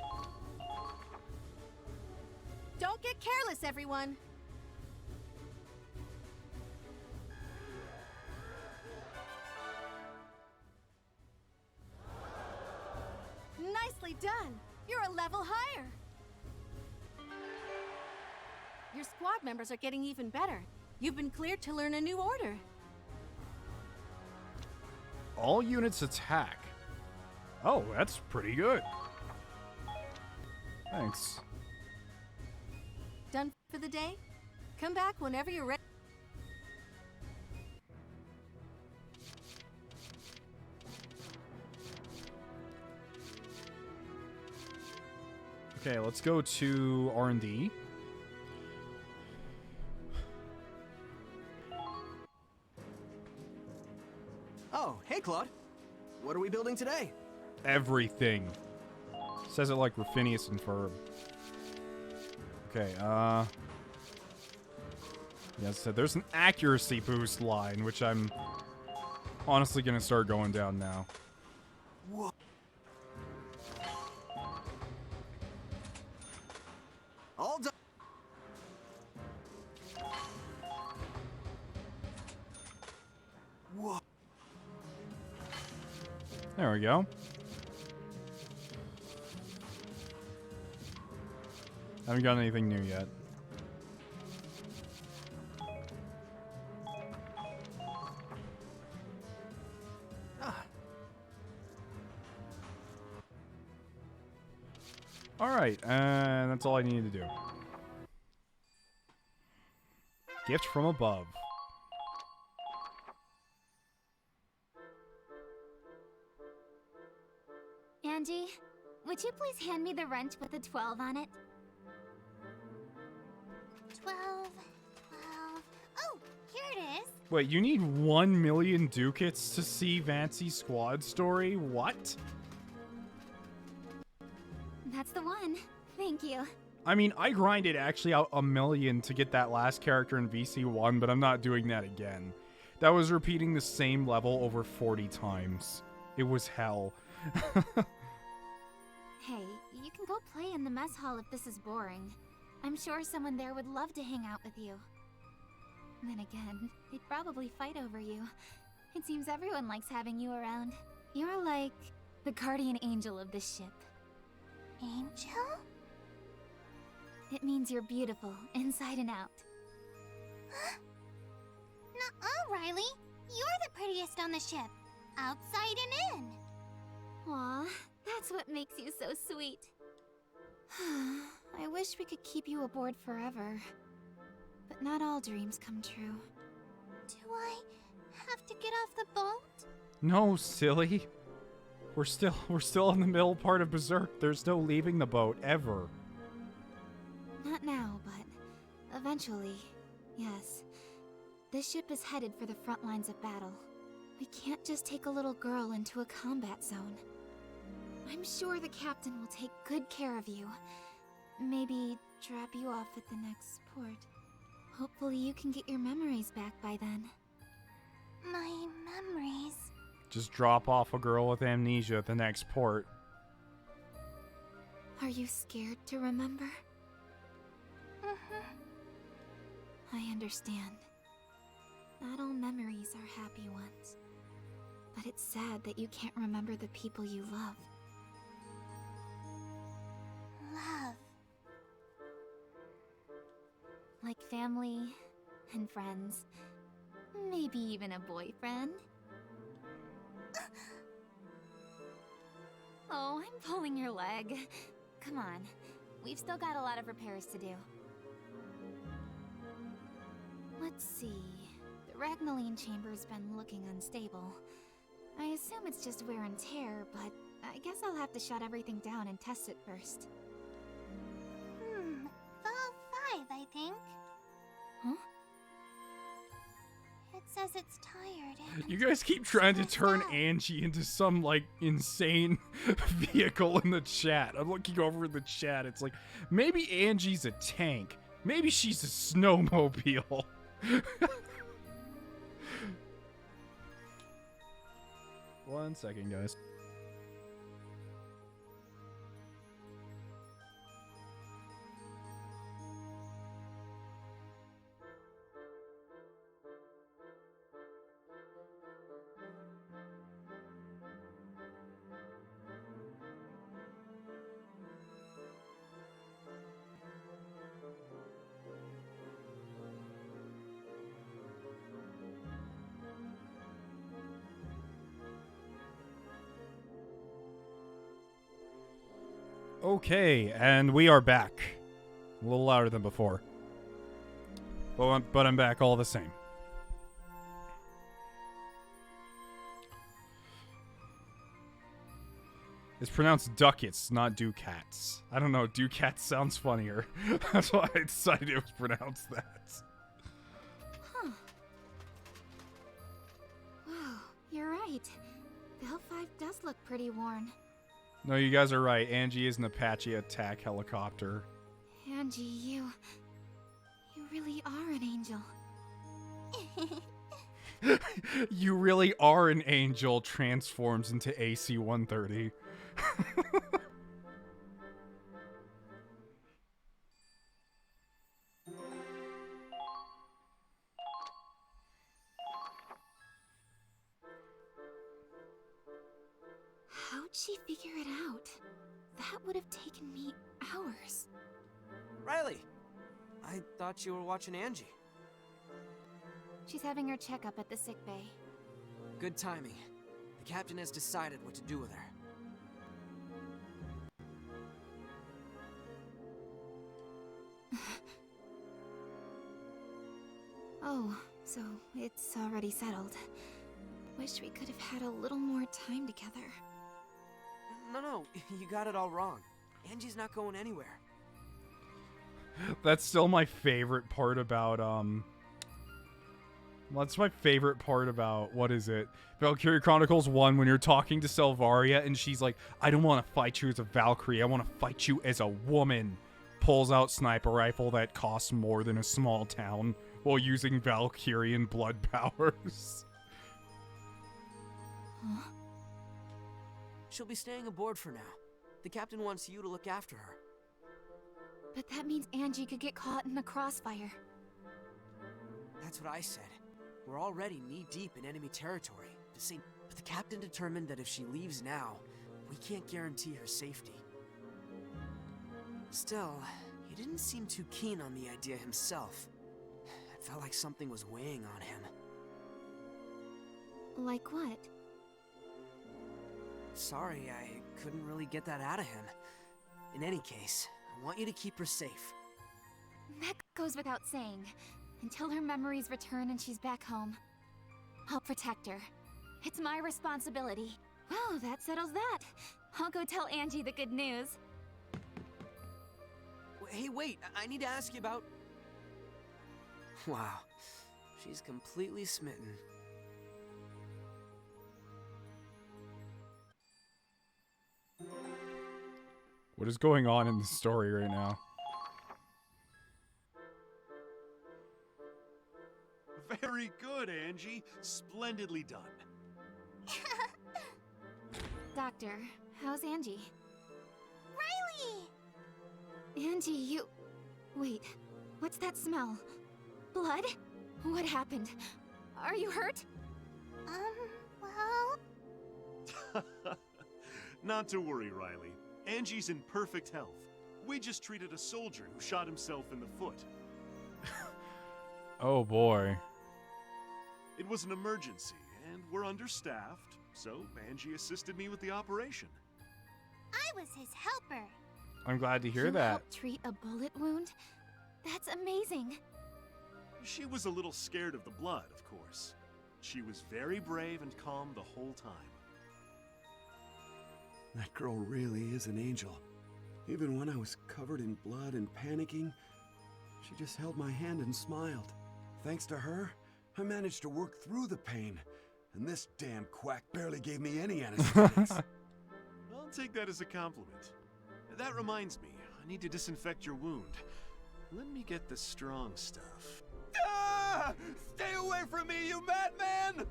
Don't get careless, everyone. Nicely done. You're a level higher. Your squad members are getting even better. You've been cleared to learn a new order. All units attack. Oh, that's pretty good. Thanks. Done for the day? Come back whenever you're ready. Okay, let's go to R&D. Oh, hey, Claude. What are we building today? Everything. Says it like Raffinius and Ferb. Okay, yeah, so there's an accuracy boost line, which I'm honestly gonna start going down now. Whoa. All done. Whoa. There we go. Haven't got anything new yet. Alright, and that's all I need to do. Gift from above. Angie, would you please hand me the wrench with a 12 on it? 12, 12. Oh, here it is. Wait, you need 1 million ducats to see Vancy's squad story? What? That's the one. Thank you. I mean, I grinded actually out 1 million to get that last character in VC1, but I'm not doing that again. That was repeating the same level over 40 times. It was hell. Hey, you can go play in the mess hall if this is boring. I'm sure someone there would love to hang out with you. Then again, they'd probably fight over you. It seems everyone likes having you around. You're like the guardian angel of this ship. Angel? It means you're beautiful, inside and out. Nuh-uh, Riley. You're the prettiest on the ship. Outside and in. Aw, that's what makes you so sweet. I wish we could keep you aboard forever. But not all dreams come true. Do I have to get off the boat? No, silly. We're still in the middle part of Berserk. There's no leaving the boat, ever. Not now, but eventually, yes. This ship is headed for the front lines of battle. We can't just take a little girl into a combat zone. I'm sure the captain will take good care of you. Maybe drop you off at the next port. Hopefully you can get your memories back by then. My memories? Just drop off a girl with amnesia at the next port. Are you scared to remember? I understand. Not all memories are happy ones. But it's sad that you can't remember the people you love. Love. Like family and friends. Maybe even a boyfriend. Oh, I'm pulling your leg. Come on. We've still got a lot of repairs to do. Let's see. The Ragnaline chamber's been looking unstable. I assume it's just wear and tear, but I guess I'll have to shut everything down and test it first. Valve 5, I think. Huh? It's says it's tired. You guys keep trying to turn Angie into some, like, insane vehicle in the chat. I'm looking over in the chat. It's like, maybe Angie's a tank. Maybe she's a snowmobile. One second, guys. Okay, and we are back. A little louder than before. But I'm back all the same. It's pronounced ducats, not ducats. I don't know, ducats sounds funnier. That's why I decided it was pronounced that. Huh. Wow, you're right. The L5 does look pretty worn. No, you guys are right. Angie is an Apache attack helicopter. Angie, you really are an angel. You really are an angel transforms into AC-130. How'd she figure it out? That would have taken me hours. Riley! I thought you were watching Angie. She's having her checkup at the sickbay. Good timing. The captain has decided what to do with her. Oh, so it's already settled. Wish we could have had a little more time together. No, you got it all wrong. Angie's not going anywhere. That's still my favorite part about, That's my favorite part about, what is it? Valkyria Chronicles 1, when you're talking to Selvaria and she's like, I don't want to fight you as a Valkyrie, I want to fight you as a woman. Pulls out sniper rifle that costs more than a small town while using Valkyrian blood powers. Huh? She'll be staying aboard for now. The captain wants you to look after her. But that means Angie could get caught in the crossfire. That's what I said. We're already knee-deep in enemy territory. But the captain determined that if she leaves now, we can't guarantee her safety. Still, he didn't seem too keen on the idea himself. It felt like something was weighing on him. Like what? Sorry, I couldn't really get that out of him. In any case, I want you to keep her safe. That goes without saying. Until her memories return and she's back home, I'll protect her. It's my responsibility. Oh, that settles that. I'll go tell Angie the good news. Hey, wait, I need to ask you about... Wow, she's completely smitten. What is going on in the story right now? Very good, Angie. Splendidly done. Doctor, how's Angie? Riley! Angie, you... Wait, what's that smell? Blood? What happened? Are you hurt? Well... Not to worry, Riley. Angie's in perfect health. We just treated a soldier who shot himself in the foot. Oh boy. It was an emergency, and we're understaffed, so Angie assisted me with the operation. I was his helper. I'm glad to hear You that. helped treat a bullet wound? That's amazing. She was a little scared of the blood, of course. She was very brave and calm the whole time. That girl really is an angel. Even when I was covered in blood and panicking, she just held my hand and smiled. Thanks to her, I managed to work through the pain, and this damn quack barely gave me any anesthetics. I'll take that as a compliment. That reminds me, I need to disinfect your wound. Let me get the strong stuff. Ah! Stay away from me, you madman!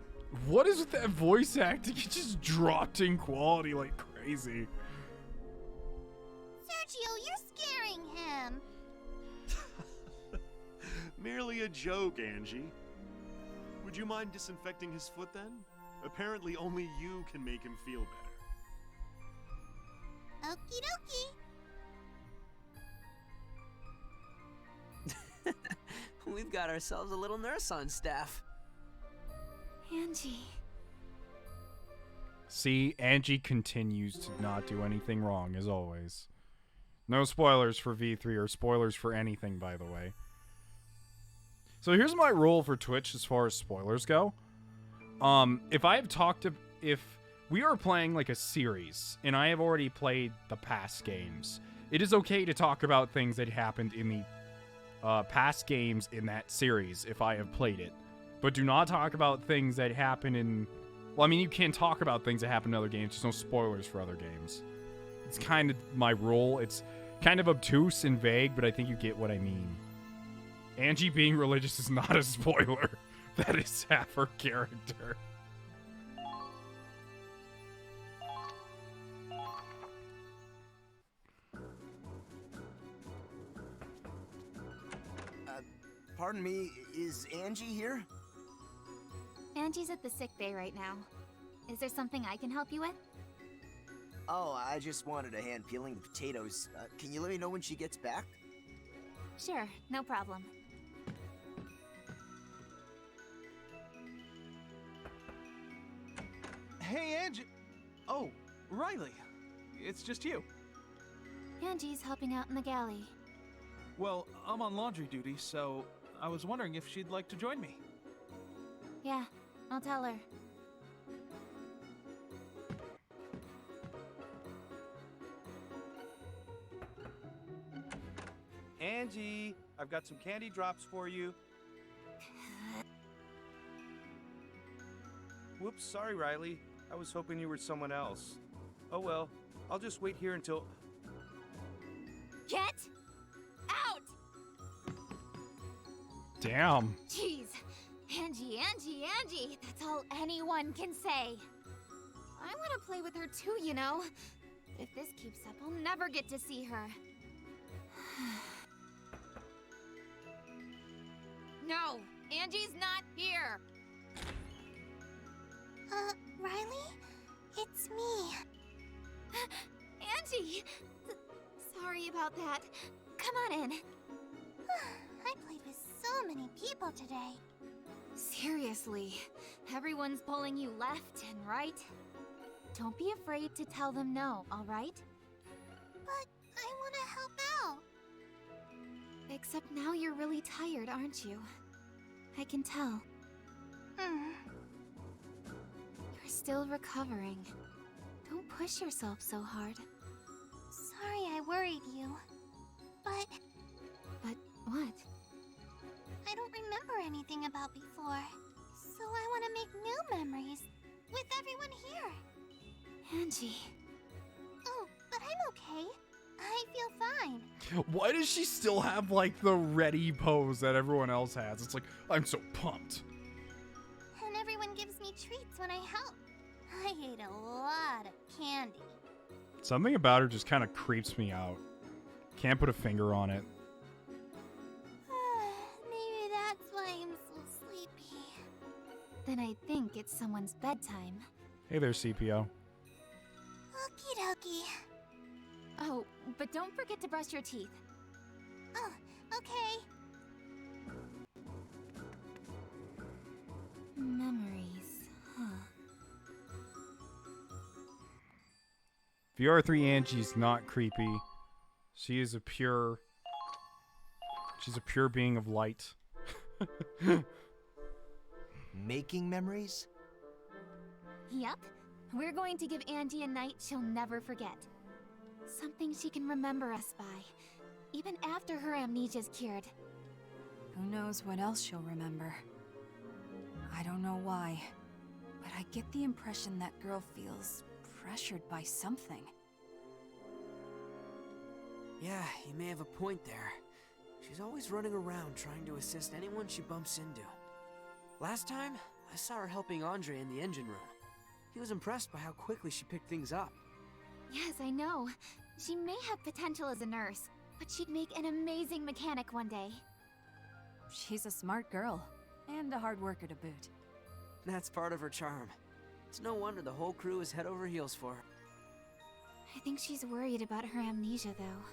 What is with that voice acting? It just dropped in quality like crazy. Sergio, you're scaring him. Merely a joke, Angie. Would you mind disinfecting his foot then? Apparently only you can make him feel better. Okie dokie. We've got ourselves a little nurse on staff. Angie. See, Angie continues to not do anything wrong, as always. No spoilers for V3 or spoilers for anything, by the way. So here's my rule for Twitch as far as spoilers go. If we are playing like a series, and I have already played the past games, it is okay to talk about things that happened in the past games in that series if I have played it. But do not talk about things that happen in... Well, I mean, you can talk about things that happen in other games, just no spoilers for other games. It's kind of my rule. It's kind of obtuse and vague, but I think you get what I mean. Angie being religious is not a spoiler. That is half her character. Pardon me, is Angie here? Angie's at the sick bay right now. Is there something I can help you with? Oh, I just wanted a hand peeling the potatoes. Can you let me know when she gets back? Sure, no problem. Hey, Angie. Oh, Riley. It's just you. Angie's helping out in the galley. Well, I'm on laundry duty, so I was wondering if she'd like to join me. Yeah, I'll tell her. Angie, I've got some candy drops for you. Whoops, sorry, Riley. I was hoping you were someone else. Oh well, I'll just wait here until... Get out! Damn. Jeez. Angie, that's all anyone can say. I want to play with her too, you know. If this keeps up, I'll never get to see her. No, Angie's not here. Riley? It's me. Angie! Sorry about that. Come on in. I played with so many people today. Seriously, everyone's pulling you left and right. Don't be afraid to tell them no, alright? But I want to help out. Except now you're really tired, aren't you? I can tell. You're still recovering. Don't push yourself so hard. Sorry I worried you. But what? I don't remember anything about before. So I want to make new memories with everyone here. Angie. Oh, but I'm okay. I feel fine. Why does she still have, like, the ready pose that everyone else has? It's like, I'm so pumped. And everyone gives me treats when I help. I ate a lot of candy. Something about her just kind of creeps me out. Can't put a finger on it. Maybe that's why I'm so sleepy. Then I think it's someone's bedtime. Hey there, CPO. Okie dokie. Oh, but don't forget to brush your teeth. Oh, okay. Memories, huh? VR3 Angie's not creepy. She is a pure... She's a pure being of light. Making memories? Yep. We're going to give Angie a night she'll never forget. Something she can remember us by, even after her amnesia's cured. Who knows what else she'll remember? I don't know why, but I get the impression that girl feels pressured by something. Yeah, you may have a point there. She's always running around trying to assist anyone she bumps into. Last time, I saw her helping Andre in the engine room. He was impressed by how quickly she picked things up. Yes, I know. She may have potential as a nurse, but she'd make an amazing mechanic one day. She's a smart girl, and a hard worker to boot. That's part of her charm. It's no wonder the whole crew is head over heels for her. I think she's worried about her amnesia, though.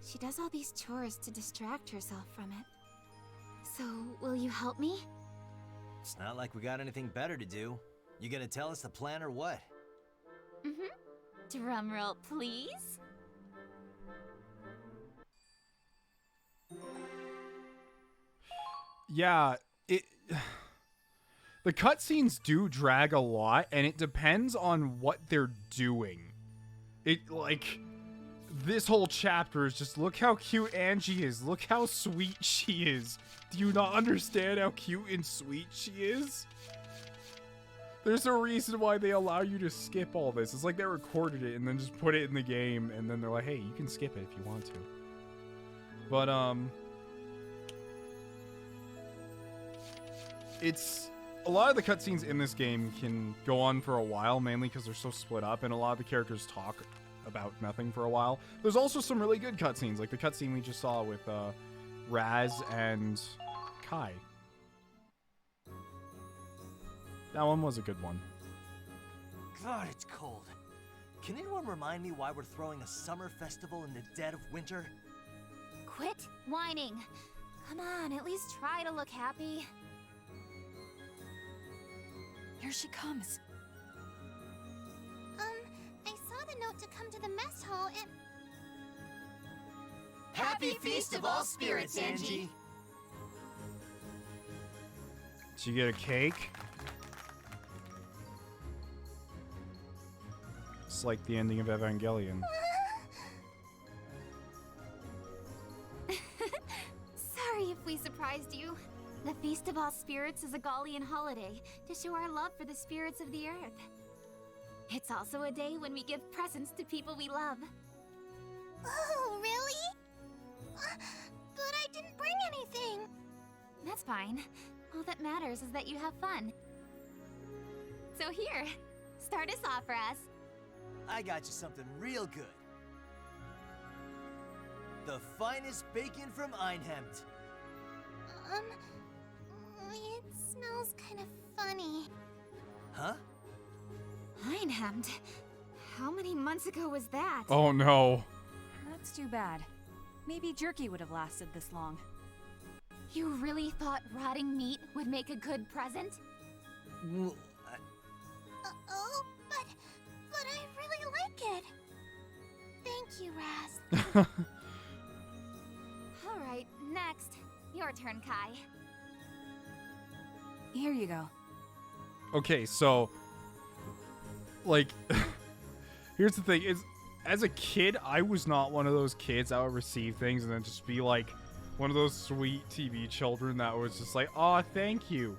She does all these chores to distract herself from it. So, will you help me? It's not like we got anything better to do. You gonna tell us the plan or what? Mm-hmm. Drumroll, please. Yeah, the cutscenes do drag a lot, and it depends on what they're doing. This whole chapter is just, look how cute Angie is. Look how sweet she is. Do you not understand how cute and sweet she is? There's a reason why they allow you to skip all this. It's like they recorded it and then just put it in the game, and then they're like, hey, you can skip it if you want to. But, it's... A lot of the cutscenes in this game can go on for a while, mainly because they're so split up, and a lot of the characters talk about nothing for a while. There's also some really good cutscenes, like the cutscene we just saw with Raz and Kai. That one was a good one. God, it's cold. Can anyone remind me why we're throwing a summer festival in the dead of winter? Quit whining. Come on, at least try to look happy. Here she comes. I saw the note to come to the mess hall and... Happy Feast of All Spirits, Angie! Did you get a cake? It's like the ending of Evangelion. Sorry if we surprised you. The Feast of All Spirits is a Gallian holiday to show our love for the spirits of the earth. It's also a day when we give presents to people we love. Oh, really? But I didn't bring anything. That's fine. All that matters is that you have fun. So here, start us off, Raz. I got you something real good. The finest bacon from Einhemd. It smells kind of funny. Huh? Einhemd? How many months ago was that? Oh no. That's too bad. Maybe jerky would have lasted this long. You really thought rotting meat would make a good present? Well, Oh, but I really like it. Thank you, Raz. Alright, next. Your turn, Kai. Here you go. Okay, so... Like... here's the thing, is as a kid, I was not one of those kids that would receive things and then just be like one of those sweet TV children that was just like, aw, thank you.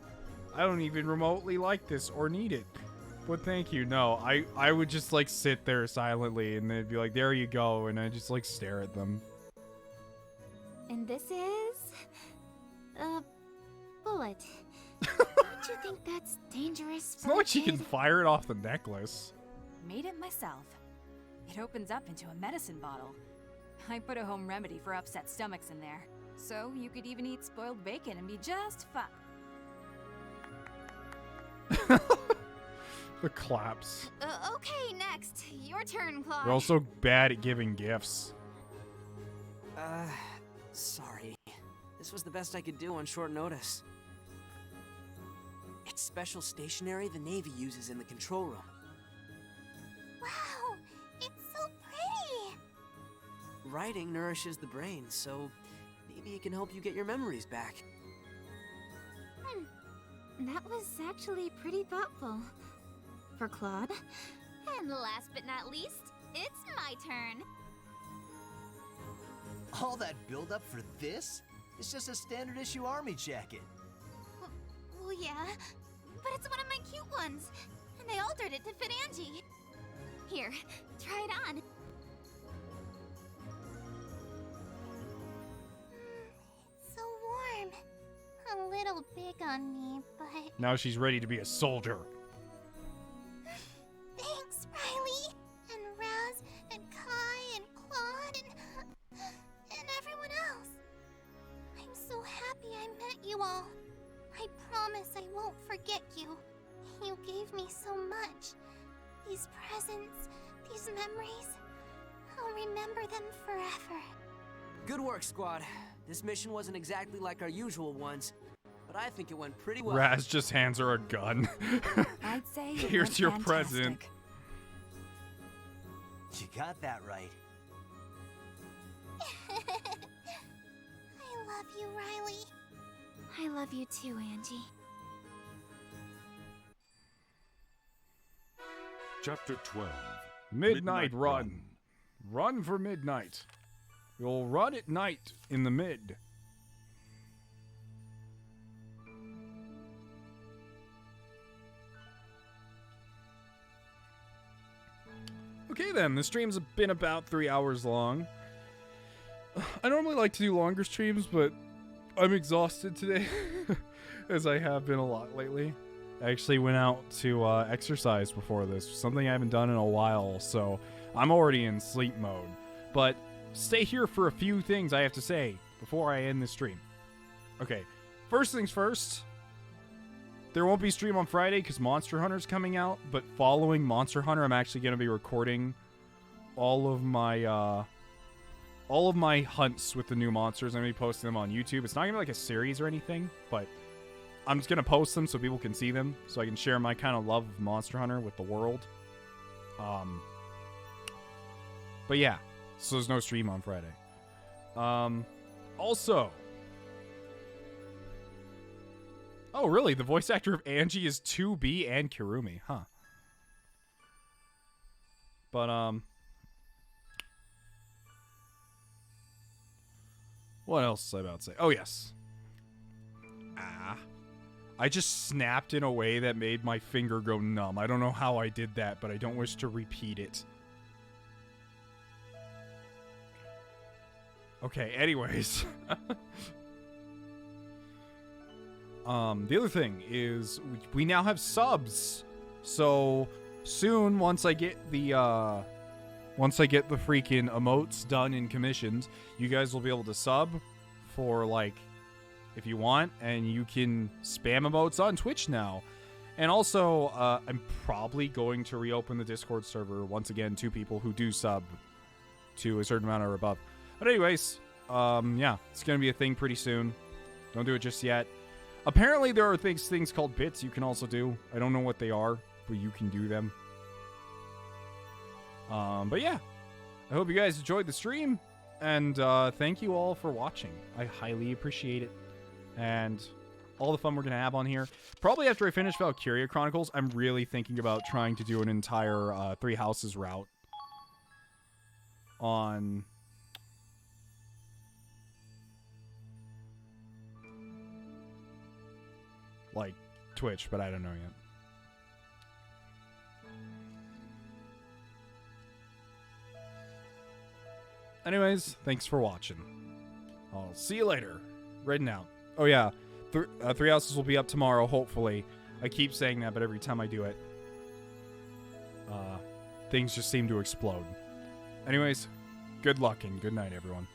I don't even remotely like this or need it. But thank you. No, I would just like sit there silently and they'd be like, there you go. And I just like stare at them. And this is... a bullet. Don't you think that's dangerous It's not like she can fire it off the necklace. Made it myself. It opens up into a medicine bottle. I put a home remedy for upset stomachs in there. So you could even eat spoiled bacon and be just fine. The claps. Okay, next. Your turn, Claude. They're also bad at giving gifts. Sorry. This was the best I could do on short notice. It's special stationery the Navy uses in the control room. Wow, it's so pretty. Writing nourishes the brain, so maybe it can help you get your memories back. That was actually pretty thoughtful. For Claude. And last but not least, it's my turn. All that build-up for this? It's just a standard issue army jacket. Well, yeah, once, and I altered it to fit Angie. Here, try it on. It's so warm. A little big on me, but... Now she's ready to be a soldier. Thanks, Riley, and Raz, and Kai, and Claude, and everyone else. I'm so happy I met you all. I promise I won't forget you. You gave me so much. These presents, these memories. I'll remember them forever. Good work, squad. This mission wasn't exactly like our usual ones, but I think it went pretty well. Raz just hands her a gun. I'd say it Here's went your fantastic. present. You got that right. I love you, Riley. I love you too, Angie. Chapter 12. Midnight run. Run for midnight. You'll run at night in the mid. Okay then, the streams have been about 3 hours long. I normally like to do longer streams, but I'm exhausted today, as I have been a lot lately. I actually went out to exercise before this, something I haven't done in a while, so I'm already in sleep mode. But stay here for a few things I have to say before I end this stream. Okay, first things first. There won't be stream on Friday because Monster Hunter's coming out, but following Monster Hunter, I'm actually going to be recording all of my hunts with the new monsters. I'm going to be posting them on YouTube. It's not going to be like a series or anything, but I'm just going to post them so people can see them, so I can share my kind of love of Monster Hunter with the world. But yeah, so there's no stream on Friday. Also... Oh, really? The voice actor of Angie is 2B and Kirumi, huh? But, what else was I about to say? Oh, yes. I just snapped in a way that made my finger go numb. I don't know how I did that, but I don't wish to repeat it. Okay, anyways. The other thing is we now have subs. So soon, once I get the freaking emotes done and commissioned, you guys will be able to sub for, like, if you want, and you can spam emotes on Twitch now. And also, I'm probably going to reopen the Discord server once again to people who do sub to a certain amount or above. But anyways, yeah, it's gonna be a thing pretty soon. Don't do it just yet. Apparently, there are things called bits you can also do. I don't know what they are, but you can do them. But yeah, I hope you guys enjoyed the stream, and thank you all for watching. I highly appreciate it, and all the fun we're gonna have on here. Probably after I finish Valkyria Chronicles, I'm really thinking about trying to do an entire 3 houses route on... like Twitch, but I don't know yet. Anyways, thanks for watching. I'll see you later. Written out. Oh yeah, 3 houses will be up tomorrow, hopefully. I keep saying that, but every time I do it, things just seem to explode. Anyways, good luck and good night, everyone.